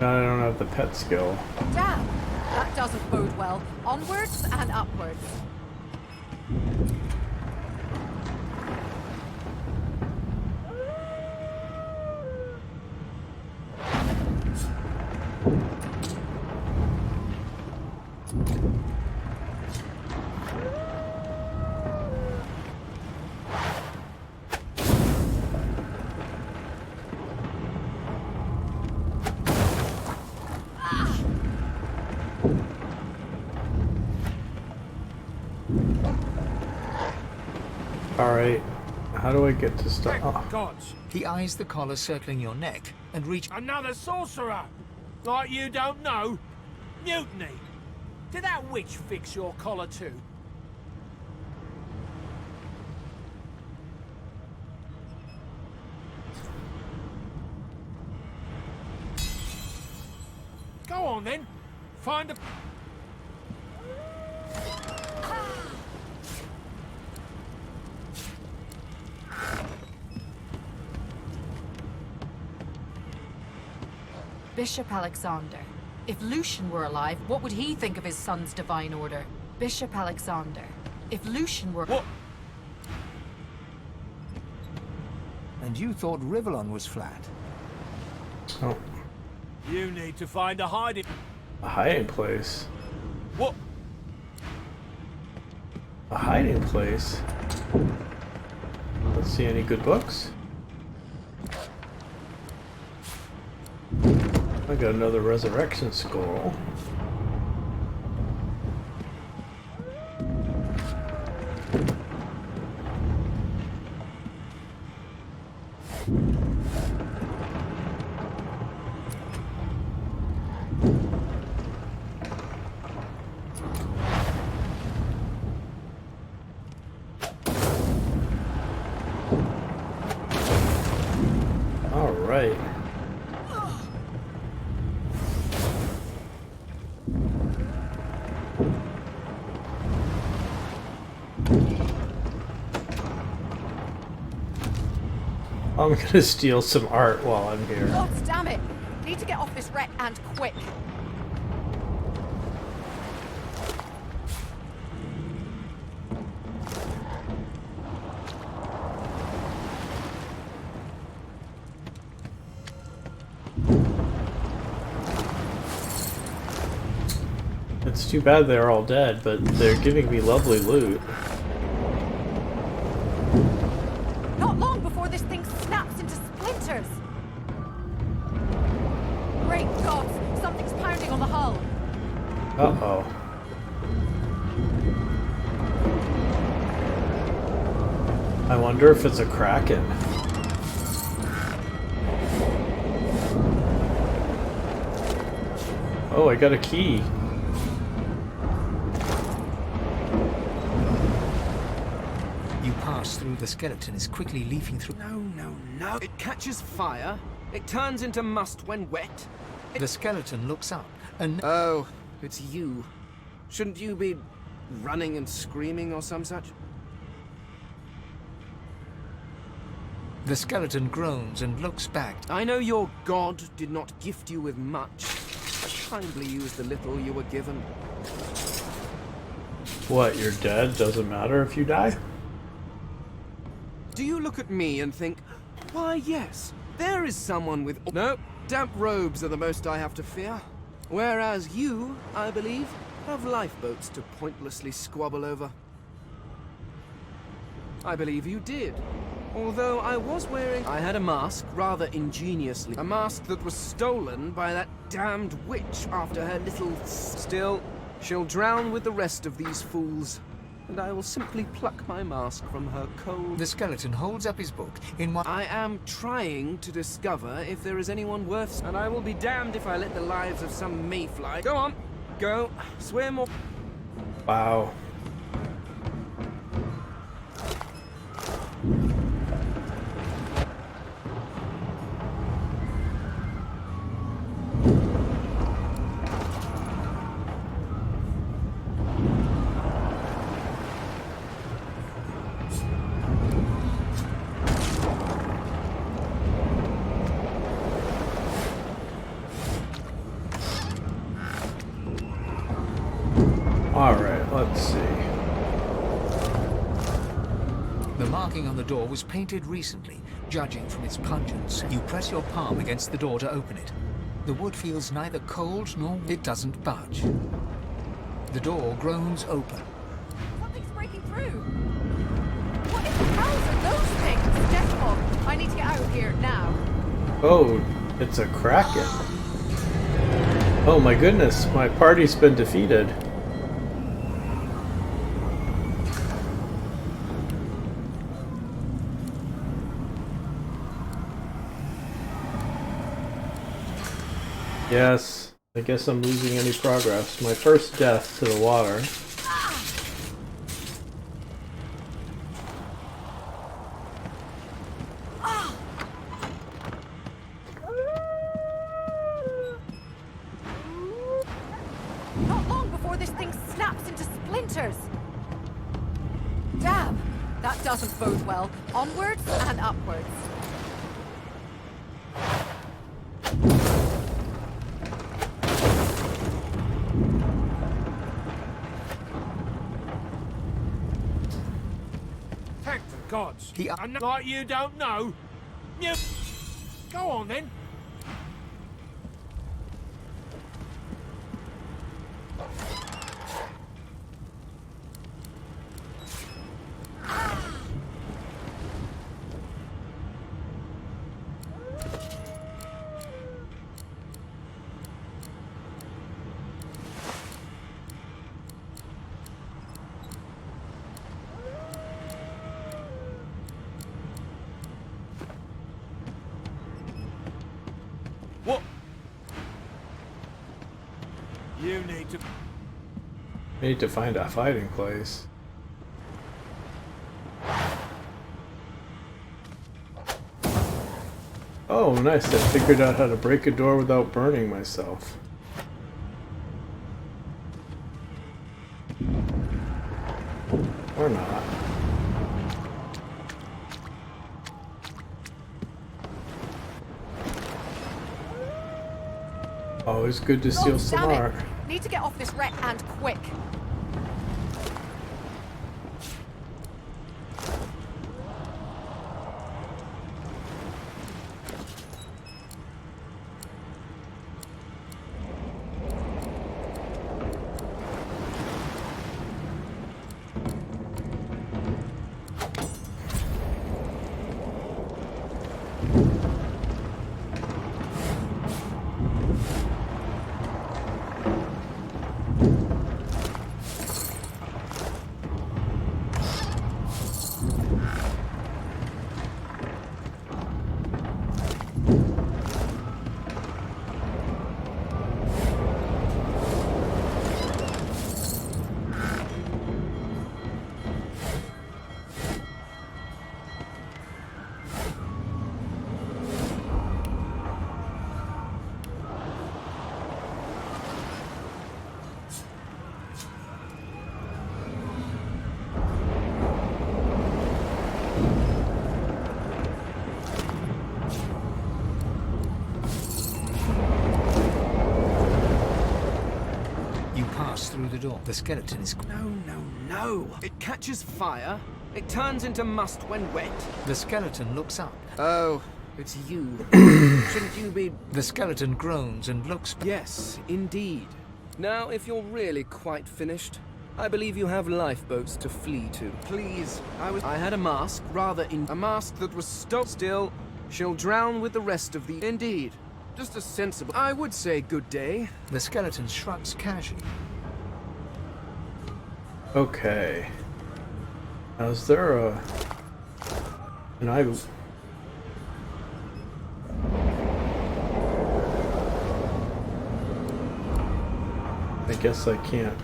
I don't have the pet skill. Damn, that doesn't bode well. Onwards and upwards. Alright. How do I get to start? Oh. Gods. He eyes the collar circling your neck and reach. Another sorcerer! Like you don't know? Mutiny! Did that witch fix your collar too? Go on then. Find a... Bishop Alexander. If Lucian were alive, what would he think of his son's divine order? Bishop Alexander. If Lucian were... What? And you thought Rivellon was flat. Oh. You need to find a hiding... A hiding place? What? A hiding place? Let's see any good books. I got another resurrection scroll. All right. I'm gonna steal some art while I'm here. God damn it! Need to get off this wreck and quick. It's too bad they're all dead, but they're giving me lovely loot. Not long before this thing snaps into splinters. Great gods! Something's pounding on the hull. Uh-oh. I wonder if it's a Kraken. Oh, I got a key. You pass through the skeleton is quickly leafing through. No. It catches fire. It turns into must when wet. The skeleton looks up and... Oh, it's you. Shouldn't you be running and screaming or some such? The skeleton groans and looks back. I know your god did not gift you with much. Kindly use the little you were given. What, you're dead? Doesn't matter if you die? Do you look at me and think, why yes, there is someone with... No, damp robes are the most I have to fear. Whereas you, I believe, have lifeboats to pointlessly squabble over. I believe you did. Although I was wearing... I had a mask, rather ingeniously. A mask that was stolen by that damned witch after her little... Still, she'll drown with the rest of these fools. And I will simply pluck my mask from her cold... The skeleton holds up his book in one... I am trying to discover if there is anyone worth... And I will be damned if I let the lives of some mayfly... Go on, go, swim or... Wow. Alright, let's see. The marking on the door was painted recently, judging from its pungence. You press your palm against the door to open it. The wood feels neither cold nor... It doesn't budge. The door groans open. Something's breaking through. What in the hell are those things? Deathbog, I need to get out of here now. Oh, it's a Kraken. Oh my goodness, my party's been defeated. Yes, I guess I'm losing any progress. My first death to the water. Not long before this thing snaps into splinters. Damn, that doesn't bode well. Onwards and upwards. Thank the gods. I'm not like you don't know. You... Go on then. What? You need to... We need to find a hiding place. Oh, nice. I figured out how to break a door without burning myself. Or not. Always good to steal some Damn it. art. Need to get off this wreck and quick. Through the door. The skeleton is... No. It catches fire. It turns into must when wet. The skeleton looks up. Oh, it's you. Shouldn't you be... The skeleton groans and looks... Yes, indeed. Now, if you're really quite finished, I believe you have lifeboats to flee to. Please, I had a mask, a mask that was still. She'll drown with the rest of the... Indeed. Just a sensible... I would say good day. The skeleton shrugs casually. Okay. Now, is there a... And I guess I can't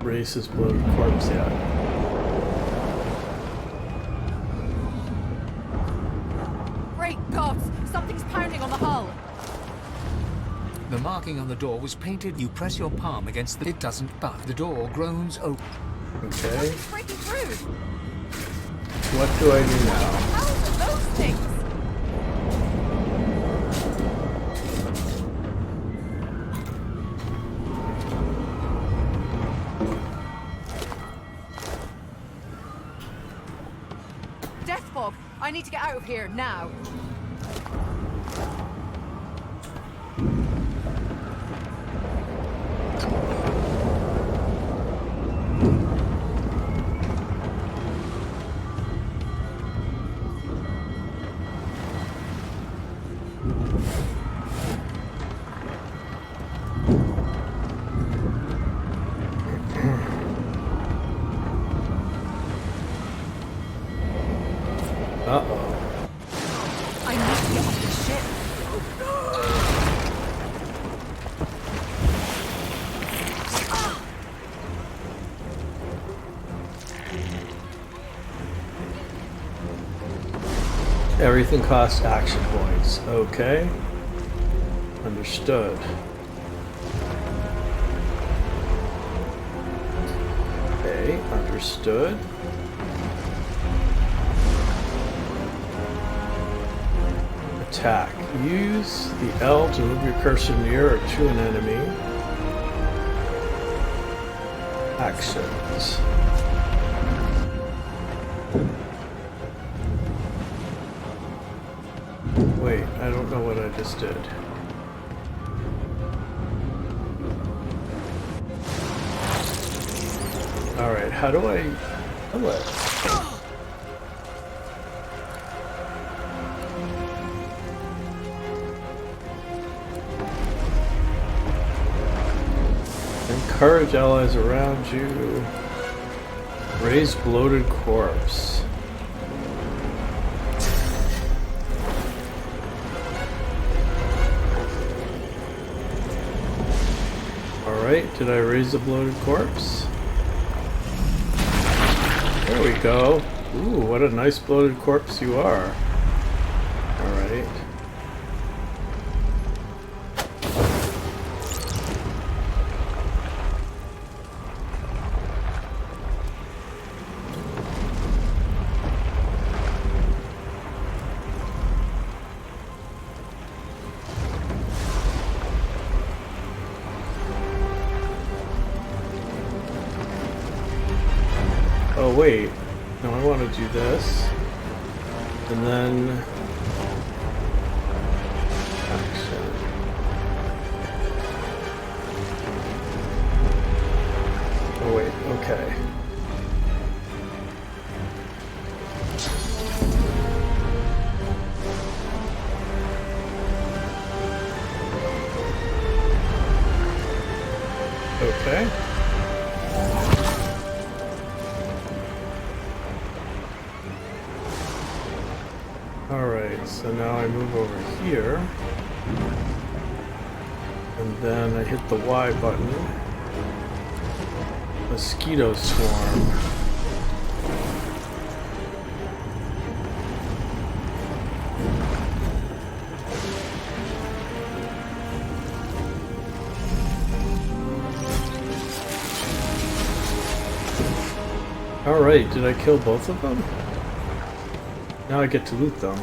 raise his bloated corpse yet. Great gods! Something's pounding on the hull. The marking on the door was painted. You press your palm against the... It doesn't budge. The door groans open. Okay. Breaking through. What do I do now? How are those things? Death fog. I need to get out of here now. Uh-oh. I need to get off this ship. Everything costs action points. Okay. Understood. Okay, understood. Attack. Use the L to move your cursor near or to an enemy. Actions. Wait, I don't know what I just did. Alright, how do I kill it? Encourage allies around you. Raise bloated corpse. Alright, did I raise the bloated corpse? There we go. Ooh, what a nice bloated corpse you are. Alright. Oh wait, no, I want to do this, and then action. Oh wait, okay. Okay. Alright, so now I move over here, and then I hit the Y button. Mosquito swarm. Alright, did I kill both of them? Now I get to loot them.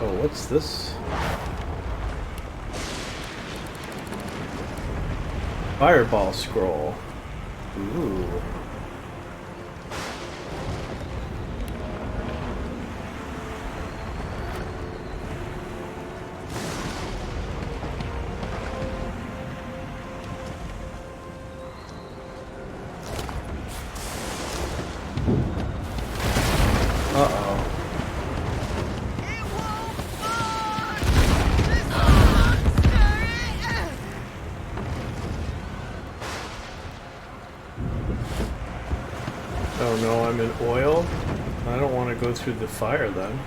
Oh, what's this? Fireball scroll. Ooh. Uh-oh. Oh no, I'm in oil? I don't want to go through the fire then.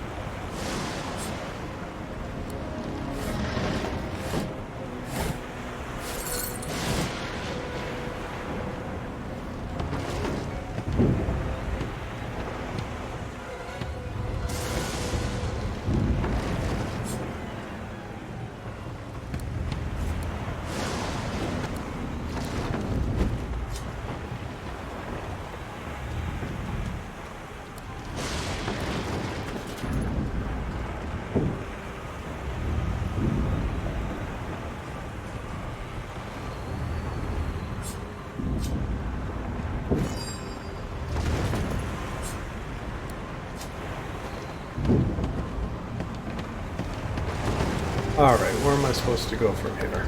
Alright, where am I supposed to go from here?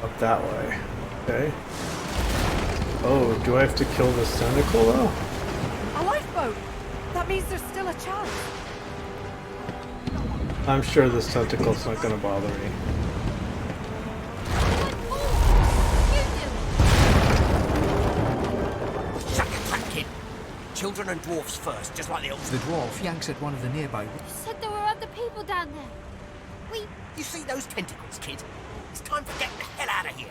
Up that way. Okay. Oh, do I have to kill this tentacle though? A lifeboat! That means there's still a chance. I'm sure this tentacle's not gonna bother me. Shut your trap, kid. Children and dwarfs first, just like the old... The dwarf yanks at one of the nearby... You said there were other people down there. You see those tentacles, kid? It's time to get the hell out of here.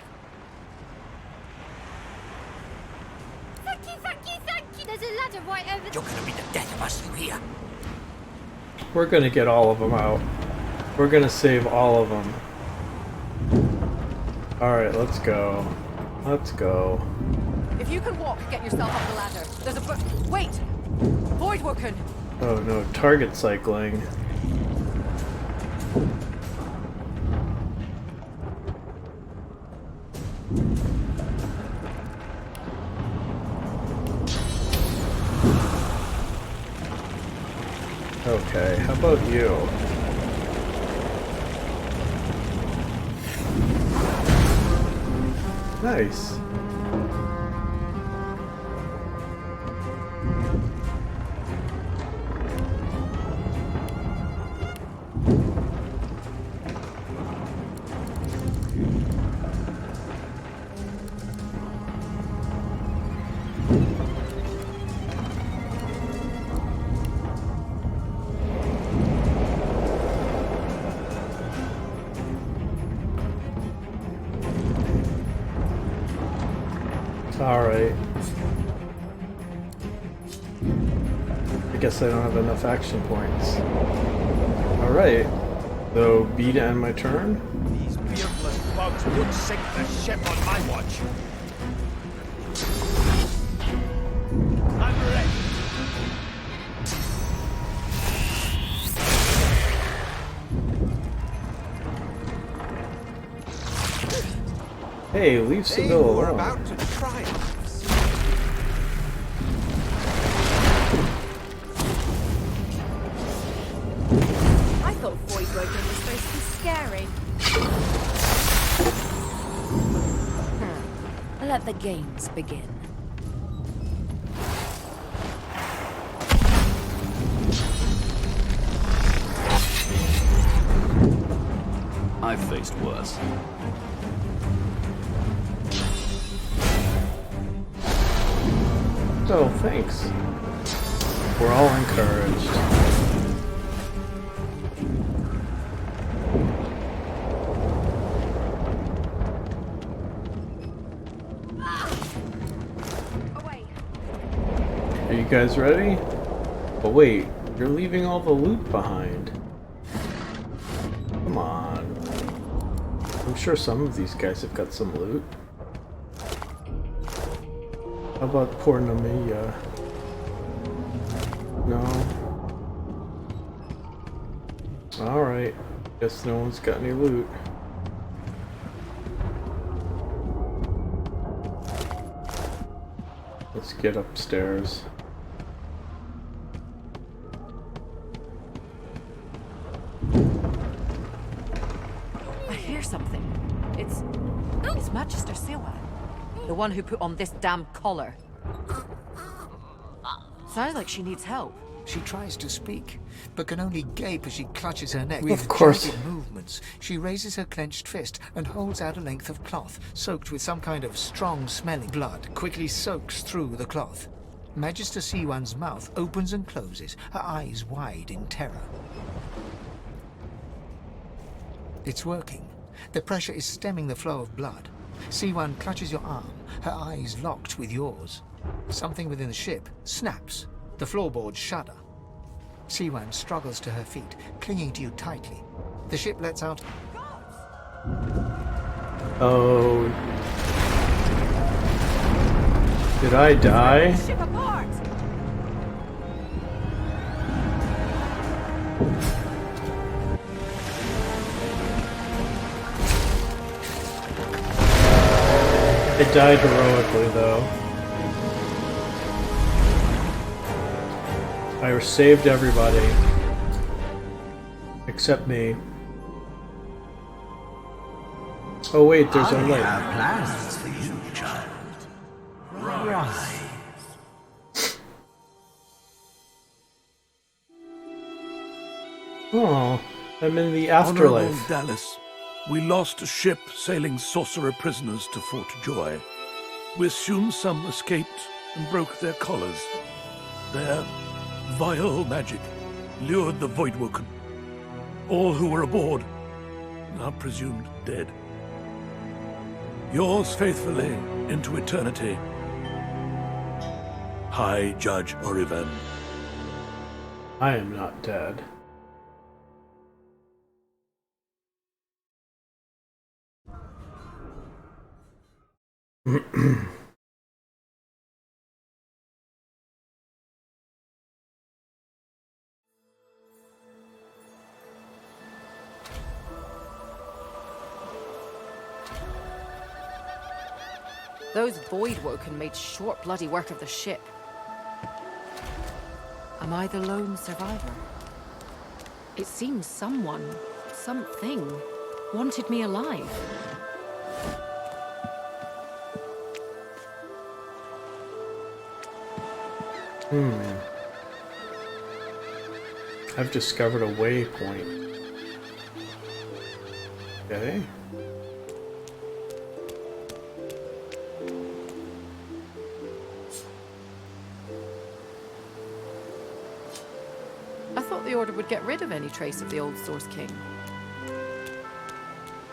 Thank you, thank you, thank you. There's a ladder right over there. You're gonna be the death of us, you hear? We're gonna get all of them out. We're gonna save all of them. Alright, let's go. Let's go. If you can walk, get yourself up the ladder. There's a wait! Voidwoken! Oh no, target cycling. Okay, how about you? Nice. Alright. I guess I don't have enough action points. Alright. So, B to end my turn? These beardless bugs would sink the ship on my watch. I'm ready. Hey, leave Seville alone. About to triumph. I thought Voidwoken was supposed to be scary. Let the games begin. I've faced worse. Oh, thanks. We're all encouraged. Are you guys ready? But wait, you're leaving all the loot behind. Come on. I'm sure some of these guys have got some loot. How about poor Namiya? No. Alright. Guess no one's got any loot. Let's get upstairs. I hear something. It's Magister Siwan. The one who put on this damn collar. Sounds like she needs help. She tries to speak, but can only gape as she clutches her neck. Of With course. jagged movements, she raises her clenched fist and holds out a length of cloth, soaked with some kind of strong-smelling blood, quickly soaks through the cloth. Magister Siwan's mouth opens and closes, her eyes wide in terror. It's working. The pressure is stemming the flow of blood. Siwan clutches your arm, her eyes locked with yours. Something within the ship snaps. The floorboards shudder. Siwan struggles to her feet, clinging to you tightly. The ship lets out... Oh. Did I die? Ship apart! I died heroically, though. I saved everybody. Except me. Oh wait, there's a light. I have plans for you, child. Rise. Oh, I'm in the afterlife. Honorable Dallas, we lost a ship sailing sorcerer prisoners to Fort Joy. We assume some escaped and broke their collars. Their vile magic lured the Voidwoken. All who were aboard are presumed dead. Yours faithfully into eternity, High Judge Oriven. I am not dead. Those Voidwoken made short bloody work of the ship. Am I the lone survivor? It seems someone, something, wanted me alive. I've discovered a waypoint. Okay. I thought the Order would get rid of any trace of the old Source King.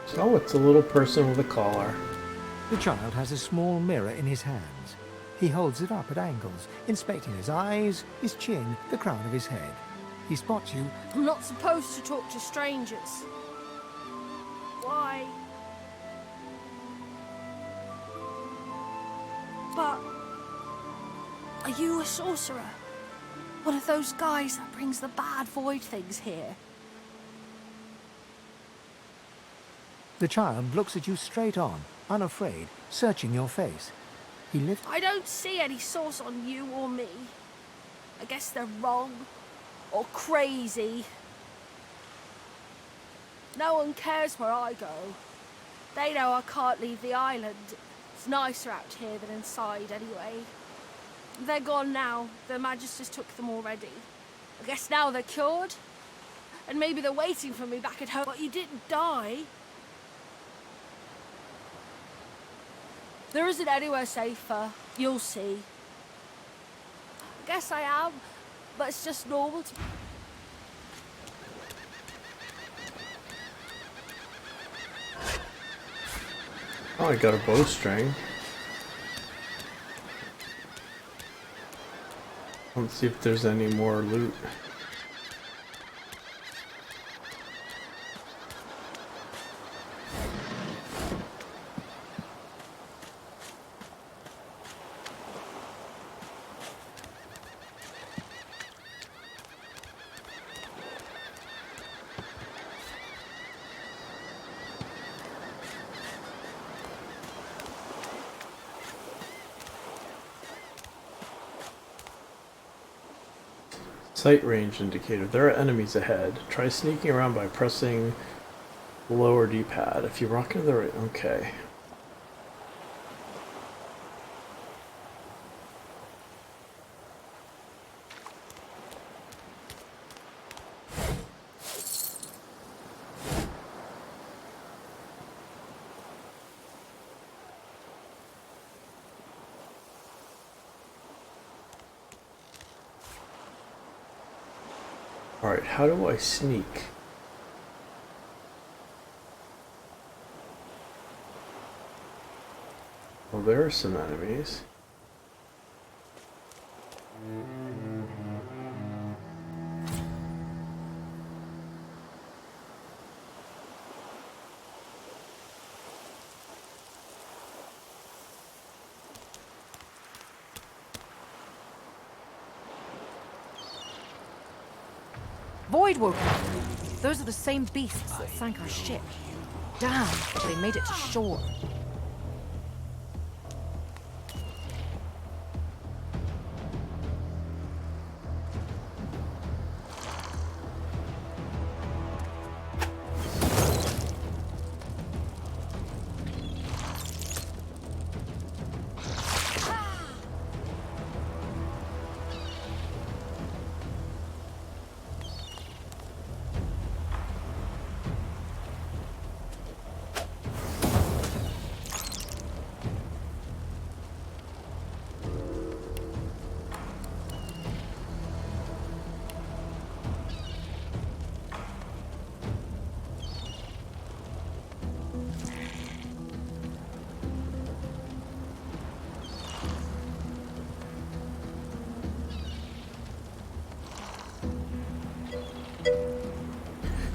So it's a little person with a collar. The child has a small mirror in his hands. He holds it up at angles, inspecting his eyes, his chin, the crown of his head. He spots you. I'm not supposed to talk to strangers. Why? But... are you a sorcerer? One of those guys that brings the bad void things here? The child looks at you straight on, unafraid, searching your face. He lifts... I don't see any source on you or me. I guess they're wrong. Or crazy. No one cares where I go. They know I can't leave the island. It's nicer out here than inside anyway. They're gone now. The Magisters took them already. I guess now they're cured. And maybe they're waiting for me back at home. But you didn't die. There isn't anywhere safer. You'll see. I guess I am, but it's just normal to... Oh, I got a bowstring. Let's see if there's any more loot. Sight range indicator. There are enemies ahead. Try sneaking around by pressing lower D-pad. If you rock into the right... okay. Alright, how do I sneak? Well, there are some enemies. Voidwoken! Those are the same beasts that sank our ship. Damn, they made it to shore.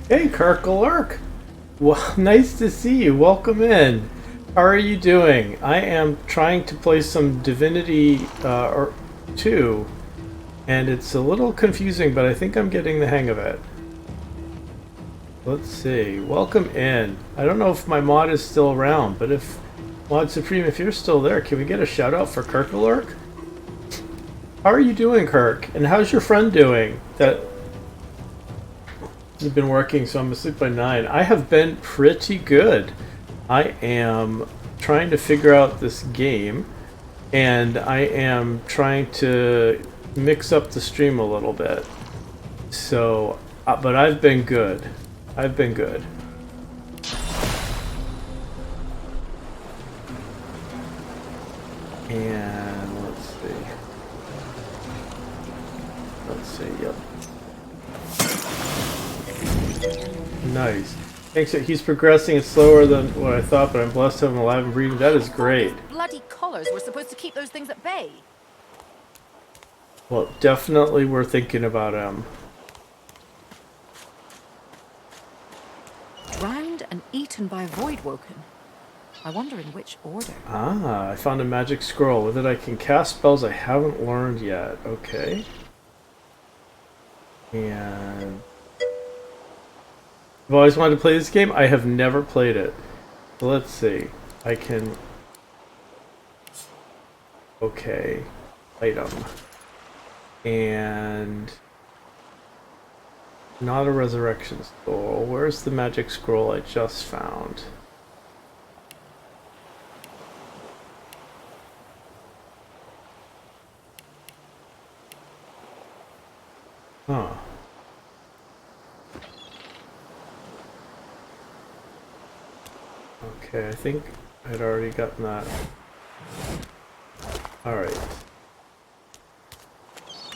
Hey, Kirklerk. Well, nice to see you. Welcome in. How are you doing? I am trying to play some Divinity 2, and it's a little confusing, but I think I'm getting the hang of it. Let's see. Welcome in. I don't know if my mod is still around, but if Mod Supreme, if you're still there, can we get a shout out for Kirklerk? How are you doing, Kirk? And how's your friend doing? That has been working, so I'm asleep by 9. I have been pretty good. I am trying to figure out this game, and I am trying to mix up the stream a little bit. So, but I've been good. I've been good. And let's see. Let's see, yep. Nice. Thanks. He's progressing. It's slower than what I thought, but I'm blessed to have him alive and breathing. That is great. Bloody collars were supposed to keep those things at bay. Well, definitely we're thinking about him. Drowned and eaten by Voidwoken. I wonder in which order. Ah, I found a magic scroll. With it I can cast spells I haven't learned yet. Okay. And I've always wanted to play this game. I have never played it. So let's see. I can... Okay. Item. And... Not a resurrection scroll. Where's the magic scroll I just found? Huh. Okay, I think I'd already gotten that. Alright.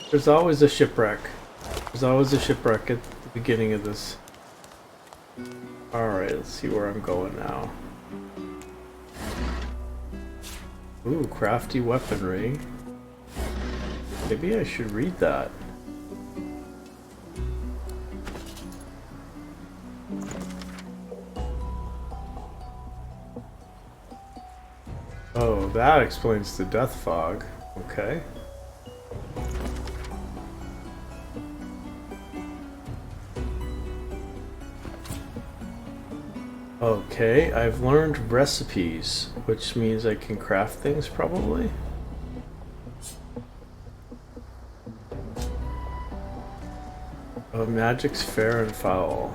There's always a shipwreck. There's always a shipwreck at the beginning of this. Alright, let's see where I'm going now. Ooh, crafty weaponry. Maybe I should read that. Oh, that explains the death fog. Okay. Okay, I've learned recipes, which means I can craft things probably. Oh, magic's fair and foul.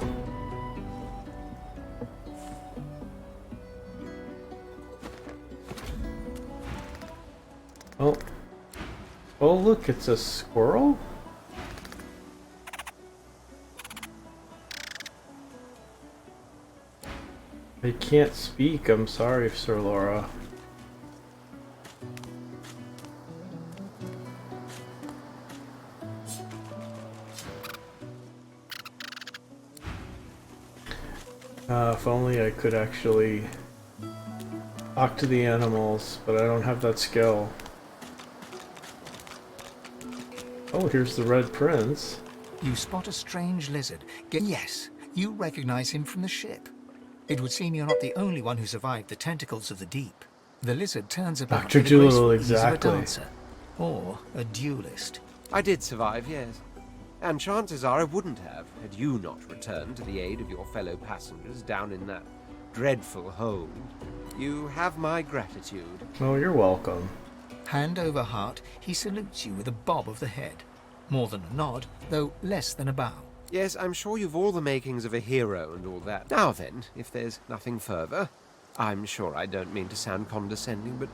Oh. Oh, look, it's a squirrel? I can't speak, I'm sorry, Sir Laura. If only I could actually talk to the animals, but I don't have that skill. Oh, here's the Red Prince. You spot a strange lizard. Yes, you recognize him from the ship. It would seem you're not the only one who survived the tentacles of the deep. The lizard turns about Dr. Dolittle, exactly. A dancer, or a duelist. I did survive, yes. And chances are I wouldn't have, had you not returned to the aid of your fellow passengers down in that dreadful hold. You have my gratitude. Oh, you're welcome. Hand over heart, he salutes you with a bob of the head. More than a nod, though less than a bow. Yes, I'm sure you've all the makings of a hero and all that. Now then, if there's nothing further, I'm sure I don't mean to sound condescending, but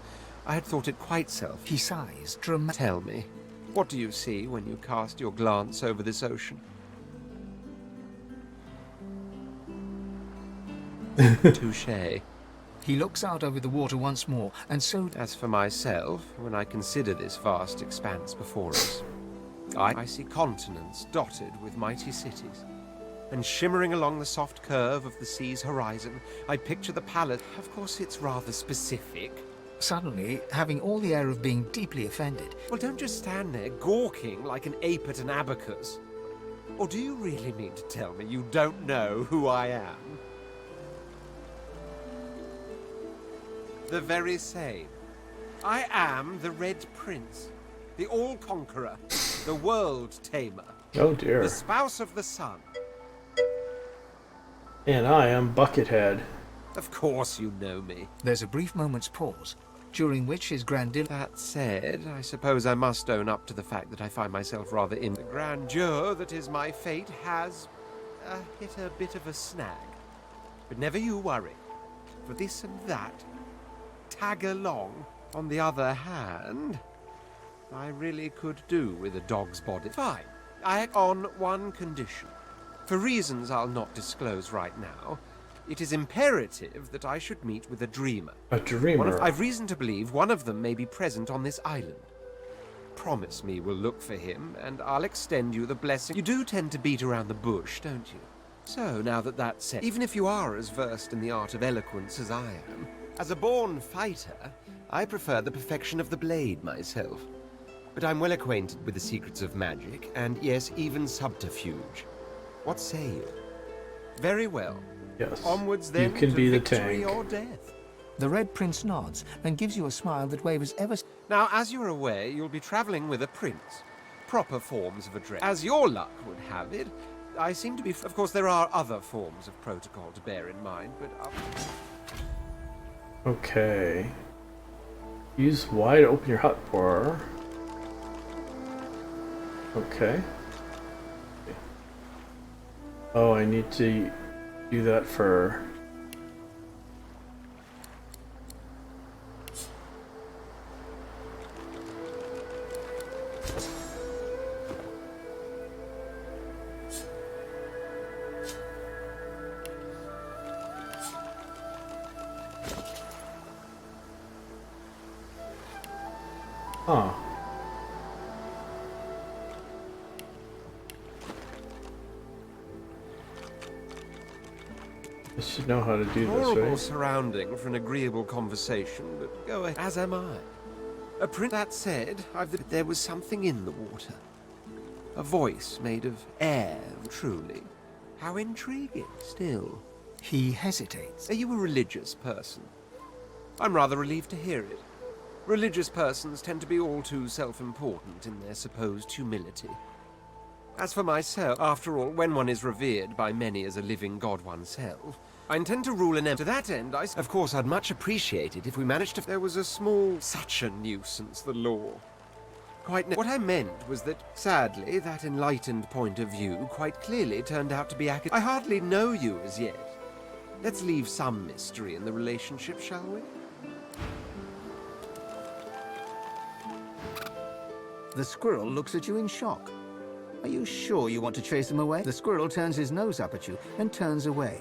I had thought it quite self. He sighs Tell me, what do you see when you cast your glance over this ocean? Touché. He looks out over the water once more, and so... As for myself, when I consider this vast expanse before us, I see continents dotted with mighty cities. And shimmering along the soft curve of the sea's horizon, I picture the palace. Of course, it's rather specific. Suddenly, having all the air of being deeply offended... Well, don't just stand there gawking like an ape at an abacus. Or do you really mean to tell me you don't know who I am? The very same. I am the Red Prince, the All-Conqueror, the World Tamer. Oh dear. The spouse of the sun. And I am Buckethead. Of course you know me. There's a brief moment's pause, during which his grandiloquent... That said, I suppose I must own up to the fact that I find myself rather in the grandeur that is my fate has hit a bit of a snag. But never you worry. For this and that, tag along. On the other hand, I really could do with a dog's body. Fine. On one condition. For reasons I'll not disclose right now, it is imperative that I should meet with a dreamer. A dreamer? I've reason to believe one of them may be present on this island. Promise me we'll look for him, and I'll extend you the blessing. You do tend to beat around the bush, don't you? So, now that that's said, even if you are as versed in the art of eloquence as I am, as a born fighter, I prefer the perfection of the blade myself. But I'm well acquainted with the secrets of magic, and yes, even subterfuge. What say you? Very well. Yes. Onwards then you can to be the victory tank. or death. The Red Prince nods and gives you a smile that wavers ever... Now, as you're aware, you'll be traveling with a prince. Proper forms of address. As your luck would have it, I seem to be... Of course, there are other forms of protocol to bear in mind, but... Okay. Use Y to open your hotbar. Okay. Oh, I need to do that for... Huh. I should know how to do this, Horrible right? surrounding for an agreeable conversation, but go ahead. As am I. A prince. That said, there was something in the water. A voice made of air, truly. How intriguing. Still. He hesitates. Are you a religious person? I'm rather relieved to hear it. Religious persons tend to be all too self-important in their supposed humility. As for myself, after all, when one is revered by many as a living god oneself, I intend to rule an empire. To that end, of course, I'd much appreciate it if we managed to... There was a small... Such a nuisance, the law. What I meant was that, sadly, that enlightened point of view quite clearly turned out to be accurate. I hardly know you as yet. Let's leave some mystery in the relationship, shall we? The squirrel looks at you in shock. Are you sure you want to chase him away? The squirrel turns his nose up at you and turns away.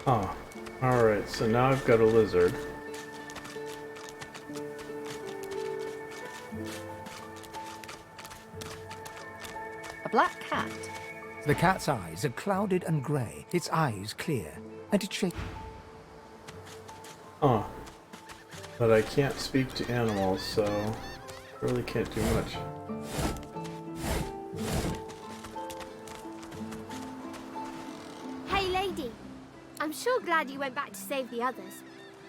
Oh, alright, so now I've got a lizard. A black cat. The cat's eyes are clouded and grey, its eyes clear, and it shakes. Oh. But I can't speak to animals, so I really can't do much. Hey, lady. I'm sure glad you went back to save the others.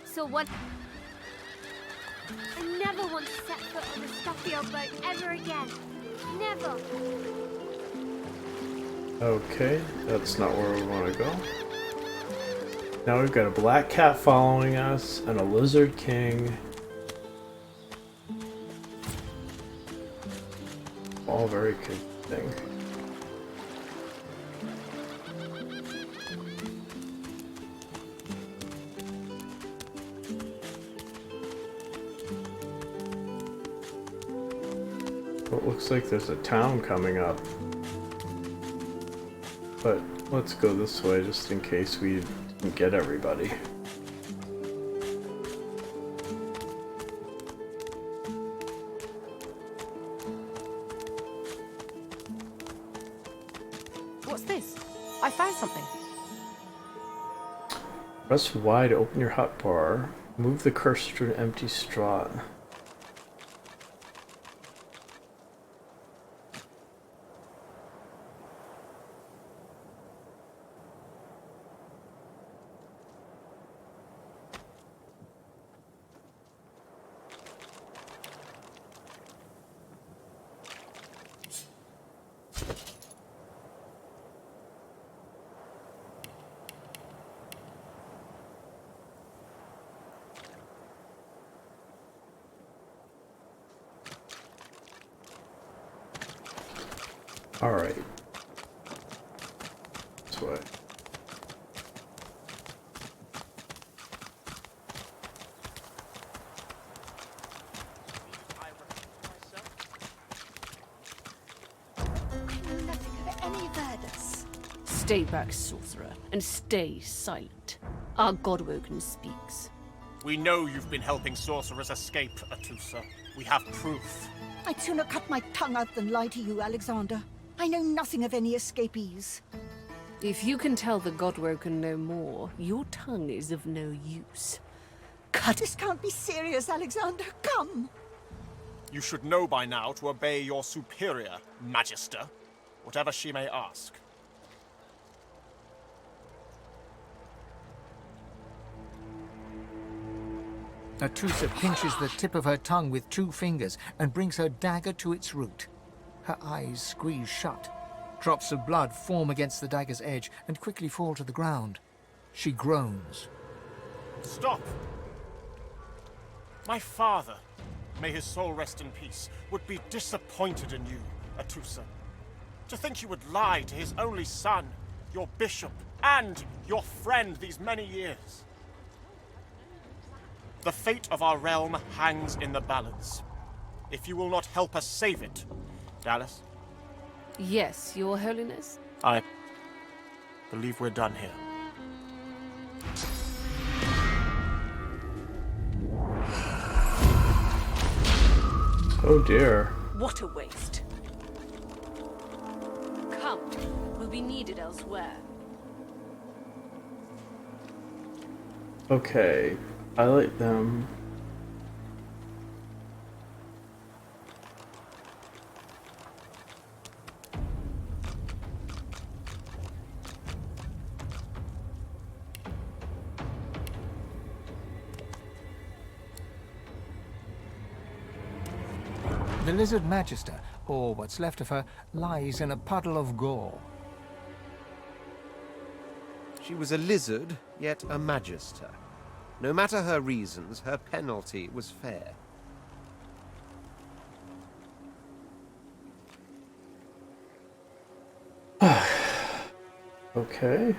So what? I never want to set foot on a stuffy old boat ever again. Never. Okay, that's not where we want to go. Now we've got a black cat following us and a lizard king. All very confusing. It looks like there's a town coming up. But let's go this way just in case we didn't get everybody. What's this? I found something. Press Y to open your hotbar. Move the cursor to an empty straw. Alright. This way. Stay back, sorcerer, and stay silent. Our Godwoken speaks. We know you've been helping sorcerers escape, Atusa. We have proof. I'd sooner cut my tongue out than lie to you, Alexander. I know nothing of any escapees. If you can tell the Godwoken no more, your tongue is of no use. This can't be serious, Alexander. Come! You should know by now to obey your superior, Magister, whatever she may ask. Atusa pinches the tip of her tongue with 2 fingers and brings her dagger to its root. Her eyes squeeze shut. Drops of blood form against the dagger's edge and quickly fall to the ground. She groans. Stop! My father, may his soul rest in peace, would be disappointed in you, Atusa. To think you would lie to his only son, your bishop, and your friend these many years. The fate of our realm hangs in the balance. If you will not help us save it, Dallas? Yes, Your Holiness? I believe we're done here. Oh dear. What a waste. Come, we'll be needed elsewhere. Okay, I like them. The Lizard Magister, or what's left of her, lies in a puddle of gore. She was a lizard, yet a magister. No matter her reasons, her penalty was fair. Okay.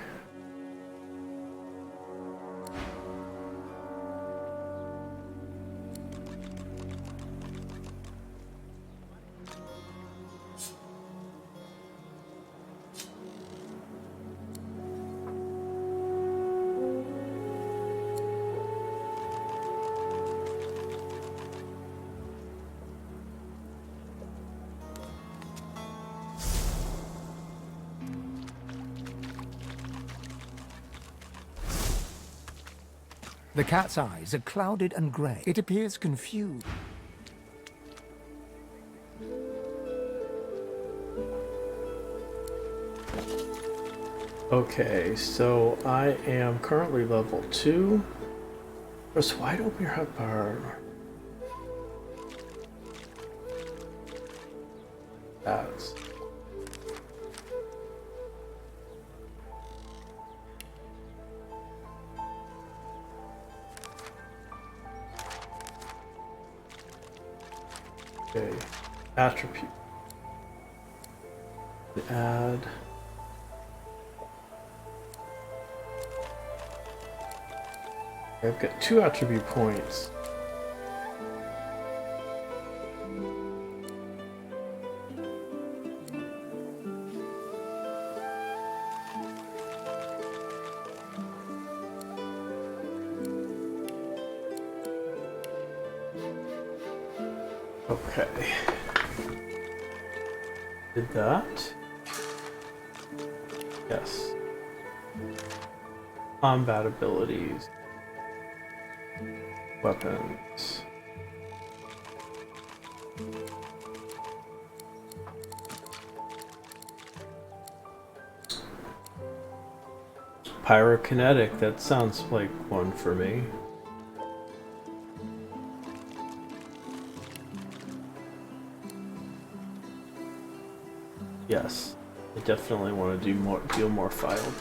The cat's eyes are clouded and grey. It appears confused. Okay, so I am currently level 2. Press wide open your hotbar. That's... Okay, attribute. Add. I've got 2 attribute points. Okay. Did that? Yes. Combat abilities. Weapons. Pyrokinetic, that sounds like one for me. Yes, I definitely want to deal more filed.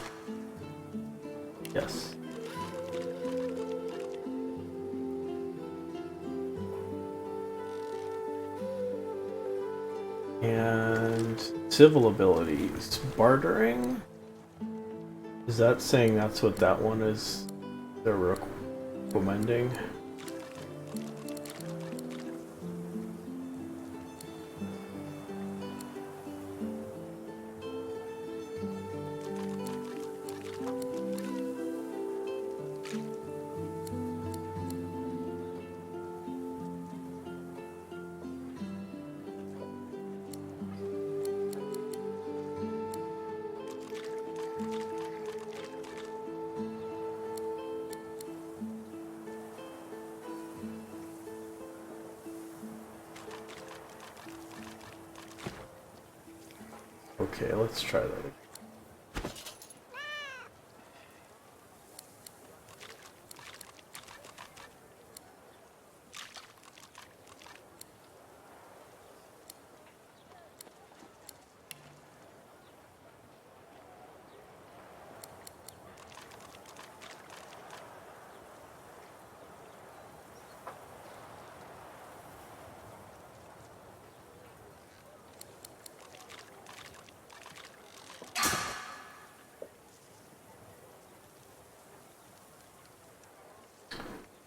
Yes. And civil abilities. Bartering? Is that saying that's what that one is they're recommending? Okay, let's try that again.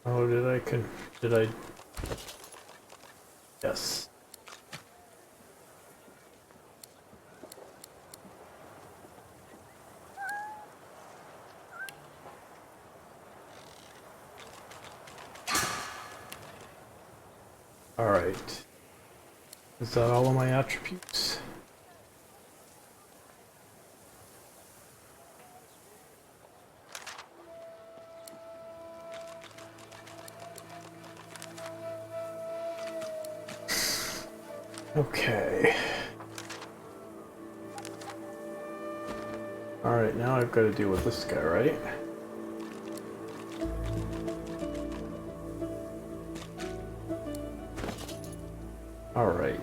Oh, did I? Yes. All right. Is that all of my attributes? Okay. Alright, now I've got to deal with this guy, right? Alright.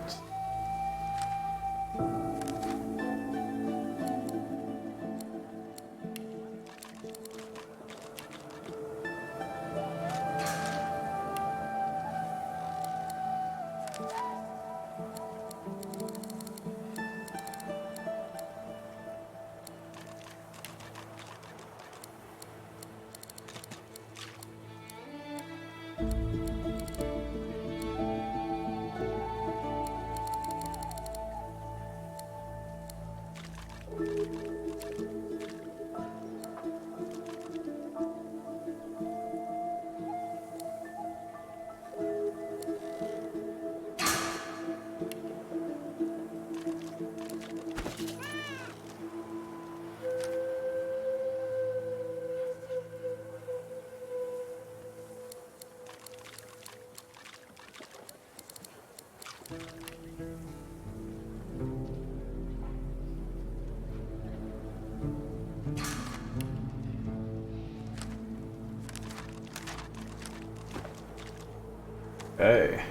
Okay.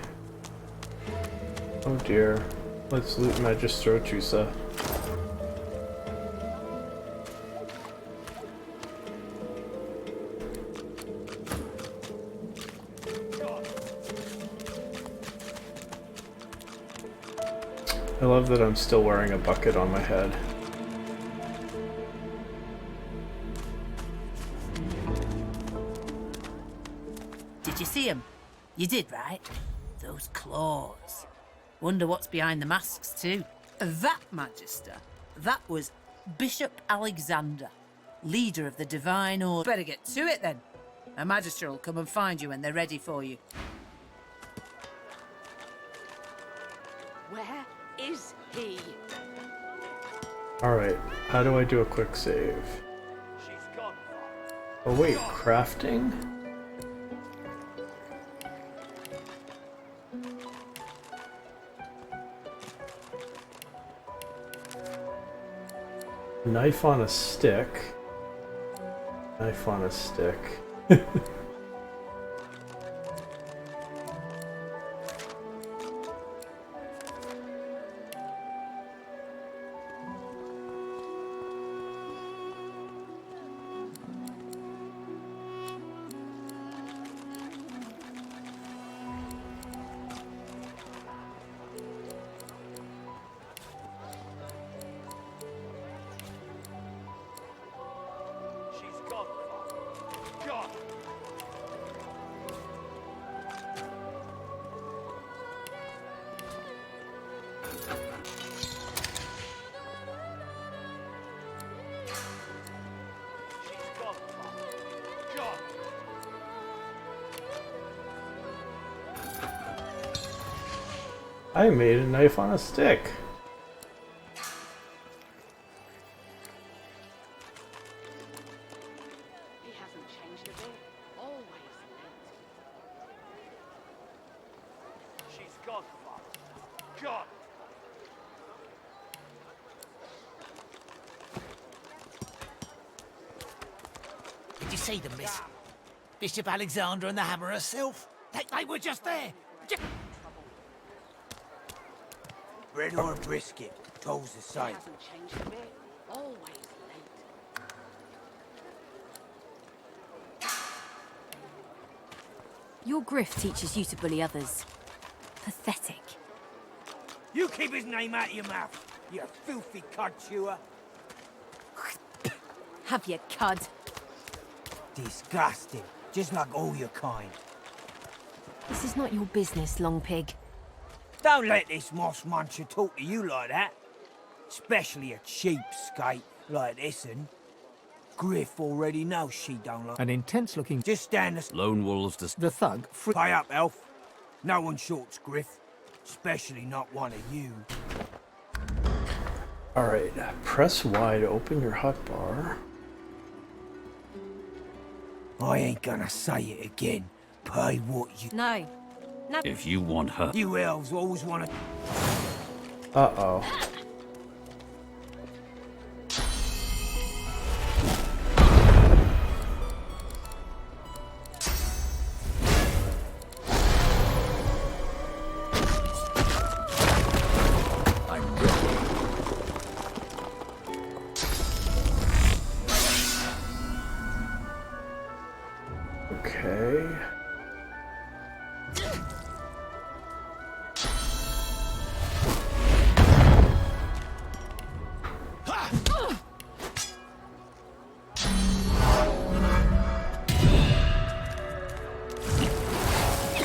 Oh dear. Let's loot Magistro Chusa. I love that I'm still wearing a bucket on my head. Did you see him? You did, right? Those claws. Wonder what's behind the masks, too. That, Magister, that was Bishop Alexander, leader of the Divine Order. Better get to it, then. A Magister will come and find you when they're ready for you. Where is he? Alright, how do I do a quick save? Oh wait, crafting? Knife on a stick. Knife on a stick. I made a knife on a stick. He hasn't changed a bit. Always late. She's gone, Father. Gone. Did you see them, miss? Bishop Alexander and the Hammer herself? They were just there. Bread or brisket, toes the He same. hasn't changed a bit. Always late. Your grift teaches you to bully others. Pathetic. You keep his name out of your mouth, you filthy cud chewer. Have your cud. Disgusting, just like all your kind. This is not your business, Long Pig. Don't let this moss muncher talk to you like that. Especially a cheapskate like this one. Griff already knows she don't like. An intense-looking... Just stand the... Lone wolves to... The thug... Pay up, elf. No one shorts Griff. Especially not one of you. Alright, press Y to open your hotbar. I ain't gonna say it again. Pay what you... No. No. If you want her... You elves always wanna... Uh-oh. Okay.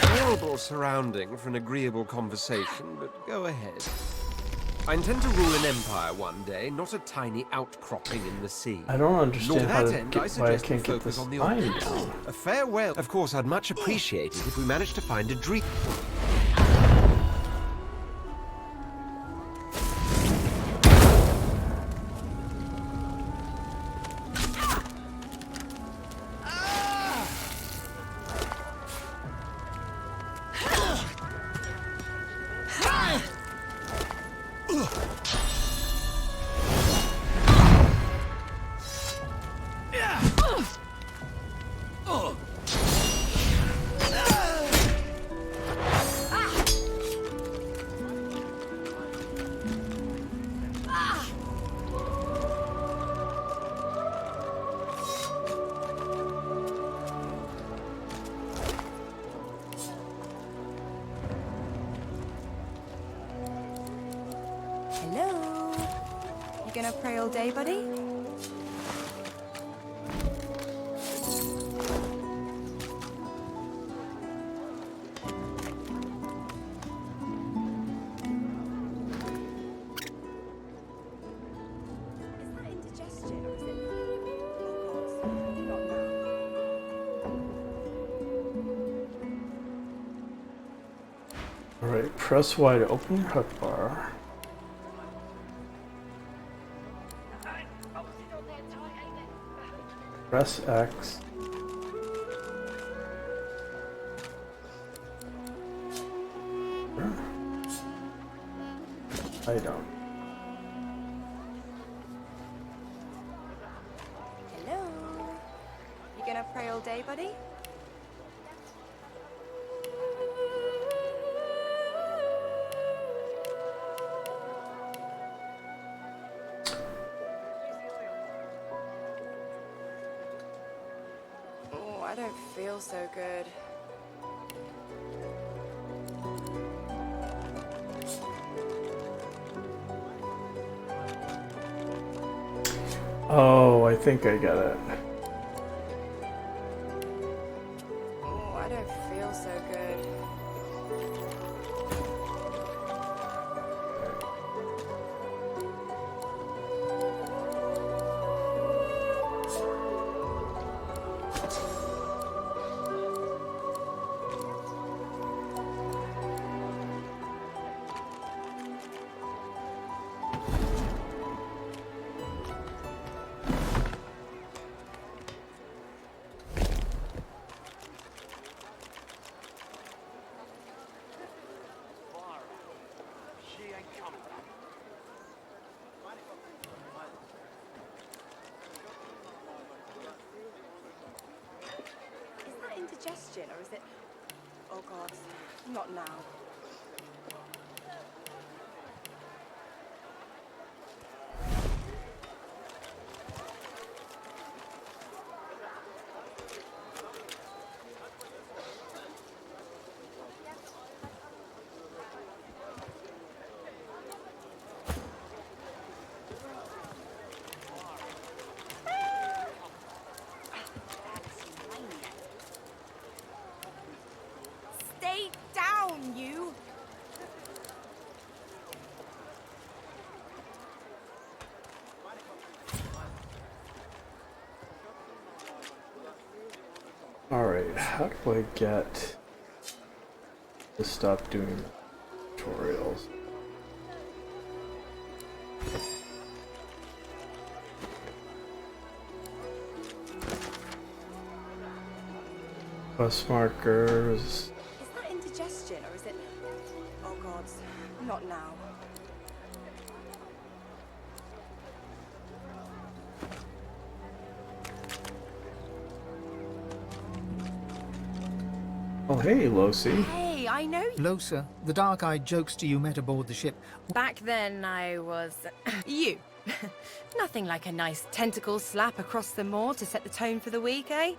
Horrible surrounding for an agreeable conversation, but go ahead. I intend to rule an empire one day, not a tiny outcropping in the sea. I don't understand To how that to end, get, I why I suggest we can't get focus this on the line obvious. down. A farewell. Of course, I'd much appreciate it if we managed to find a dream. Hello? You gonna pray all day, buddy? Is that indigestion or is it... Oh God, not now. Alright, press Y to open your hotbar. Press X. I don't. Hello? You gonna pray all day, buddy? Oh, I don't feel so good. Oh, I think I get it. Oh, I don't feel so good. indigestion, or is it... Oh God, not now. Stay down, you! Alright, how do I get to stop doing tutorials? Bus markers. Is that indigestion, or is it... Oh God, not now. Oh hey, Losi. Hey, I know you. Losa, the dark-eyed jokester you met aboard the ship. Back then, I was... you. Nothing like a nice tentacle slap across the moor to set the tone for the week, eh?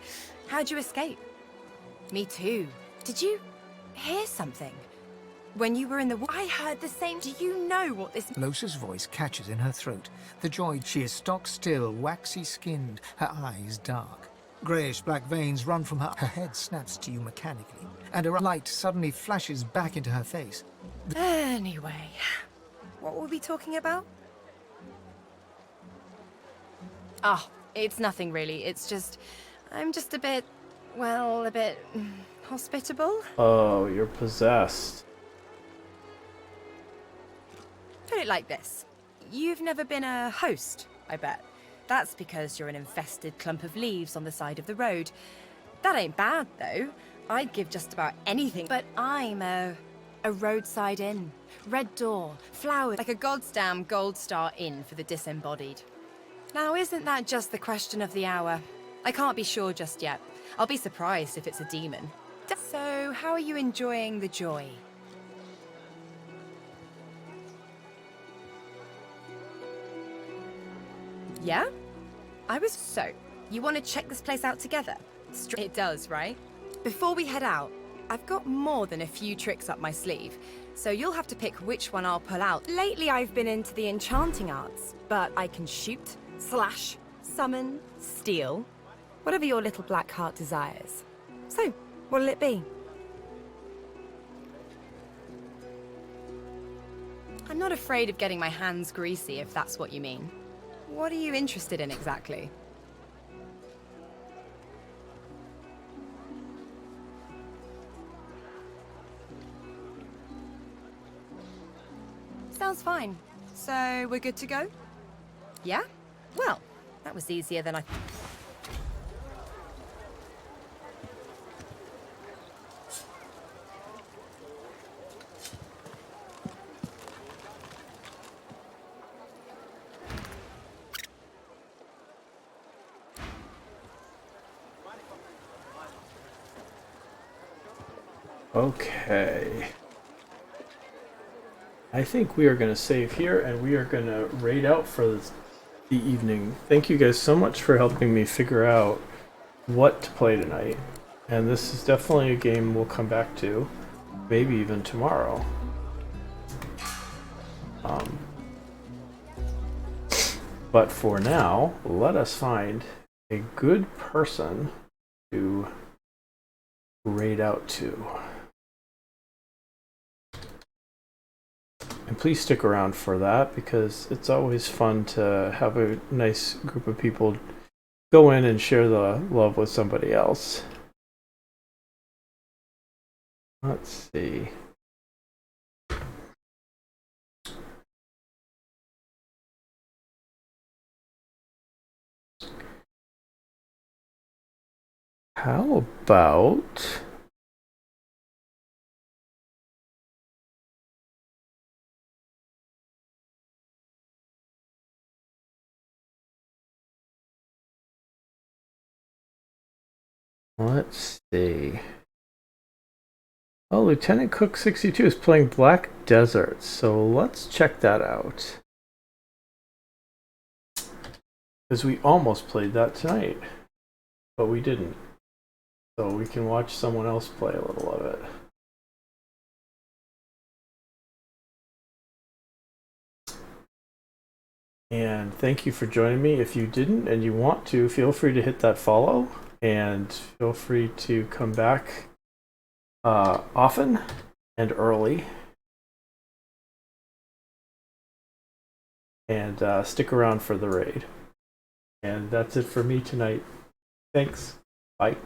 How'd you escape? Me too. Did you hear something? When you were in the... I heard the same. Do you know what this... Losa's voice catches in her throat. The joy, she is stock-still, waxy-skinned, her eyes dark. Greyish-black veins run from her. Her head snaps to you mechanically, and a light suddenly flashes back into her face. Anyway, what were we talking about? Oh, it's nothing really. It's just... I'm just a bit... well, a bit... hospitable? Oh, you're possessed. Put it like this. You've never been a host, I bet. That's because you're an infested clump of leaves on the side of the road. That ain't bad, though. I'd give just about anything. But I'm a roadside inn. Red door, flowers, like a goddamn gold star inn for the disembodied. Now, isn't that just the question of the hour? I can't be sure just yet. I'll be surprised if it's a demon. So, how are you enjoying the joy? Yeah? I was... So, you want to check this place out together? It does, right? Before we head out, I've got more than a few tricks up my sleeve, so you'll have to pick which one I'll pull out. Lately I've been into the enchanting arts, but I can shoot, slash, summon, steal, whatever your little black heart desires. So, what'll it be? I'm not afraid of getting my hands greasy, if that's what you mean. What are you interested in exactly? Sounds fine. So, we're good to go? Yeah? Well, that was easier than I... Okay. I think we are going to save here and we are going to raid out for the evening. Thank you guys so much for helping me figure out what to play tonight. And this is definitely a game we'll come back to, maybe even tomorrow. But for now, let us find a good person to raid out to. And please stick around for that, because it's always fun to have a nice group of people go in and share the love with somebody else. Let's see. How about... Let's see. Oh, Lieutenant Cook 62 is playing Black Desert, so let's check that out. Because we almost played that tonight, but we didn't. So we can watch someone else play a little of it. And thank you for joining me. If you didn't and you want to, feel free to hit that follow, and feel free to come back often and early. And stick around for the raid. And that's it for me tonight. Thanks. Bye.